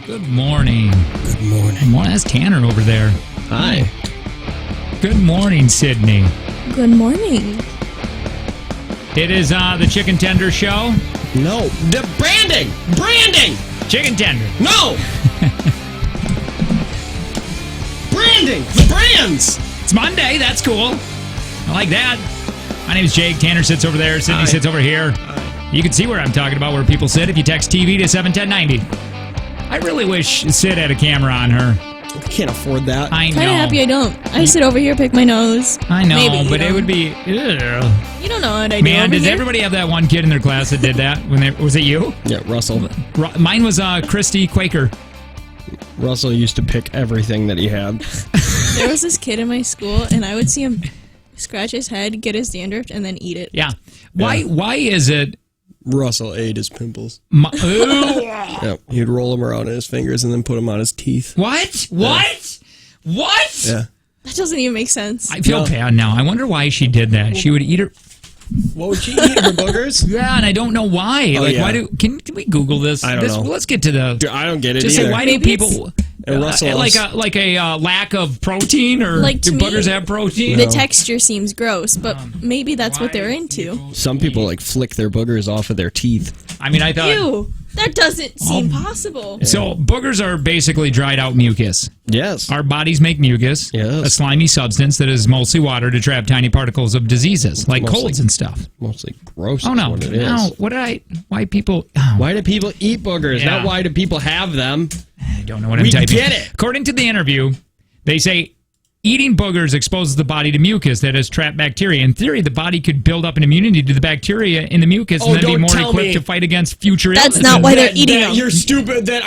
Good morning. Good morning. Well, that's Tanner over there. Hi. Good morning, Sydney. Good morning. It is the Chicken Tender Show. No. The branding. Branding. Chicken Tender. No. Branding. The brands. It's Monday. That's cool. I like that. My name is Jake. Tanner sits over there. Sydney Hi. sits over here. You can see where I'm talking about, where people sit if you text TV to 71090. I really wish Sid had a camera on her. I can't afford that. I know. Kind of happy I don't. I sit over here, pick my nose. I know, Maybe, but it would be... Ugh. You don't know what I do. Man, over does here. everybody have that one kid in their class that did that? Was it you? Yeah, Russell. Mine was Christy Quaker. Russell used to pick everything that he had. There was this kid in my school, and I would see him scratch his head, get his dandruff, and then eat it. Yeah. Why is it... Russell ate his pimples. Ooh. Yeah, he'd roll them around in his fingers and then put them on his teeth. What? What? What? Yeah. That doesn't even make sense. I feel bad now. I wonder why she did that. She would eat her... What would she eat? Her boogers? Yeah, and I don't know why. Oh, yeah. Why can we Google this? I don't know. Let's get to the... Dude, I don't get it Just either. say, why do people... And Russell like a lack of protein, or Like, to do me, buggers have protein? The texture seems gross, but maybe that's what they're into. Some people like flick their boogers off of their teeth. I mean, I thought... Ew, that doesn't seem possible. So boogers are basically dried out mucus. Yes. Our bodies make mucus, a slimy substance that is mostly water to trap tiny particles of diseases, like Mostly- colds and stuff. Mostly gross. Oh, is no. what it is. No, what did I... Why people... Why do people eat boogers? Yeah. Not why do people have them? I don't know what I'm We typing. get it. According to the interview, they say eating boogers exposes the body to mucus that has trapped bacteria. In theory, the body could build up an immunity to the bacteria in the mucus and then be don't more tell equipped me. to fight against future That's illnesses. not why they're eating them. You're stupid. That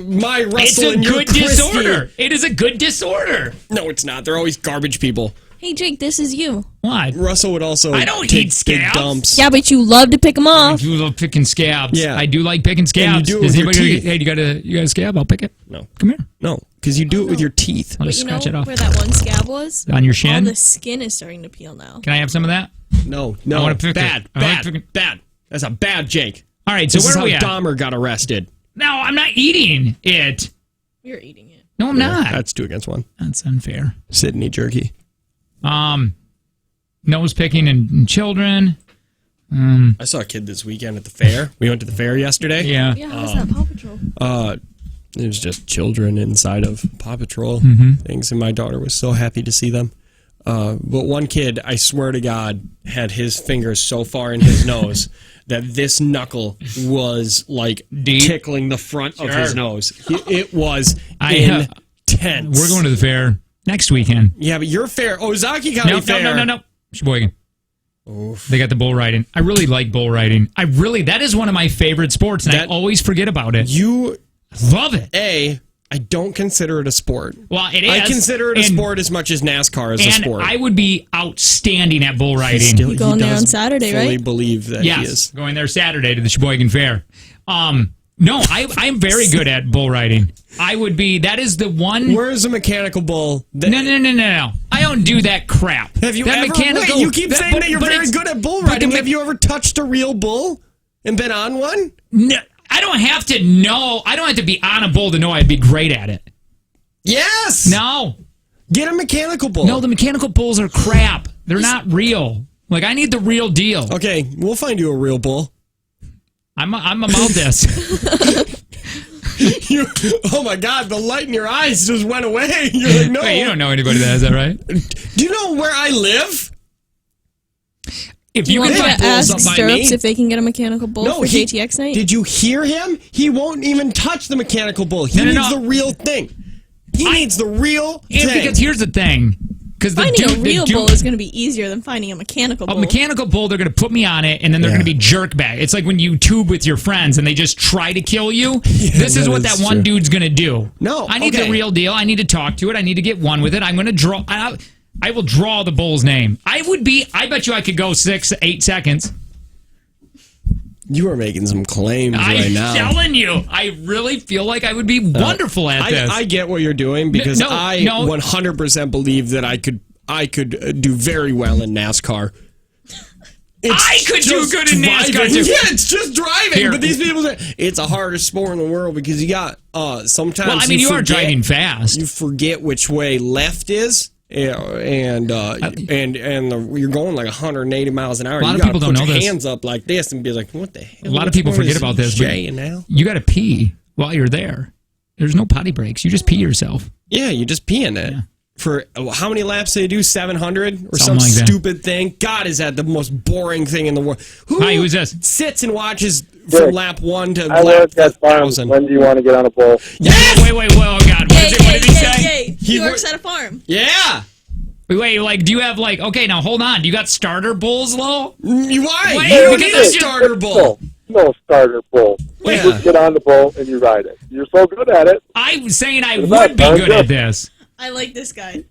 my It's Russell a and your good Christy. disorder. It is a good disorder. No, it's not. They're always garbage people. Hey, Jake, this is you. Why? Russell would also I don't take eat scabs. big dumps. Yeah, but you love to pick them off. You love picking scabs. Yeah. I do like picking scabs. And you do it Does with your anybody teeth. Hey, you got a scab? I'll pick it. No. Come here. No, because you do it with your teeth. I'll But just you scratch know it off. where that one scab was? On your All shin? the skin is starting to peel now. Can I have some of that? No, I wanna pick bad, it. I wanna bad, pick it. bad. That's a bad Jake. All right, so This where is are how we at? Dahmer got arrested. No, I'm not eating it. You're eating it. No, I'm not. That's 2 against 1. That's unfair. Sydney jerky. Nose picking in children. I saw a kid this weekend at the fair. We went to the fair yesterday. Yeah. Yeah, how's that Paw Patrol? It was just children inside of Paw Patrol things, and my daughter was so happy to see them. But one kid, I swear to God, had his fingers so far in his nose that this knuckle was like tickling the front of his nose. It was intense. We're going to the fair next weekend. Yeah, but your fair, Ozaki County Fair. No. Sheboygan. They got the bull riding. I really like bull riding. That is one of my favorite sports, and I always forget about it. You love it. I don't consider it a sport. Well, it is. I consider it a sport as much as NASCAR is a sport. I would be outstanding at bull riding. You're going there on Saturday, fully right? believe that he is. Going there Saturday to the Sheboygan Fair. No, I'm very good at bull riding. I would be. That is the one. Where's a mechanical bull? No. I don't do that crap. Have you that ever? Mechanical, wait, you keep saying that you're very good at bull riding. Have you ever touched a real bull and been on one? No, I don't have to know. I don't have to be on a bull to know I'd be great at it. Yes. No. Get a mechanical bull. No, the mechanical bulls are crap. They're not real. Like, I need the real deal. Okay, we'll find you a real bull. I'm about this. Oh my God, the light in your eyes just went away. You're like, no. Wait, you don't know anybody that has that, right? Do you know where I live? If You want can me find to bulls ask up by Stirrups me- if they can get a mechanical bull for JTX night? Did you hear him? He won't even touch the mechanical bull. He No. needs the real thing. He needs the real thing. Because here's the thing. Because Finding a real bull is going to be easier than finding a mechanical bull. A mechanical bull, they're going to put me on it, and then they're going to be jerk bag. It's like when you tube with your friends and they just try to kill you. This is what that one dude's going to do. No, I need the real deal. I need to talk to it. I need to get one with it. I'm going to draw. I will draw the bull's name. I bet you I could go 6 to 8 seconds. You are making some claims right now. I'm telling you, I really feel like I would be wonderful at this. I get what you're doing because I 100% believe that I could do very well in NASCAR. I could do good in NASCAR too. Yeah, it's just driving. Here. But these people say it's the hardest sport in the world because you got sometimes. Well, I mean, you are driving fast. You forget which way left is. Yeah, and you're going like 180 miles an hour. A lot of people don't know this. Hands up like this and be like, "What the hell?" A lot of people forget about this. But you got to pee while you're there. There's no potty breaks. You just pee yourself. Yeah, you just pee in it. Yeah. For how many laps do they do? 700 or some like stupid thing? God, is that the most boring thing in the world? Who's this? Sits and watches from lap 1 to I lap work at farms. 1,000? When do you want to get on a bull? Yes! Wait, oh God. What did he say? He works at a farm. Yeah. Wait, like, do you have like? Okay, now hold on. Do you got starter bulls, Lo? Why? Wait, you don't because need a that's starter bull. No starter bull. Yeah. You just get on the bull and you ride it. You're so good at it. I'm saying I would be good at this. I like this guy.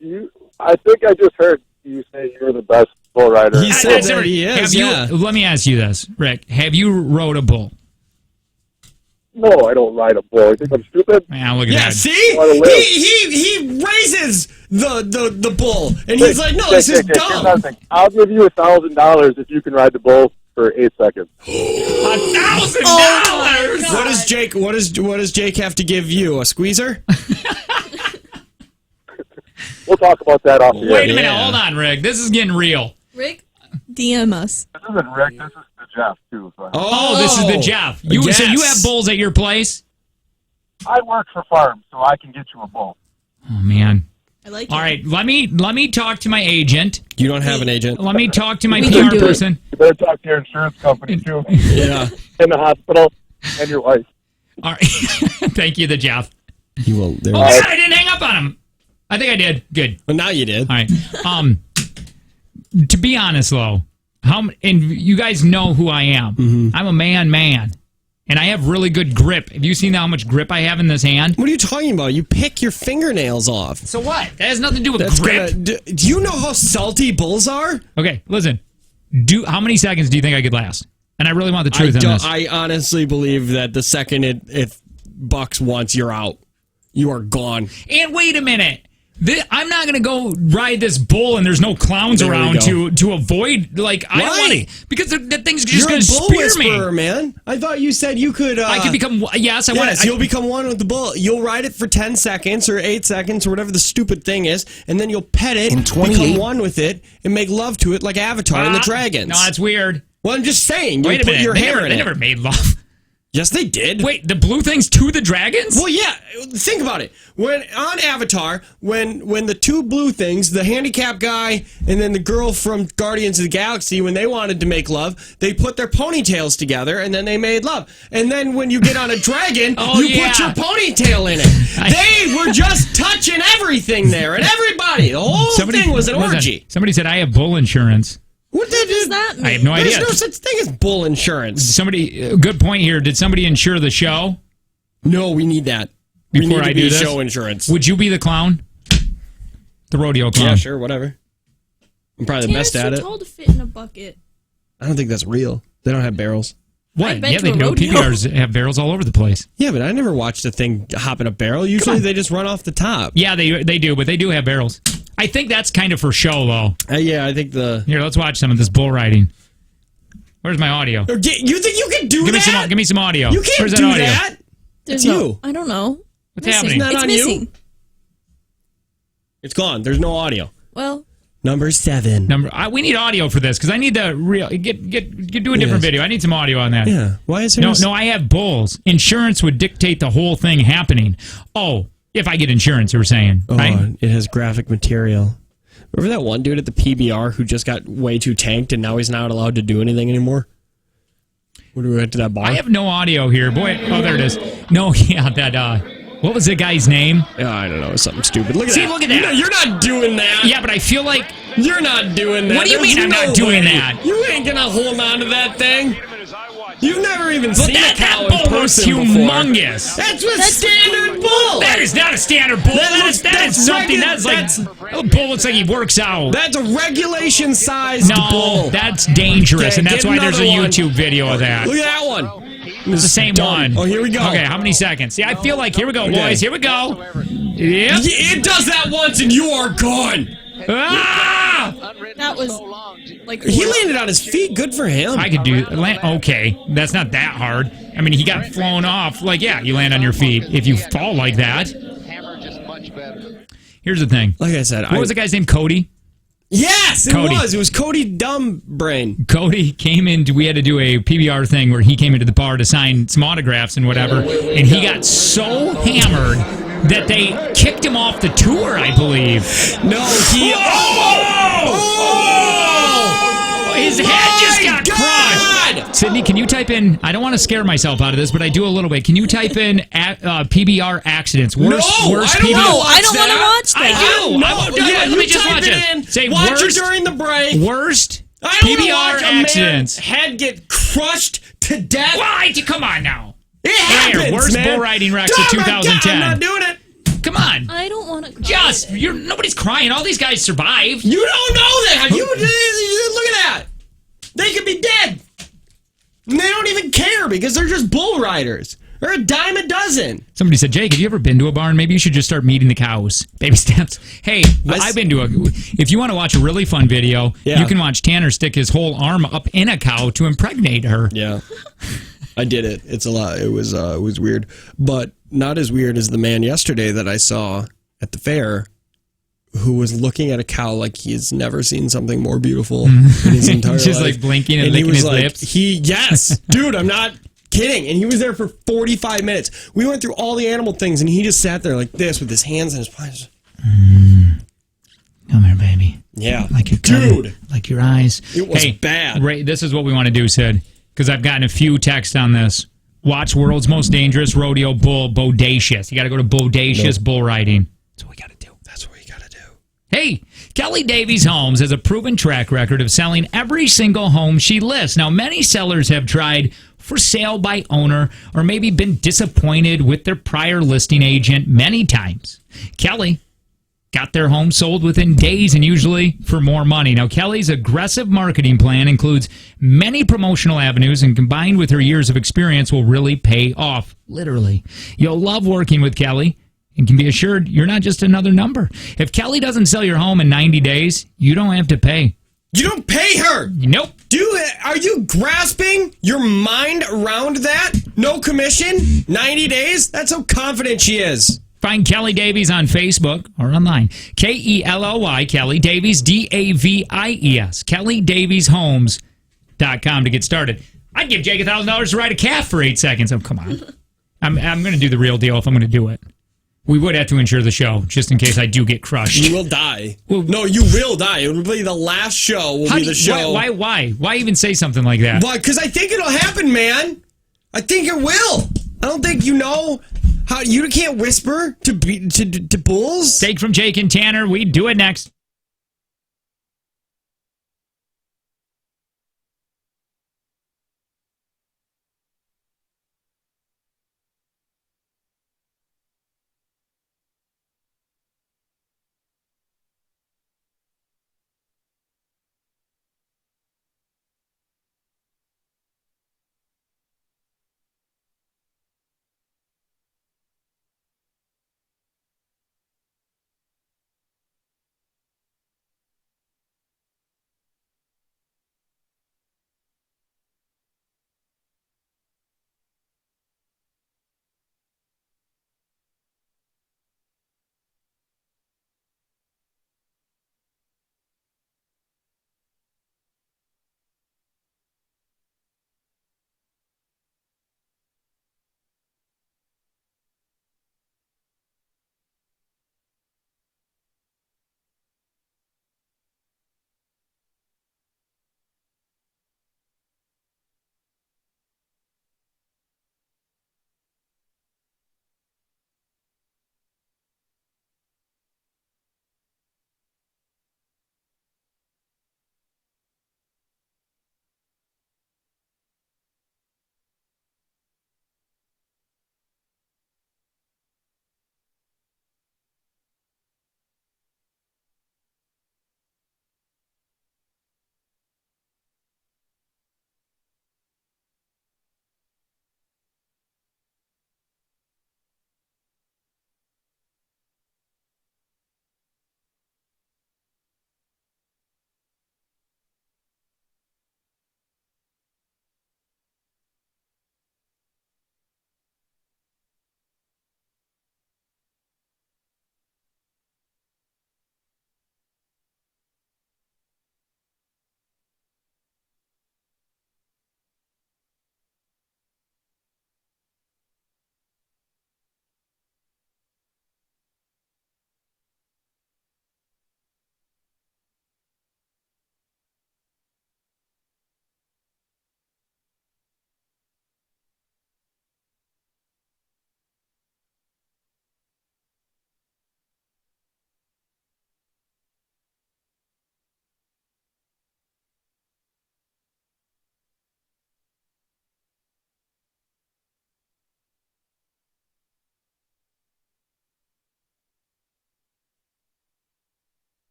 I think I just heard you say you're the best bull rider. He said that he is. Let me ask you this, Rick. Have you rode a bull? No, I don't ride a bull. You think I'm stupid? Yeah, look at that. See? He raises the bull, and he's like, no, this is dumb. I'll give you $1,000 if you can ride the bull for 8 seconds. $1,000. What does Jake have to give you? A squeezer? We'll talk about that off the air. Wait a minute, hold on, Rick. This is getting real. Rick, DM us. This isn't Rick. This is the Jeff too. So. This is the Jeff. So you have bulls at your place? I work for farms, so I can get you a bull. Oh man. I like it. All right, let me talk to my agent. You don't have an agent. Let me talk to my PR person. You better talk to your insurance company too. Yeah. In the hospital, and your wife. All right. Thank you, the Jeff. You will. I didn't hang up on him. I think I did. Good. Well, now you did. All right. To be honest, Lo, and you guys know who I am. Mm-hmm. I'm a man, and I have really good grip. Have you seen how much grip I have in this hand? What are you talking about? You pick your fingernails off. So what? That has nothing to do with grip. Do you know how salty bulls are? Okay, listen. How many seconds do you think I could last? And I really want the truth on this. I honestly believe that the second it bucks once, you're out. You are gone. And wait a minute. I'm not going to go ride this bull and there's no clowns around to avoid, like, I don't want to, because the thing's just going to spear me. Man. I thought you said you could. I could become, yes, I want to. You'll become one with the bull. You'll ride it for 10 seconds or 8 seconds or whatever the stupid thing is, and then you'll pet it, become one with it, and make love to it like Avatar and the Dragons. No, that's weird. Well, I'm just saying. Wait a minute. Your hair in it. They never made love. Yes, they did. Wait, the blue thing's to the dragons? Well, yeah. Think about it. When on Avatar, when the two blue things, the handicapped guy and then the girl from Guardians of the Galaxy, when they wanted to make love, they put their ponytails together and then they made love. And then when you get on a dragon, put your ponytail in it. They were just touching everything there and everybody. The whole thing was an orgy. Somebody said I have bull insurance. What does that mean? I have no idea. There's no such thing as bull insurance. Good point here. Did somebody insure the show? No, we need that. Before I do this? Show insurance. Would you be the clown? The rodeo clown? Yeah, sure, whatever. I'm probably the best at it. Too tall to fit in a bucket. I don't think that's real. They don't have barrels. What? Yeah, they do. PBRs have barrels all over the place. Yeah, but I never watched a thing hop in a barrel. Usually they just run off the top. Yeah, they do, but they do have barrels. I think that's kind of for show, though. Yeah, I think Here, let's watch some of this bull riding. Where's my audio? You think you can do that? Give me some audio. You can't Where's do that audio? that. There's you. I don't know. What's happening? It's not on missing. you. It's gone. There's no audio. Well, Number 7. We need audio for this because I need to do a different video. I need some audio on that. Yeah. Why is there no? I have bulls. Insurance would dictate the whole thing happening. Oh, if I get insurance, you were saying. Right? It has graphic material. Remember that one dude at the PBR who just got way too tanked and now he's not allowed to do anything anymore? What do we went to that bar? I have no audio here. Boy, there it is. No, yeah, that, what was the guy's name? I don't know, something stupid. Look at that. Look at that. You're not doing that. Yeah, but I feel like... You're not doing that. What do you mean I'm not doing that? You ain't gonna hold on to that thing. You've never even seen a cow in bull was person humongous. Before. That's a standard bull. That is not a standard bull. That is something that's like... A bull looks like he works out. That's a regulation-sized bull. No, that's dangerous, and that's why there's a YouTube video of that. Look at that one. It's the same one. Oh, here we go. Okay, how many seconds? Yeah, I feel like, here we go, boys. Here we go. Yep. It does that once and you are gone. Ah! That was like He landed on his feet. Good for him. I could do okay. That's not that hard. I mean, he got flown off. Like, yeah, you land on your feet if you fall like that. Here's the thing. Like I said, what was the guy's name? Cody? Yes, Cody. It was Cody Dumbbrain. Cody came in. We had to do a PBR thing where he came into the bar to sign some autographs and whatever, and he got so hammered that they kicked him off the tour, I believe. No, he... His head just got crushed. Sydney, can you type in, I don't want to scare myself out of this, but I do a little bit. Can you type in PBR accidents? Worst I don't want to watch that. I do. Let me just watch it. Say watch worst, it during the break. Worst I don't PBR watch accidents. A man's head get crushed to death. Why? Come on now. It happens, worst man. bull riding wrecks of 2010. I'm not doing it. Come on. I don't want to. Nobody's crying. All these guys survived. You don't know that. You look at that. They could be dead. And they don't even care because they're just bull riders. They're a dime a dozen. Somebody said, Jake, have you ever been to a barn? Maybe you should just start meeting the cows. Baby steps. Hey, I've been to if you want to watch a really fun video, you can watch Tanner stick his whole arm up in a cow to impregnate her. Yeah. I did it. It's a lot. It was weird. But not as weird as the man yesterday that I saw at the fair who was looking at a cow like he's never seen something more beautiful in his entire life. Just like blinking and licking his lips. Yes, dude, I'm not kidding. And he was there for 45 minutes. We went through all the animal things and he just sat there like this with his hands in his pockets. Come here, baby. Yeah. Like your dude. Like your eyes. It was bad. Ray, this is what we want to do, Sid, because I've gotten a few texts on this. Watch World's Most Dangerous Rodeo Bull Bodacious. You got to go to Bodacious Bull Riding. That's what we got to do. That's what you got to do. Hey, Kelly Davies Homes has a proven track record of selling every single home she lists. Now, many sellers have tried for sale by owner or maybe been disappointed with their prior listing agent many times. Kelly got their home sold within days and usually for more money. Now, Kelly's aggressive marketing plan includes many promotional avenues and combined with her years of experience will really pay off, literally. You'll love working with Kelly and can be assured you're not just another number. If Kelly doesn't sell your home in 90 days, you don't have to pay. You don't pay her. Nope. Are you grasping your mind around that? No commission? 90 days? That's how confident she is. Find Kelly Davies on Facebook or online. Kelly, Kelly Davies, Davies. KellyDaviesHomes.com to get started. I'd give Jake $1,000 to ride a calf for 8 seconds. Oh, come on. I'm going to do the real deal if I'm going to do it. We would have to insure the show just in case I do get crushed. You will die. No, you will die. It will be the last show. Why even say something like that? Why? Because I think it'll happen, man. I think it will. I don't think you know how you can't whisper to bulls. Take from Jake and Tanner. We do it next.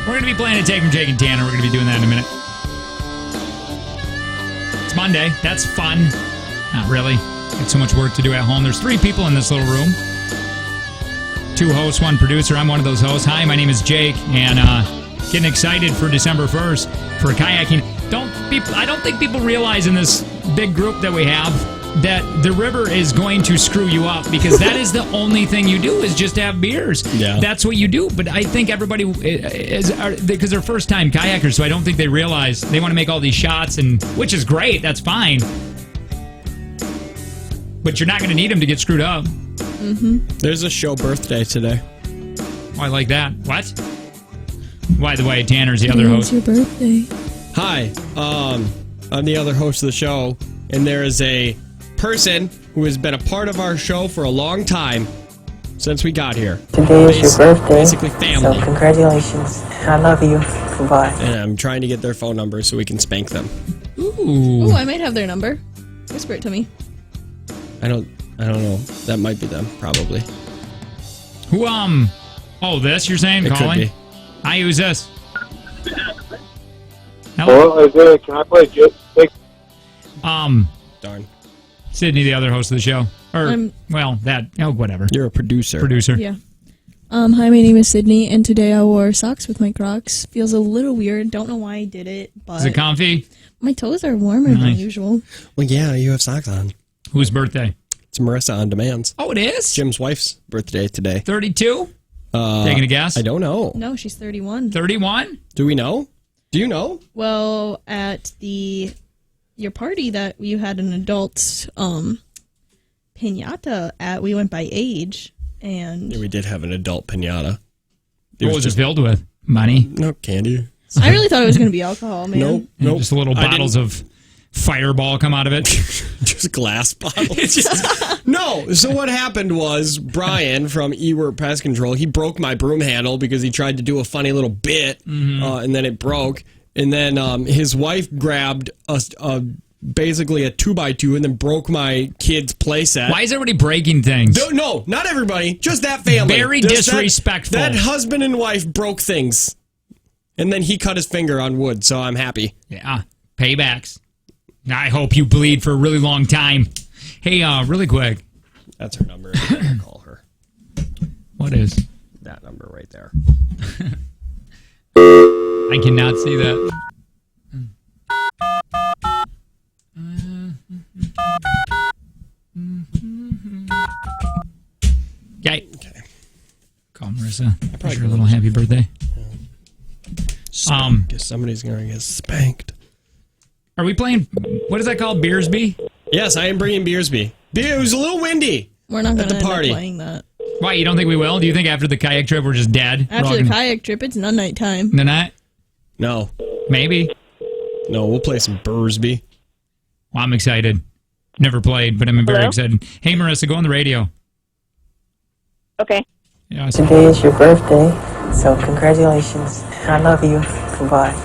We're going to be playing a Take from Jake and Tanner. We're going to be doing that in a minute. It's Monday. That's fun. Not really. Got so much work to do at home. There's 3 people in this little room. 2 hosts, 1 producer. I'm one of those hosts. Hi, my name is Jake, and getting excited for December 1st for kayaking. I don't think people realize in this big group that we have that the river is going to screw you up, because that is the only thing you do is just have beers. Yeah. That's what you do. But I think everybody because they're first time kayakers, so I don't think they realize they want to make all these shots, and which is great. That's fine. But you're not going to need them to get screwed up. Mm-hmm. There's a show birthday today. Oh, I like that. What? By the way, Tanner's the other host. It's your birthday. Hi, I'm the other host of the show, and there is a person who has been a part of our show for a long time since we got here. Today is your birthday. Basically family. So congratulations. I love you. Goodbye. And I'm trying to get their phone number so we can spank them. Ooh, I might have their number. Whisper it to me. I don't know. That might be them, probably. Who, oh, this you're saying? It Calling? could be. Hi, who's this? Hello, Isaiah, can I play Jake? Darn. Sydney, the other host of the show. Or, whatever. You're a producer. Yeah. Hi, my name is Sydney, and today I wore socks with my Crocs. Feels a little weird. Don't know why I did it, but... Is it comfy? My toes are warmer than usual. Well, yeah, you have socks on. Whose birthday? It's Marissa on Demand's. Oh, it is? Jim's wife's birthday today. 32? Taking a guess? I don't know. No, she's 31. 31? Do we know? Do you know? Well, at your party that you had an adult piñata at, we went by age, and... Yeah, we did have an adult piñata. What was it filled with? Money? No, candy. I really thought it was going to be alcohol, man. Nope. Just little bottles of Fireball come out of it. Just glass bottles. No. So what happened was Brian from Ewert Pest Control, he broke my broom handle because he tried to do a funny little bit, and then it broke. And then his wife grabbed basically a 2x2 and then broke my kid's playset. Why is everybody breaking things? No, not everybody. Just that family. Very disrespectful. That husband and wife broke things. And then he cut his finger on wood, so I'm happy. Yeah, paybacks. I hope you bleed for a really long time. Hey, really quick. That's her number. I'll call her. What is? That number right there. I cannot see that. Okay. Call Marissa. Wish her a little happy birthday. Guess somebody's gonna get spanked. Are we playing? What is that called? Beersby? Yes, I am bringing Beersby. It was a little windy. We're not going to end up playing that. Why? You don't think we will? Do you think after the kayak trip we're just dead? After the kayak trip, it's not nighttime. The night? No. Maybe. No, we'll play some Beersby. Well, I'm excited. Never played, but I'm very excited. Hey, Marissa, go on the radio. Okay. Yeah, Today is your birthday, so congratulations. I love you. Goodbye.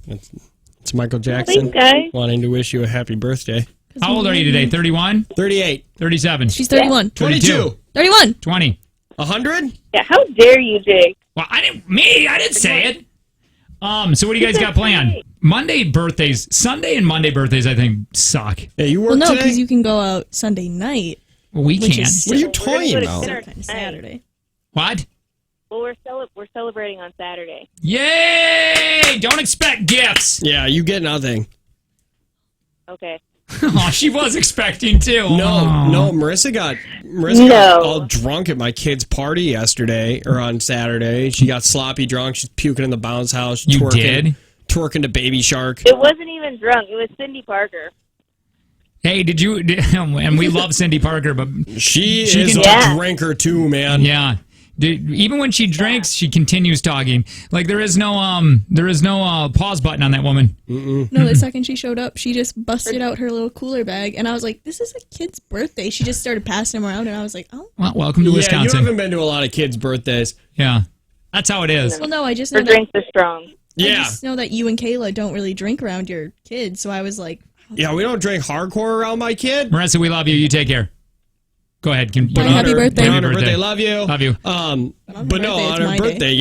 It's Michael Jackson wanting to wish you a happy birthday. How old are you today? 31? 38. 37? She's 31. 22. 31. 20. 100? Yeah, how dare you, Jake? Well, I didn't say it. So what do you guys got planned? Monday birthdays, Sunday and Monday birthdays, I think, suck. Yeah, you work Well, no, today? because you can go out Sunday night. Well, we which can't. is What are you still talking We're about? gonna kind of Saturday. What? Well, we're celebrating on Saturday. Yay! Don't expect gifts. Yeah, you get nothing. Okay. Oh, she was expecting too. No, Marissa got all drunk at my kid's party yesterday or on Saturday. She got sloppy drunk. She's puking in the bounce house. You twerking, did? Twerking to Baby Shark. It wasn't even drunk. It was Cindy Parker. Hey, and we love Cindy Parker, but she is a drinker too, man. Yeah. Even when she drinks, she continues talking. Like there is no pause button on that woman. No, the second she showed up, she just busted out her little cooler bag, and I was like, "This is a kid's birthday." She just started passing them around, and I was like, "Oh." Well, welcome to Wisconsin. You haven't been to a lot of kids' birthdays. Yeah, that's how it is. Well, no, I just know Her drinks are strong. I just know that you and Kayla don't really drink around your kids, so I was like, yeah, we don't drink hardcore around my kid. Marissa, we love you. You take care. Go ahead. Happy birthday. On her birthday. Love you. Love you. But no, on her birthday,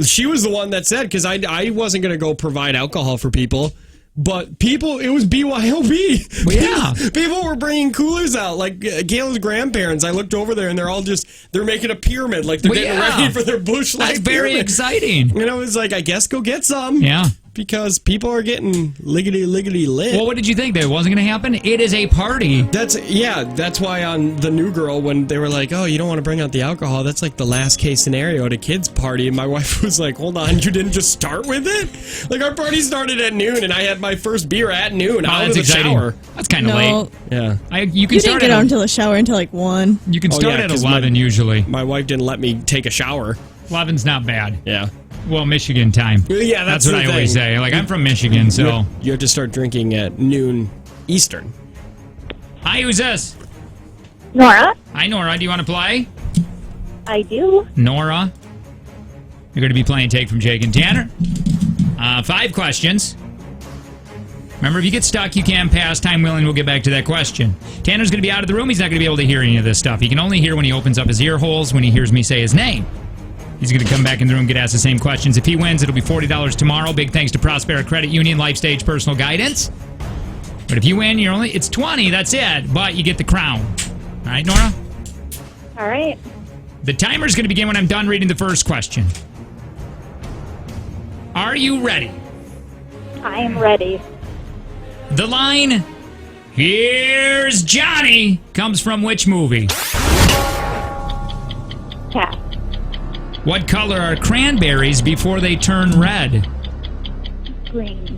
she was the one that said, because I wasn't going to go provide alcohol for people. But it was BYOB. Well, yeah. People were bringing coolers out. Like Gail's grandparents, I looked over there and they're making a pyramid. Like they're getting ready for their Busch Light. That's very pyramid. exciting. And I was like, I guess go get some. Yeah. Because people are getting liggity lit. Well, what did you think? That it wasn't going to happen? It is a party. That's why on The New Girl, when they were like, oh, you don't want to bring out the alcohol, that's like the last case scenario at a kid's party. And my wife was like, hold on, you didn't just start with it? Like, our party started at noon, and I had my first beer at noon. Out of the shower. That's kind of late. Yeah. You didn't get out until the shower until like 1. You can start at 11 usually. My wife didn't let me take a shower. 11's not bad. Yeah. Well, Michigan time. Yeah, that's what I always say. Like, I'm from Michigan, so... You have to start drinking at noon Eastern. Hi, who's this? Nora. Hi, Nora. Do you want to play? I do. Nora. You're going to be playing Take from Jake and Tanner. 5 questions. Remember, if you get stuck, you can pass. Time willing, we'll get back to that question. Tanner's going to be out of the room. He's not going to be able to hear any of this stuff. He can only hear when he opens up his ear holes, when he hears me say his name. He's going to come back in the room and get asked the same questions. If he wins, it'll be $40 tomorrow. Big thanks to Prospera Credit Union, Life Stage Personal Guidance. But if you win, it's $20. That's it. But you get the crown. All right, Nora? All right. The timer's going to begin when I'm done reading the first question. Are you ready? I am ready. The line, "Here's Johnny," comes from which movie? Pass. What color are cranberries before they turn red? Green.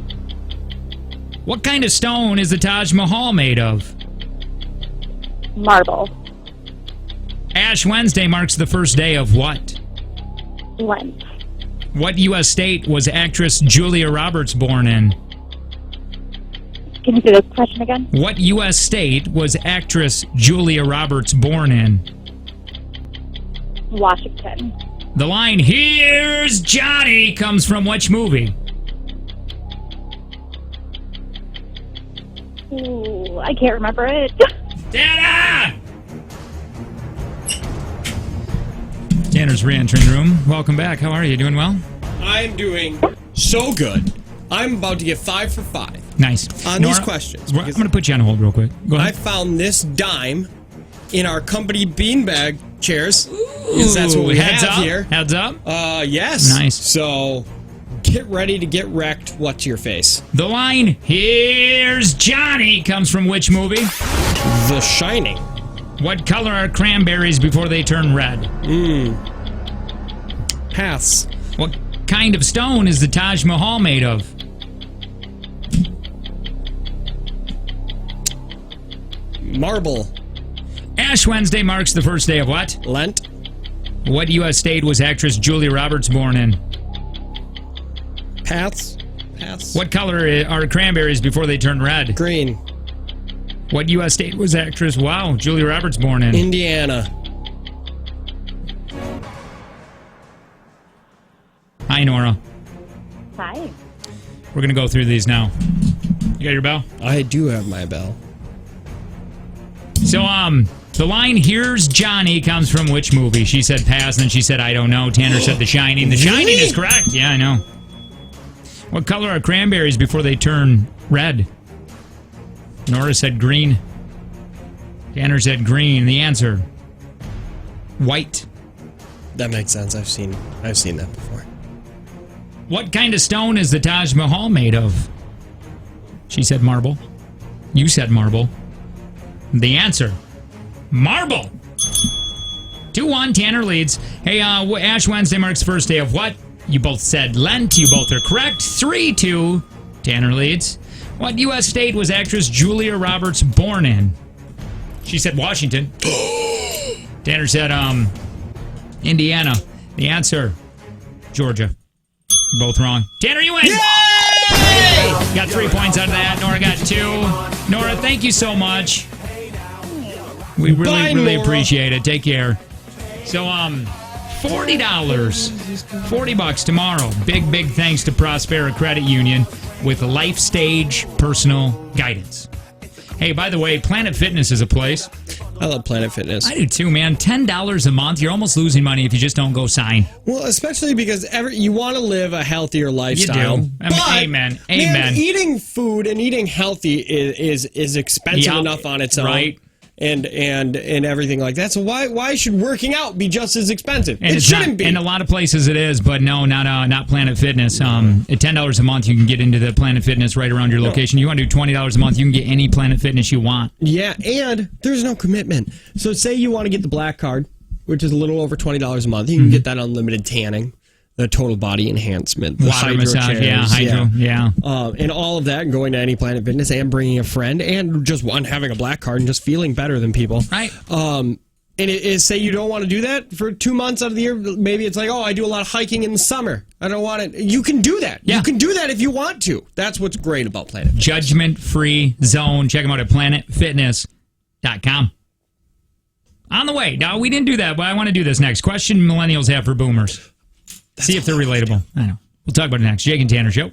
What kind of stone is the Taj Mahal made of? Marble. Ash Wednesday marks the first day of what? Lent. What U.S. state was actress Julia Roberts born in? Can you say the question again? What U.S. state was actress Julia Roberts born in? Washington. The line, "Here's Johnny," comes from which movie? Ooh, I can't remember it. Tanner! Tanner's re-entering the room. Welcome back. How are you? Doing well? I'm doing so good. I'm about to get 5 for 5. Nice. On these questions. I'm going to put you on hold real quick. Go ahead. I found this dime in our company beanbag chairs. Because that's what we have here. Heads up? Yes. Nice. So, get ready to get wrecked. What's your face? The line, "Here's Johnny," comes from which movie? The Shining. What color are cranberries before they turn red? Pass. What kind of stone is the Taj Mahal made of? Marble. Ash Wednesday marks the first day of what? Lent. What U.S. state was actress Julia Roberts born in? Pass. What color are cranberries before they turn red? Green. What U.S. state was actress, Julia Roberts born in? Indiana. Hi, Nora. Hi. We're going to go through these now. You got your bell? I do have my bell. So, the line, "Here's Johnny," comes from which movie? She said pass, and then she said, I don't know. Tanner said The Shining. The Shining is correct. Yeah, I know. What color are cranberries before they turn red? Nora said green. Tanner said green. The answer, white. That makes sense. I've seen that before. What kind of stone is the Taj Mahal made of? She said marble. You said marble. The answer, marble. 2-1, Tanner leads. Hey, Ash Wednesday marks the first day of what? You both said Lent. You both are correct. 3-2, Tanner leads. What U.S. state was actress Julia Roberts born in? She said Washington. Tanner said, Indiana. The answer, Georgia. You're both wrong. Tanner, you win! Yay! Got 3 points out of that. Nora got 2. Nora, thank you so much. We really appreciate it. Take care. So, $40. $40 tomorrow. Big thanks to Prospera Credit Union with Life Stage Personal Guidance. Hey, by the way, Planet Fitness is a place. I love Planet Fitness. I do too, man. $10 a month. You're almost losing money if you just don't go sign. Well, especially because you want to live a healthier lifestyle. You do. I mean, amen. Man, eating food and eating healthy is expensive enough on its own. Right. And everything like that. So why should working out be just as expensive? And it shouldn't be. In a lot of places it is, but no, not Planet Fitness. At $10 a month, you can get into the Planet Fitness right around your location. You want to do $20 a month, you can get any Planet Fitness you want. Yeah, and there's no commitment. So say you want to get the black card, which is a little over $20 a month. You can get that unlimited tanning, the total body enhancement, the water massage, and all of that, and going to any Planet Fitness and bringing a friend, and just having a black card and just feeling better than people. Right. And it is, say you don't want to do that for 2 months out of the year. Maybe it's like, I do a lot of hiking in the summer. I don't want it. You can do that. Yeah. You can do that if you want to. That's what's great about Planet Fitness. Judgment-free zone. Check them out at planetfitness.com. On the way. Now, we didn't do that, but I want to do this next. Question millennials have for boomers. See if they're relatable. I know. We'll talk about it next. Jake and Tanner Show.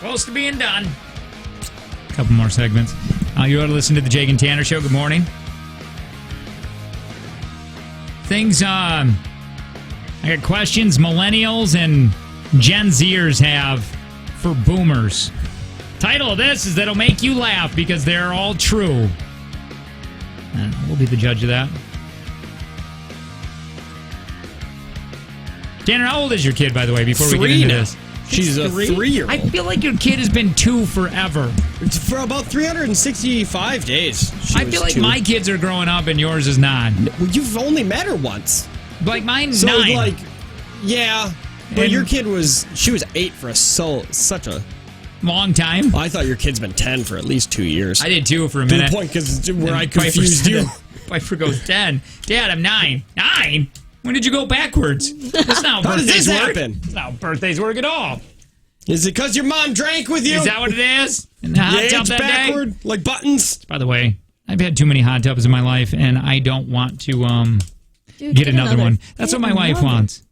Close to being done. A couple more segments. You ought to listen to the Jake and Tanner Show. Good morning. Things, I got questions millennials and Gen Zers have for boomers. Title of this is that'll make you laugh because they're all true. And we'll be the judge of that. Tanner, how old is your kid, by the way, before we get into this? She's a 3-year-old. I feel like your kid has been 2 forever. For about 365 days. I feel like my kids are growing up and yours is not. Well, you've only met her once. Like mine's so 9. Like, yeah. But your kid was 8 for such a long time. Well, I thought your kid's been 10 for at least 2 years. I did too for a minute. To the point because where I confused you. Piper goes 10. Dad, I'm 9. 9? When did you go backwards? That's not how birthdays work. That's not how birthdays work at all. Is it because your mom drank with you? Is that what it is? In the hot tub that backward, day? like buttons? By the way, I've had too many hot tubs in my life, and I don't want to get another one. That's what my wife wants.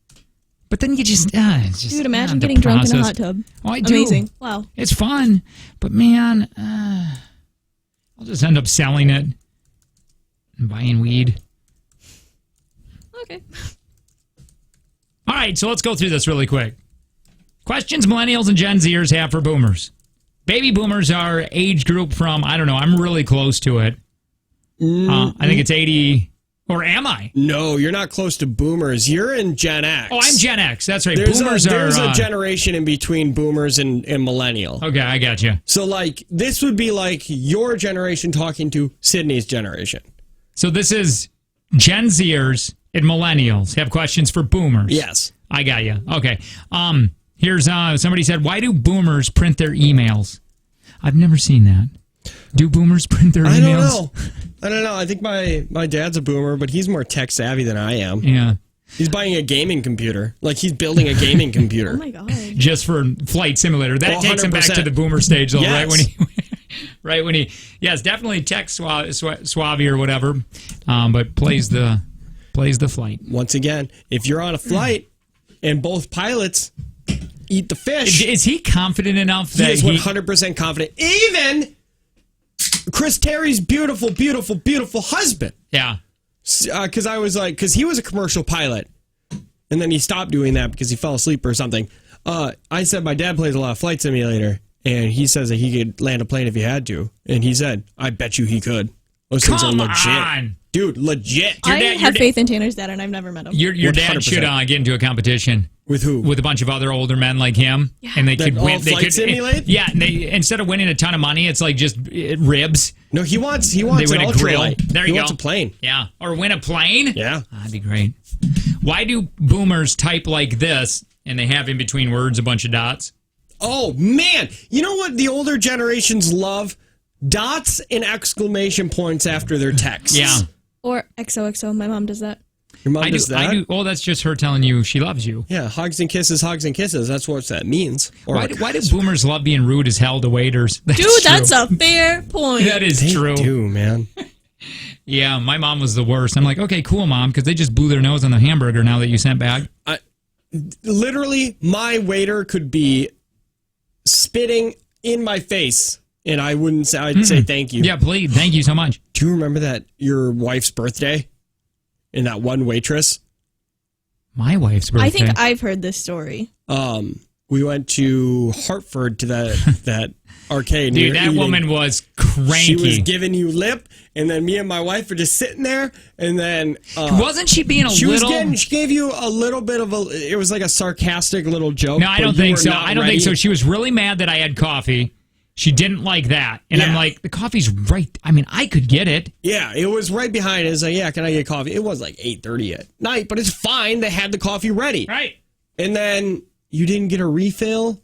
But then you just, it's just Dude, imagine getting drunk in a hot tub. Oh, I do. Amazing. Wow. It's fun. But man, I'll just end up selling it and buying weed. Okay. All right, so let's go through this really quick. Questions millennials and Gen Zers have for boomers. Baby boomers are age group from, I don't know, I'm really close to it. I think it's 80, or am I? No, you're not close to boomers. You're in Gen X. Oh, I'm Gen X. That's right. There's Boomers a generation in between boomers and millennial. Okay, I got you. So, like, this would be like your generation talking to Sydney's generation. So this is Gen Zers and millennials have questions for boomers. Yes. I got you. Okay. Here's somebody said, why do boomers print their emails? I've never seen that. Do boomers print their emails? I don't know. I think my dad's a boomer, but he's more tech savvy than I am. Yeah. He's buying a gaming computer. Like, he's building a gaming computer. Oh, my God. Just for Flight Simulator. That takes him back to the boomer stage, though, yes. right when he, yes, definitely tech suave or whatever, but plays the flight. Once again, if you're on a flight and both pilots eat the fish. Is he confident enough that he is 100% confident? Even Chris Terry's beautiful, beautiful, beautiful husband. Yeah. Because I was like, because he was a commercial pilot, and then he stopped doing that because he fell asleep or something. I said my dad plays a lot of Flight Simulator, and he says that he could land a plane if he had to. And he said, I bet you he could. Those things are legit. On. Dude, legit. I have faith in Tanner's dad, and I've never met him. Your dad should get into a competition. With who? With a bunch of other older men like him, and they could win. They could simulate. Yeah, and they instead of winning a ton of money, it's like just ribs. No, he wants. They win a grill. There you go. He wants a plane. Yeah, or win a plane. Yeah, that'd be great. Why do boomers type like this and they have in between words a bunch of dots? Oh man, you know what the older generations love? Dots and exclamation points after their texts. Yeah. Or XOXO. My mom does that. Your mom does that? I do. Oh, that's just her telling you she loves you. Yeah, hugs and kisses, hugs and kisses. That's what that means. Why do boomers love being rude as hell to waiters? That's a fair point. That is true. They do, man. Yeah, my mom was the worst. I'm like, okay, cool, Mom, because they just blew their nose on the hamburger now that you sent back. Literally, my waiter could be spitting in my face, and I wouldn't say, I'd say thank you. Yeah, please. Thank you so much. Do you remember that your wife's birthday? And that one waitress? My wife's birthday? I think I've heard this story. We went to Hartford to that arcade. Dude, that woman was cranky. She was giving you lip, and then me and my wife were just sitting there, and then... wasn't she being She gave you a little bit of it was like a sarcastic little joke. No, I don't think so. I don't think so. She was really mad that I had coffee. She didn't like that. And I'm like, the coffee's right. I mean, I could get it. Yeah, it was right behind it. It's like, yeah, can I get coffee? It was like 8:30 at night, but it's fine. They had the coffee ready. Right. And then you didn't get a refill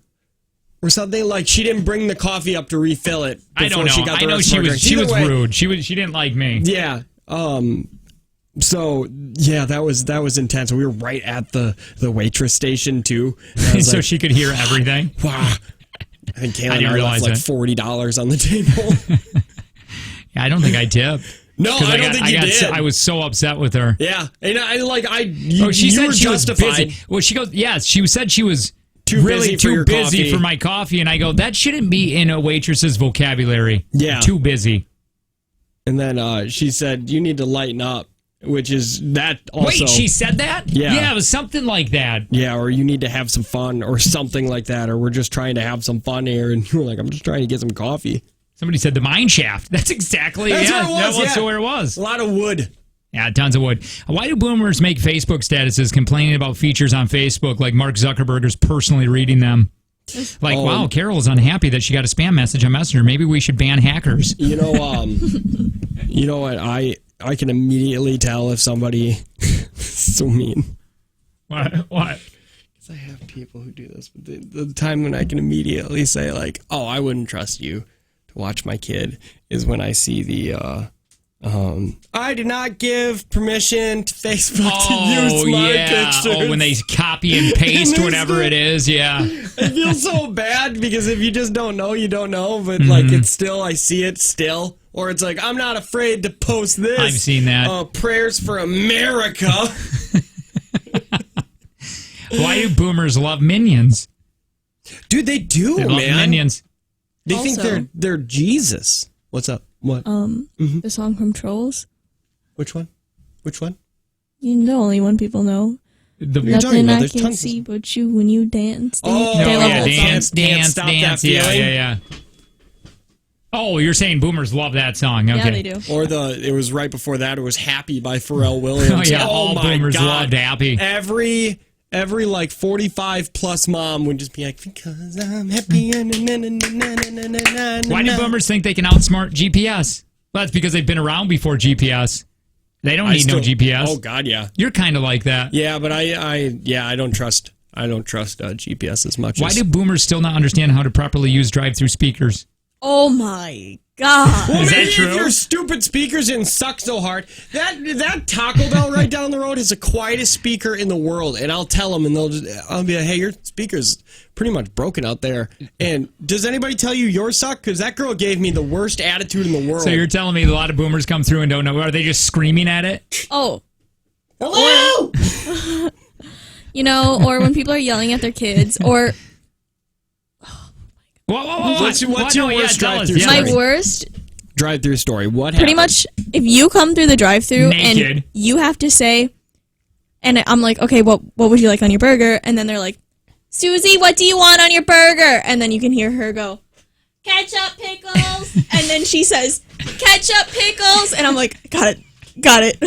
or something? Like, she didn't bring the coffee up to refill it before I don't know. she got the I know rest of her drink. she was rude. She didn't like me. Yeah. So yeah, that was intense. We were right at the waitress station too. So she could hear everything. Wow. I think Kayla didn't realize left like $40 on the table. Yeah, I don't think I tipped. No, I don't think you did. I was so upset with her. Yeah, and she said she justified. was busy. Well, she goes. Yes, she said she was really too busy coffee. for my coffee. And I go, that shouldn't be in a waitress's vocabulary. Yeah. Too busy. And then she said, you need to lighten up, which is that also. Wait, she said that? Yeah. Yeah, it was something like that. Yeah, or you need to have some fun or something like that, or we're just trying to have some fun here. And you were like, I'm just trying to get some coffee. Somebody said the mine shaft. That's exactly That's where it was, That's where it was. A lot of wood. Yeah, tons of wood. Why do boomers make Facebook statuses complaining about features on Facebook like Mark Zuckerberg is personally reading them? Like, wow, Carol is unhappy that she got a spam message on Messenger. Maybe we should ban hackers. You know what? I can immediately tell if somebody so mean. What? Because I have people who do this. But the time when I can immediately say, like, oh, I wouldn't trust you to watch my kid is when I see the, I did not give permission to Facebook to use my pictures. Oh, when they copy and paste whatever it is, yeah. I feel so bad because if you just don't know, you don't know. But, like, it's still, I see it still. Or it's like, I'm not afraid to post this. I've seen that. Prayers for America. Why do boomers love Minions? Dude, they do, They man. love Minions. They think they're Jesus. What's up? What? The song from Trolls. Which one? You know, only one people know. Nothing I can see but you when you dance. Dance. That feeling. Yeah. Oh, you're saying boomers love that song. Okay. Yeah, they do. Or it was right before that. It was Happy by Pharrell Williams. Oh, yeah. All my boomers God. loved Happy. Every like 45 plus mom would just be like, because I'm happy. Why do boomers think they can outsmart GPS? Well, that's because they've been around before GPS. They don't need no GPS. Oh God, yeah. You're kind of like that. Yeah, but I don't trust GPS as much. Why do boomers still not understand how to properly use drive-through speakers? Oh my God. Well, Is that maybe true? if your stupid speakers didn't suck so hard. That Taco Bell right down the road is the quietest speaker in the world, and I'll tell them, and I'll be like, "Hey, your speaker's pretty much broken out there." And does anybody tell you yours suck? Because that girl gave me the worst attitude in the world. So you're telling me a lot of boomers come through and don't know? Are they just screaming at it? Oh. Hello. You know, or when people are yelling at their kids, or What's your worst drive-through story? my worst. Drive-through story. What Pretty happened? much, if you come through the drive-through Naked. and you have to say, and I'm like, okay, what would you like on your burger? And then they're like, Susie, what do you want on your burger? And then you can hear her go, ketchup, pickles. And then she says, ketchup, pickles. And I'm like, got it.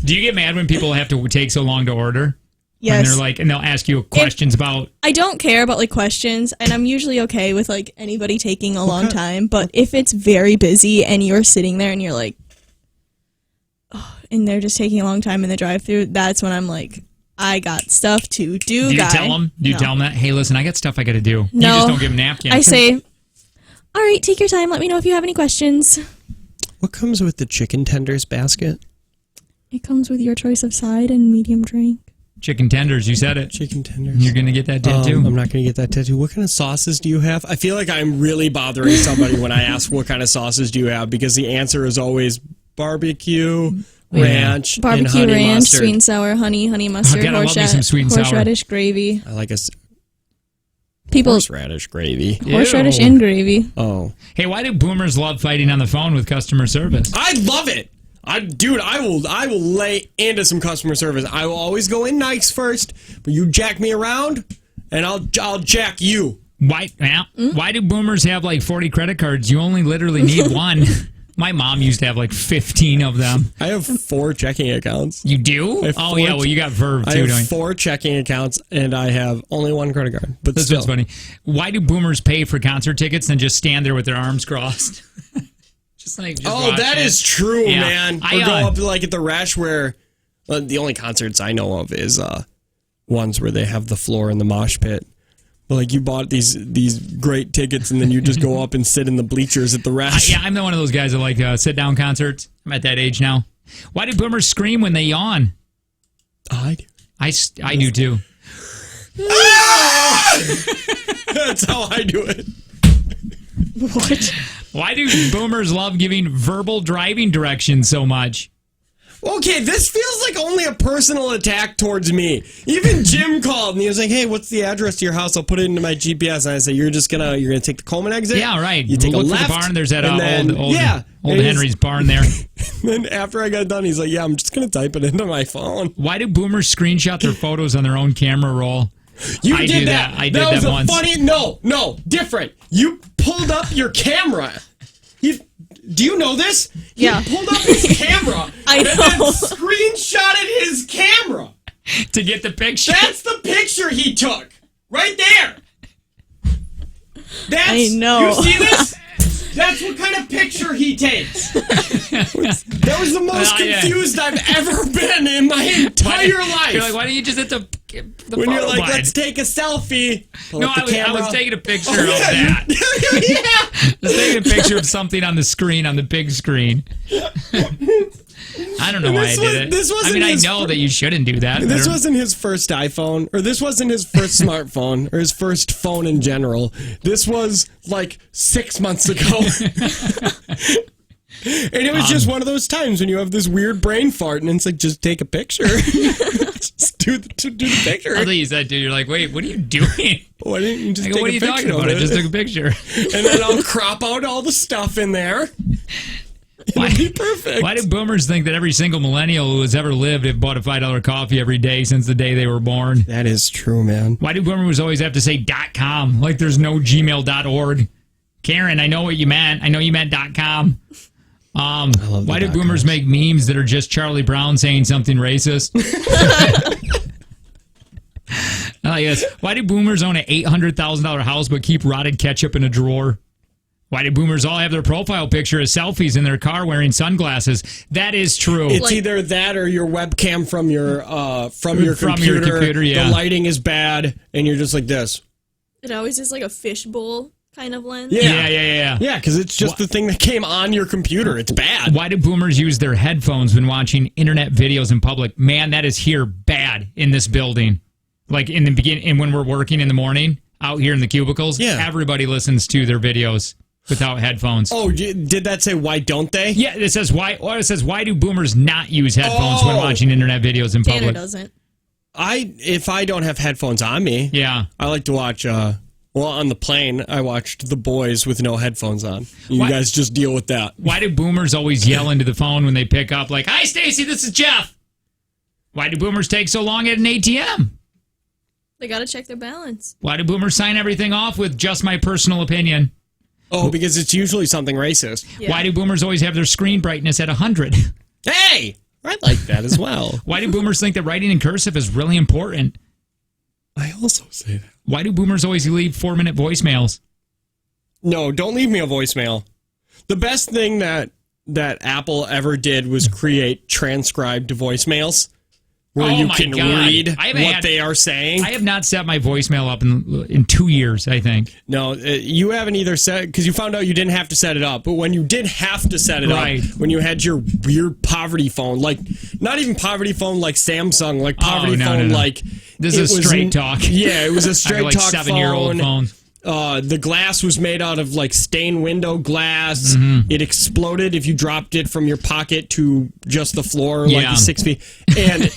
Do you get mad when people have to take so long to order? Yes. And they're like, and they'll ask you questions about. I don't care about like questions, and I'm usually okay with like anybody taking a long time. But if it's very busy and you're sitting there and you're like, oh, and they're just taking a long time in the drive-thru, that's when I'm like, I got stuff to do. Do you tell them? Do you tell them that? Hey, listen, I got stuff I got to do. No. You just don't give them napkins. I say, all right, take your time. Let me know if you have any questions. What comes with the chicken tenders basket? It comes with your choice of side and medium drink. Chicken tenders, you said it. Chicken tenders. You're going to get that tattoo. I'm not going to get that tattoo. What kind of sauces do you have? I feel like I'm really bothering somebody when I ask what kind of sauces do you have, because the answer is always barbecue, ranch, and Barbecue honey ranch, mustard. sweet and sour, honey mustard, God, I love me some sweet and sour. horseradish gravy. I like People horseradish gravy. Horseradish and gravy. Oh. Hey, why do boomers love fighting on the phone with customer service? I love it. I will lay into some customer service. I will always go in nice first, but you jack me around, and I'll jack you. Why do boomers have like 40 credit cards? You only literally need one. My mom used to have like 15 of them. I have 4 checking accounts. You do? Oh, yeah. Well, you got Verve, too, I don't you? have 4 checking accounts, and I have only 1 credit card. But This still. one's funny. Why do boomers pay for concert tickets and just stand there with their arms crossed? Just Oh, that is true, Yeah. man. Or go up like at the Resch where the only concerts I know of is ones where they have the floor in the mosh pit. But like you bought these great tickets and then you just go up and sit in the bleachers at the Resch. Yeah, I'm not one of those guys that like sit down concerts. I'm at that age now. Why do boomers scream when they yawn? I do. I do too. That's how I do it. What? Why do boomers love giving verbal driving directions so much? Okay, this feels like only a personal attack towards me. Even Jim called and he was like, "Hey, what's the address to your house? I'll put it into my GPS." And I said, "You're gonna take the Coleman exit." Yeah, right. You take Look a for left. the barn. There's that and old and Henry's barn there. Then after I got done, he's like, "Yeah, I'm just gonna type it into my phone." Why do boomers screenshot their photos on their own camera roll? You did that. I did that once. Funny. No, different. You pulled up your camera. Do you know this? Yeah. He pulled up his camera I and know. then screenshotted his camera. To get the picture. That's the picture he took. Right there. I know. You see this? That's what kind of picture he takes. That was the most confused I've ever been in my entire life. You're like, why don't you just hit the when you're photo like, button? let's take a selfie. No, I was taking a picture of that. Yeah. Just taking a picture of something on the screen, on the big screen. I don't know why I did it. I know that you shouldn't do that. This wasn't his first iPhone, or this wasn't his first smartphone, or his first phone in general. This was like 6 months ago. And it was just one of those times when you have this weird brain fart, and it's like, just take a picture. Just do the picture. I thought you said, dude, you're like, wait, what are you doing? Why didn't you just take what a are you picture talking about? of I just took a picture. And then I'll crop out all the stuff in there. It'll be perfect. Why do boomers think that every single millennial who has ever lived have bought a $5 coffee every day since the day they were born? That is true, man. Why do boomers always have to say .com like there's no gmail.org? Karen, I know what you meant. I know you meant .com. Why do boomers make memes that are just Charlie Brown saying something racist? Yes. Why do boomers own an $800,000 house but keep rotted ketchup in a drawer? Why do boomers all have their profile picture as selfies in their car wearing sunglasses? That is true. It's either that or your webcam from your computer. Yeah. The lighting is bad, and you're just like this. It always is like a fishbowl kind of lens. Yeah. Yeah, because it's just the thing that came on your computer. It's bad. Why do boomers use their headphones when watching internet videos in public? Man, that is here bad in this building. Like in the beginning, and when we're working in the morning out here in the cubicles, everybody listens to their videos without headphones. Oh, did that say why don't they? Yeah, it says why do boomers not use headphones when watching internet videos in public? Dana doesn't. If I don't have headphones on me, I like to watch. On the plane, I watched The Boys with no headphones on. You guys just deal with that. Why do boomers always yell into the phone when they pick up, like, "Hi, Stacy, this is Jeff"? Why do boomers take so long at an ATM? They got to check their balance. Why do boomers sign everything off with "just my personal opinion"? Oh, because it's usually something racist. Yeah. Why do boomers always have their screen brightness at 100? Hey! I like that as well. Why do boomers think that writing in cursive is really important? I also say that. Why do boomers always leave 4-minute voicemails? No, don't leave me a voicemail. The best thing that Apple ever did was create transcribed voicemails where you can read what they are saying. I have not set my voicemail up in 2 years, I think. No, you haven't either set, because you found out you didn't have to set it up. But when you did have to set it up, when you had your weird poverty phone, like not even poverty phone like Samsung, like poverty phone, like this is a straight talk. Yeah, it was a straight talk 7-year-old phone. The glass was made out of like stained window glass. It exploded if you dropped it from your pocket to just the floor, like 6 feet. And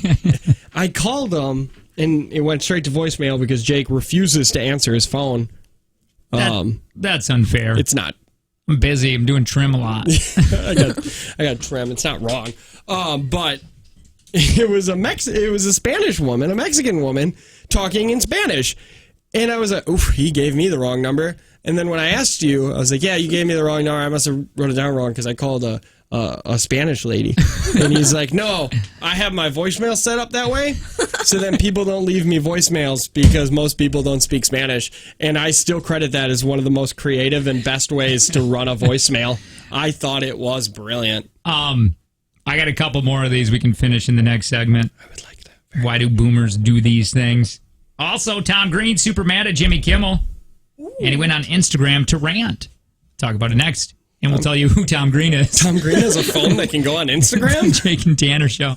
I called them, and it went straight to voicemail because Jake refuses to answer his phone. That's unfair. It's not. I'm busy. I'm doing trim a lot. I got trim. It's not wrong. But it was a Spanish woman, a Mexican woman, talking in Spanish. And I was like, oof, he gave me the wrong number. And then when I asked you, I was like, yeah, you gave me the wrong number. I must have wrote it down wrong because I called a Spanish lady. And he's like, no, I have my voicemail set up that way. So then people don't leave me voicemails because most people don't speak Spanish. And I still credit that as one of the most creative and best ways to run a voicemail. I thought it was brilliant. I got a couple more of these we can finish in the next segment. I would like that. Why do boomers do these things? Also, Tom Green super mad at Jimmy Kimmel. Ooh. And he went on Instagram to rant. Talk about it next. And we'll tell you who Tom Green is. Tom Green has a phone that can go on Instagram? Jake and Tanner Show.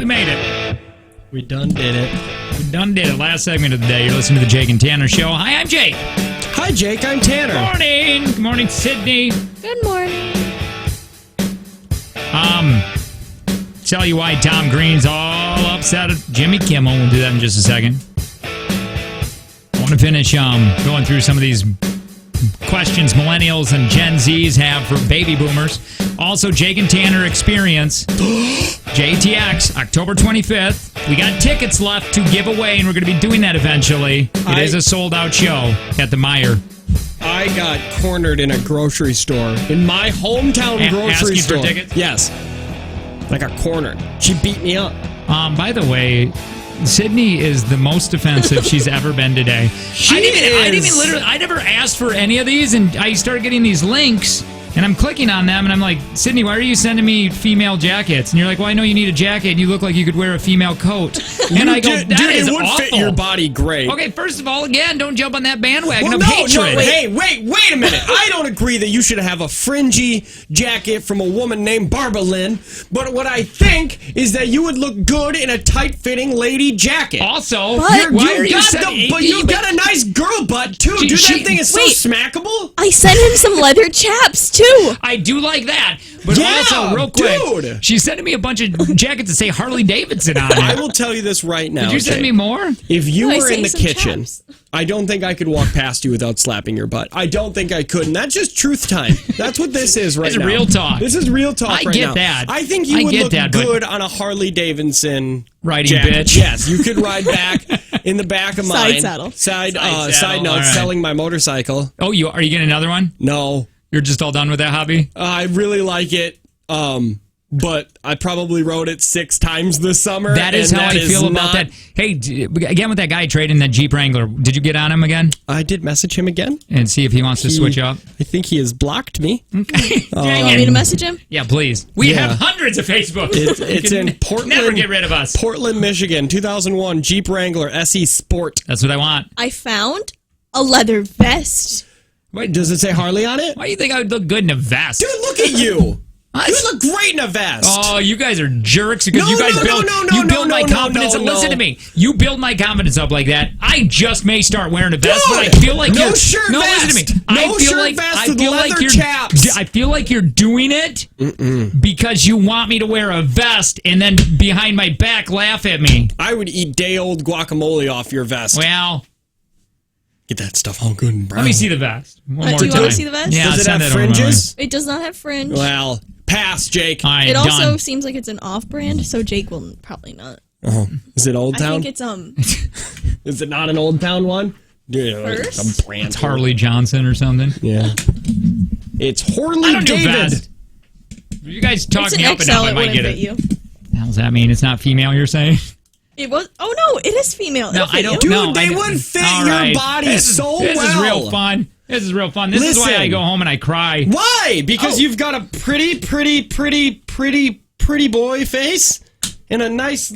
we made it. We done did it. We done did it. Last segment of the day. You're listening to the Jake and Tanner Show. Hi, I'm Jake. Hi, Jake. I'm Tanner. Morning. Good morning, Sydney. Good morning. Tell you why Tom Green's all upset at Jimmy Kimmel. We'll do that in just a second. I want to finish going through some of these questions millennials and Gen Zs have for baby boomers. Also, Jake and Tanner Experience, JTX, October 25th. We got tickets left to give away, and we're going to be doing that eventually. It is a sold-out show at the Meijer. I got cornered in a grocery store. In my hometown grocery store. For tickets? Yes. I got cornered. She beat me up. By the way, Sydney is the most offensive she's ever been today. I never asked for any of these, and I started getting these links, and I'm clicking on them, and I'm like, Sydney, why are you sending me female jackets? And you're like, well, I know you need a jacket, and you look like you could wear a female coat. And I go, that is it would awful. fit your body great. Okay, first of all, again, don't jump on that bandwagon Well, of hatred. Hey, wait a minute. I don't agree that you should have a fringy jacket from a woman named Barbara Lynn, but what I think is that you would look good in a tight-fitting lady jacket. Also, you've got a nice girl butt, too. Dude, that thing is so smackable. I sent him some leather chaps, too. I do like that. But also, real quick, dude. she's sending me a bunch of jackets that say Harley Davidson on it. I will tell you this right now. Did you send Jake. me more? If you No, I were in the sent some kitchen, chaps. I don't think I could walk past you without slapping your butt. I don't think I could. And that's just truth time. That's what this is right It's now. real talk. This is real talk I right get now. that. I think you I would get look that, but- good on a Harley Davidson Riding jacket. bitch. Yes, you could ride back in the back of Side mine. saddle. Side saddle, note, all right. selling my motorcycle. Oh, are you getting another one? No. You're just all done with that hobby? I really like it. But I probably rode it 6 times this summer. That is how I feel about that. Hey, again with that guy trading that Jeep Wrangler, did you get on him again? I did message him again. And see if he wants to switch up? I think he has blocked me. Okay. You want me to message him? Yeah, please. We have hundreds of Facebook. It's in Portland. Never get rid of us. Portland, Michigan, 2001 Jeep Wrangler SE Sport. That's what I want. I found a leather vest. Wait, does it say Harley on it? Why do you think I would look good in a vest? Dude, look at you. You look great in a vest. Oh, you guys are jerks because you guys build my no, confidence. no, Listen no. to me. You build my confidence up like that. I just may start wearing a vest, Dude, but I feel like no you're shirt no. vest. Listen to me. No I feel shirt like vest I with feel like leather you're. chaps. I feel like you're doing it because you want me to wear a vest and then behind my back laugh at me. I would eat day-old guacamole off your vest. Well, get that stuff all good and brown. let me see the vest. One more Do you time. want to see the vest? Yeah, Does it send have that over my way. fringes? It does not have fringe. Well, pass, Jake. All right, It also done. seems like it's an off-brand, so Jake will probably not. Is it Old I Town? think it's Is it not an Old Town one? Yeah, First? some brand. It's Harley Johnson or something. Yeah. It's Harley I don't do David. vest. You guys talk it's me an up and XL. down. I It might wouldn't get fit it. you. The hell does that mean? It's not female, you're saying? It was. Oh no, it is female. No, It'll fit I don't you. know. Dude, they would fit All your right. body This is so This is well. real fun. This is real fun. This is why I Listen. go home and I cry. Why? Because you've got a pretty boy face and a nice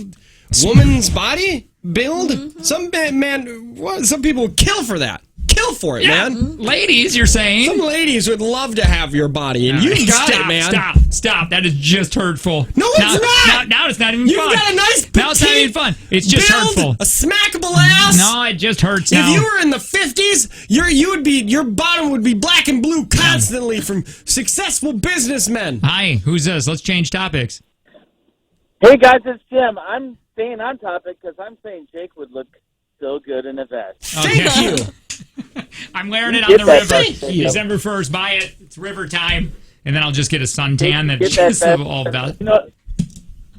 woman's body build. Mm-hmm. Some people would kill for that. Kill for it, Yeah, man. ladies, you're saying? Some ladies would love to have your body, and you've got Stop, it, man. Stop. That is just hurtful. No, it's not. Now it's not even You've fun. got a nice Now it's not petite even fun. It's just build, hurtful. A smackable ass. No, it just hurts now. If you were in the 50s, your bottom would be black and blue constantly from successful businessmen. Hi, who's this? Let's change topics. Hey guys, it's Jim. I'm staying on topic because I'm saying Jake would look so good in a vest. Thank you. I'm wearing it on Get the that river. vest, Jake. December 1st, buy it. It's river time. And then I'll just get a suntan Get that's that just vest. all about. You know,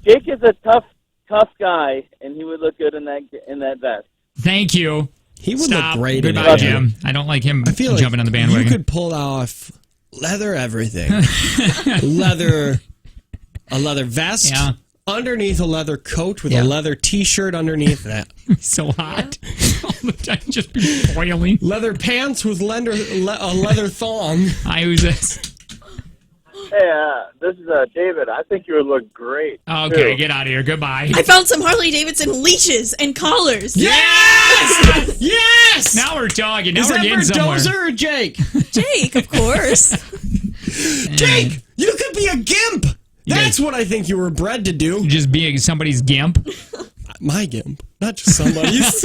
Jake is a tough guy, and he would look good in that vest. Thank you. He would Stop. look great in Goodbye, it. Jim. I don't like him jumping on the bandwagon. You could pull off leather everything. A leather vest. Yeah. Underneath a leather coat with Yeah. a leather T-shirt underneath that. So hot. All the time, just be boiling. Leather pants with a leather thong. Hi, who's this? Hey, this is David. I think you would look great. Okay, too. get out of here. Goodbye. I found some Harley Davidson leashes and collars. Yes! Yes! Now we're talking. Now Is we're that getting for somewhere. Dozer or Jake? Jake, of course. Jake, you could be a gimp. That's what I think you were bred to do. Just being somebody's gimp. My gimp, not just somebody's.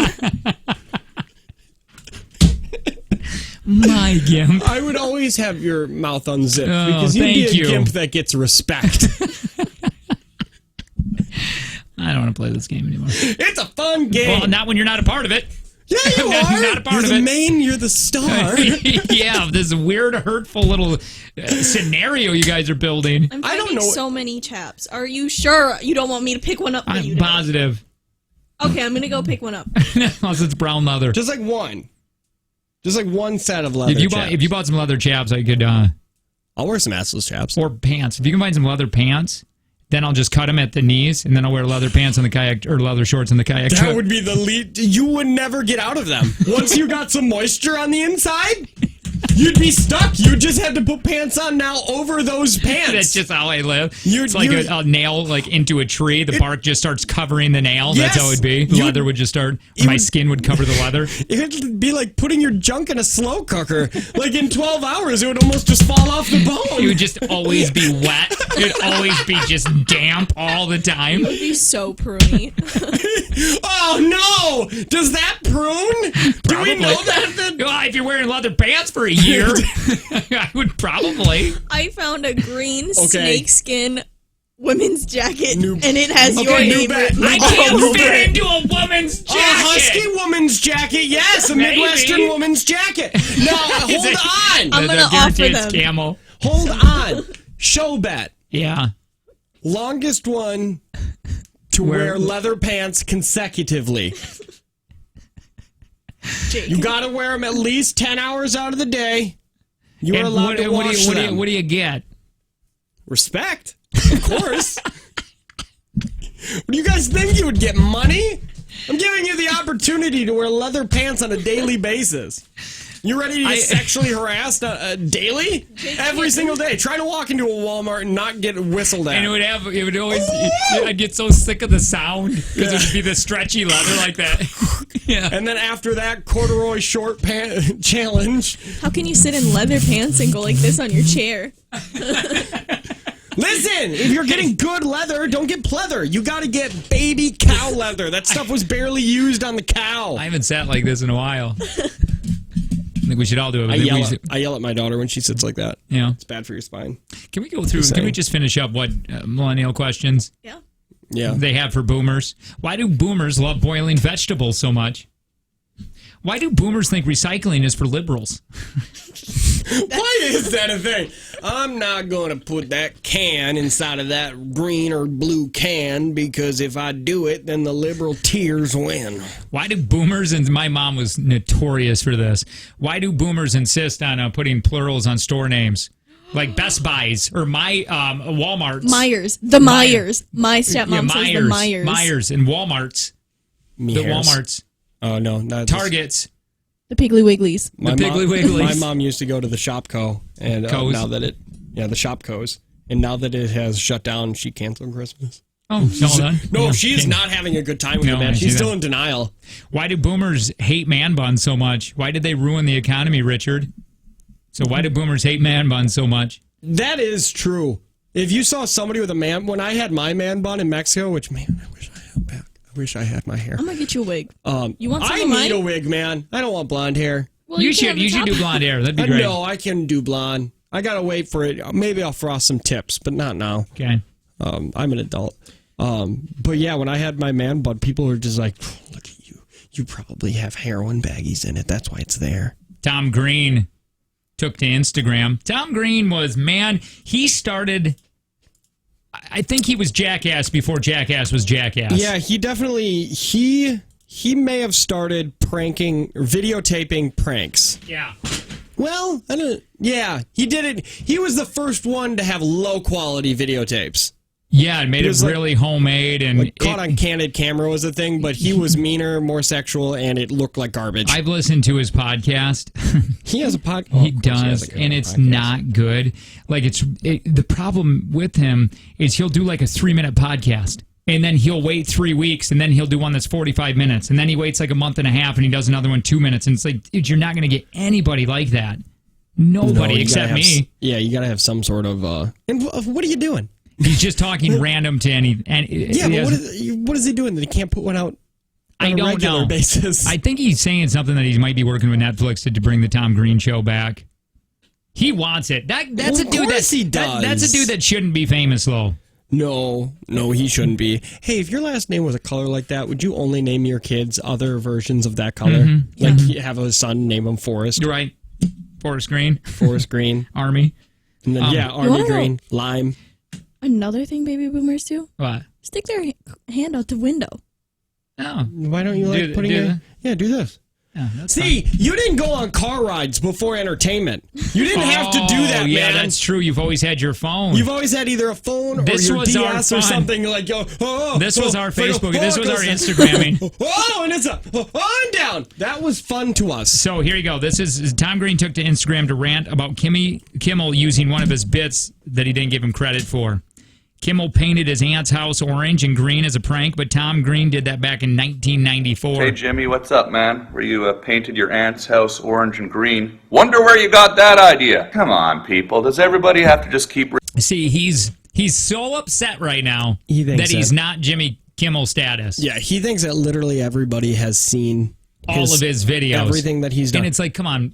My gimp. I would always have your mouth unzipped because you'd be a gimp that gets respect. I don't want to play this game anymore. It's a fun game. Well, not when you're not a part of it. Yeah, you are. You're not a part you're of the it. main. You're the star. Yeah, this weird, hurtful little scenario you guys are building. I'm finding so many chaps. Are you sure you don't want me to pick one up for you I'm today? positive. Okay, I'm gonna go pick one up. Unless it's brown leather. Just like one set of leather. If you bought some leather chaps, I could. I'll wear some assless chaps or pants. If you can find some leather pants, then I'll just cut them at the knees, and then I'll wear leather pants on the kayak or leather shorts in the kayak. That would be the lead. You would never get out of them once you got some moisture on the inside. You'd be stuck. You just had to put pants on now over those pants. That's just how I live. It's like a nail like into a tree. The bark just starts covering the nail. Yes, that's how it'd be. The leather would just start. My skin would cover the leather. It'd be like putting your junk in a slow cooker. Like in 12 hours, it would almost just fall off the bone. It would just always be wet. It'd always be just damp all the time. It would be so pruny. Oh no! Does that prune? Do we know that? Well, if you're wearing leather pants for a year, I would probably. I found a green snakeskin women's jacket, and it has your new name bet. written. I can't fit into a woman's jacket. A husky woman's jacket, yes, a Midwestern woman's jacket. Now hold on. I'm gonna offer them. Camel. Hold on. Show bet. Yeah. Longest one to wear leather pants consecutively. You got to wear them at least 10 hours out of the day. You are allowed to wash them. What do you get? Respect, of course. What do you guys think you would get? Money? I'm giving you the opportunity to wear leather pants on a daily basis. You ready to get sexually harassed daily? Every single day. Try to walk into a Walmart and not get whistled at. And it would always, I'd get so sick of the sound because it would be the stretchy leather like that. Yeah. And then after that, corduroy short pant challenge. How can you sit in leather pants and go like this on your chair? Listen, if you're getting good leather, don't get pleather. You got to get baby cow leather. That stuff was barely used on the cow. I haven't sat like this in a while. I think we should all do it. I yell at my daughter when she sits like that. Yeah. It's bad for your spine. Can we go through, can we just finish up what millennial questions they have for boomers? Why do boomers love boiling vegetables so much? Why do boomers think recycling is for liberals? Why is that a thing? I'm not going to put that can inside of that green or blue can because if I do it, then the liberal tears win. Why do boomers, and my mom was notorious for this, why do boomers insist on putting plurals on store names? Like Best Buys or Walmart's. Myers. The Myers. My stepmom says the Myers. Myers and Walmart's. The Walmart's. Oh, no. Not Targets. The Piggly Wigglies. The Piggly Wigglies. My mom used to go to the Shopco, and now that the Shopco's, and now that it has shut down, she canceled Christmas. Oh, no, she is not having a good time with it, man. She's still in denial. Why do boomers hate man buns so much? Why did they ruin the economy, Richard? So why do boomers hate man buns so much? That is true. If you saw somebody with a man, when I had my man bun in Mexico, which man, I wish I had back. I wish I had my hair. I'm gonna get you a wig. You want some I of mine? need a wig, man. I don't want blonde hair. Well, you should do blonde hair. That'd be great. No, I can do blonde. I gotta wait for it. Maybe I'll frost some tips, but not now. Okay. I'm an adult. But yeah, when I had my man bun, people were just like, "Look at you. You probably have heroin baggies in it. That's why it's there." Tom Green took to Instagram. Tom Green was, he started... I think he was Jackass before Jackass was Jackass. Yeah, he definitely... He may have started pranking, or videotaping pranks. Yeah. Well, I don't... Yeah, he did it. He was the first one to have low-quality videotapes. Yeah, it made it really homemade. And caught on candid camera was a thing, but he was meaner, more sexual, and it looked like garbage. I've listened to his podcast. He has a podcast. He does, and it's not good. Like the problem with him is he'll do like a 3-minute podcast, and then he'll wait 3 weeks, and then he'll do one that's 45 minutes, and then he waits like a month and a half, and he does another one 2 minutes, and it's like, dude, you're not going to get anybody like that. Nobody except me. Yeah, you got to have some sort of. And what are you doing? He's just talking random to any. Yeah, but what is he doing that he can't put one out on a regular basis? I think he's saying something that he might be working with Netflix to bring the Tom Green show back. He wants it. That's a dude that he does. That's a dude that shouldn't be famous, though. No, he shouldn't be. Hey, if your last name was a color like that, would you only name your kids other versions of that color? Mm-hmm. Like you have a son, name him Forrest. You're right. Forest Green. Forest Green. Army. And then, Army Green. Lime. Another thing baby boomers do? What? Stick their hand out the window. Oh. Why don't you like putting it? Yeah, do this. Yeah, see, you didn't go on car rides before entertainment. You didn't have to do that, man. Yeah, that's true. You've always had your phone. You've always had either a phone or your DS or something like. This was our Facebook. This was our Instagramming. And it's up, and down. That was fun to us. So here you go. This is Tom Green took to Instagram to rant about Kimmel using one of his bits that he didn't give him credit for. Kimmel painted his aunt's house orange and green as a prank, but Tom Green did that back in 1994. Hey, Jimmy, what's up, man? Where you painted your aunt's house orange and green. Wonder where you got that idea. Come on, people. Does everybody have to just keep... See, he's so upset right now that he's not Jimmy Kimmel status. Yeah, he thinks that literally everybody has seen all of his videos. Everything that he's done. And it's like, come on,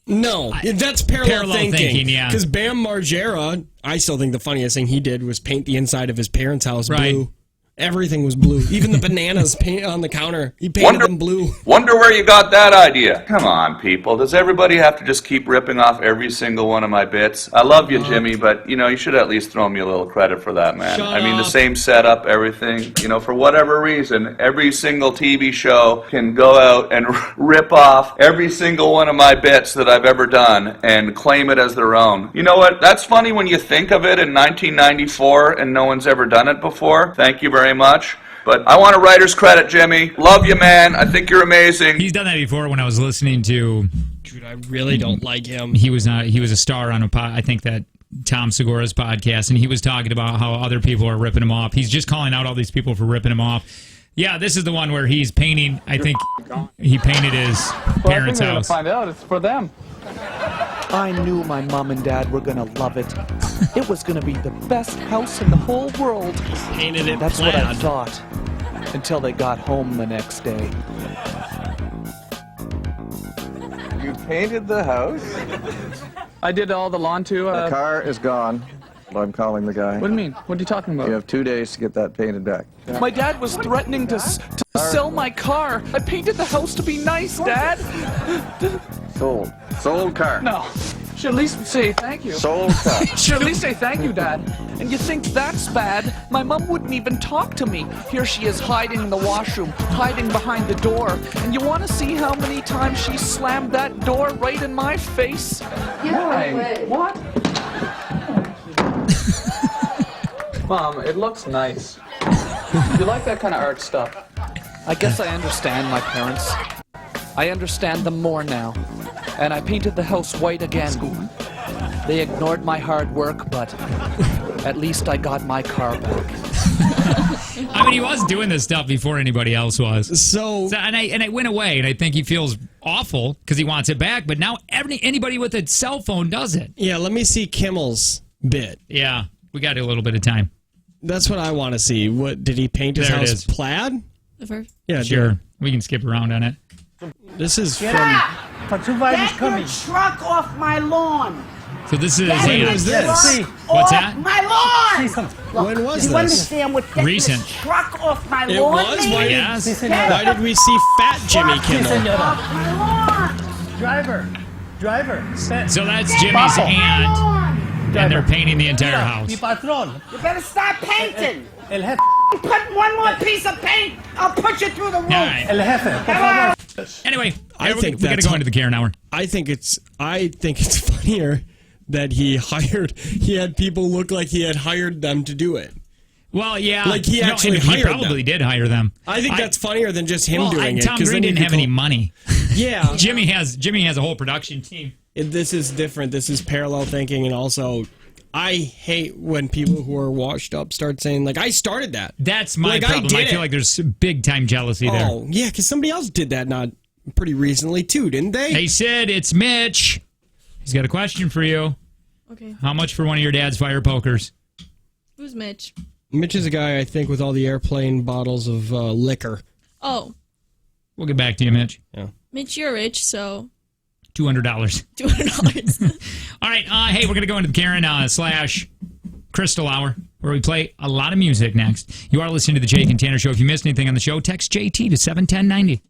No, that's parallel thinking. Yeah. Because Bam Margera, I still think the funniest thing he did was paint the inside of his parents' house blue. Everything was blue. Even the bananas on the counter. He painted them blue. Wonder where you got that idea. Come on, people. Does everybody have to just keep ripping off every single one of my bits? I love you, Jimmy, but, you should at least throw me a little credit for that, man. Shut the up. same setup, everything. For whatever reason, every single TV show can go out and rip off every single one of my bits that I've ever done and claim it as their own. You know what? That's funny when you think of it in 1994 and no one's ever done it before. Thank you very much. But I want a writer's credit, Jimmy. Love you, man. I think you're amazing. He's done that before when I was listening to... Dude, I really don't like him. He was a star on I think that Tom Segura's podcast, and he was talking about how other people are ripping him off. He's just calling out all these people for ripping him off. Yeah, this is the one where he's painting, I think he painted his parents' house. Find out. It's for them. I knew my mom and dad were gonna love it. It was gonna be the best house in the whole world. Painted it That's plaid. what I thought. Until they got home the next day. You painted the house? I did all the lawn too. The car is gone. I'm calling the guy. What do you mean? What are you talking about? You have 2 days to get that painted back. My dad was threatening to sell my car. I painted the house to be nice, Dad. Sold. Sold car. No. Should at least say thank you. Sold car. Should at least say thank you, Dad. And you think that's bad? My mom wouldn't even talk to me. Here she is hiding in the washroom, hiding behind the door. And you want to see how many times she slammed that door right in my face? Why? What? Mom, it looks nice. You like that kind of art stuff? I guess I understand my parents. I understand them more now. And I painted the house white again. They ignored my hard work, but at least I got my car back. I mean, he was doing this stuff before anybody else was. So and I went away, and I think he feels awful because he wants it back. But now anybody with a cell phone does it. Yeah, let me see Kimmel's bit. Yeah, we got a little bit of time. That's what I want to see. What did he paint his There it house is. plaid? The first. Yeah, Sure, we can skip around on it. This is Get from. out! Get your truck off my lawn! So this is Get your his this? truck What's off that? my lawn! When was you this? understand what getting Recent. this truck off my It lawn was? means? Why Yes. Why did we see Fat Jimmy Kimmel? Off my lawn! Driver, So that's Jimmy's aunt, and they're painting the entire house. You better stop painting! Put one more piece of paint, I'll put you through the roof! All right. Anyway, I think we got to that's go into the Karen Hour. I think it's funnier that he had people look like he had hired them to do it. Well, yeah, Like he actually and he hired probably them. did hire them. I think that's funnier than just him Well, doing it. Tom 'cause Green then you didn't could have any call- money. Yeah, Jimmy has a whole production team. This is different. This is parallel thinking, and also, I hate when people who are washed up start saying like, "I started that." That's my Like, I problem. I, did feel it. like there's big time jealousy there. Oh yeah, because somebody else did that not pretty recently too, didn't they? Hey Sid, it's Mitch. He's got a question for you. Okay. How much for one of your dad's fire pokers? Who's Mitch? Mitch is a guy, I think, with all the airplane bottles of liquor. Oh, We'll get back to you, Mitch. Yeah. Mitch, you're rich, so $200. $200. All right. Hey, we're going to go into the Karen / Crystal Hour, where we play a lot of music next. You are listening to the Jake and Tanner Show. If you missed anything on the show, text JT to 71090.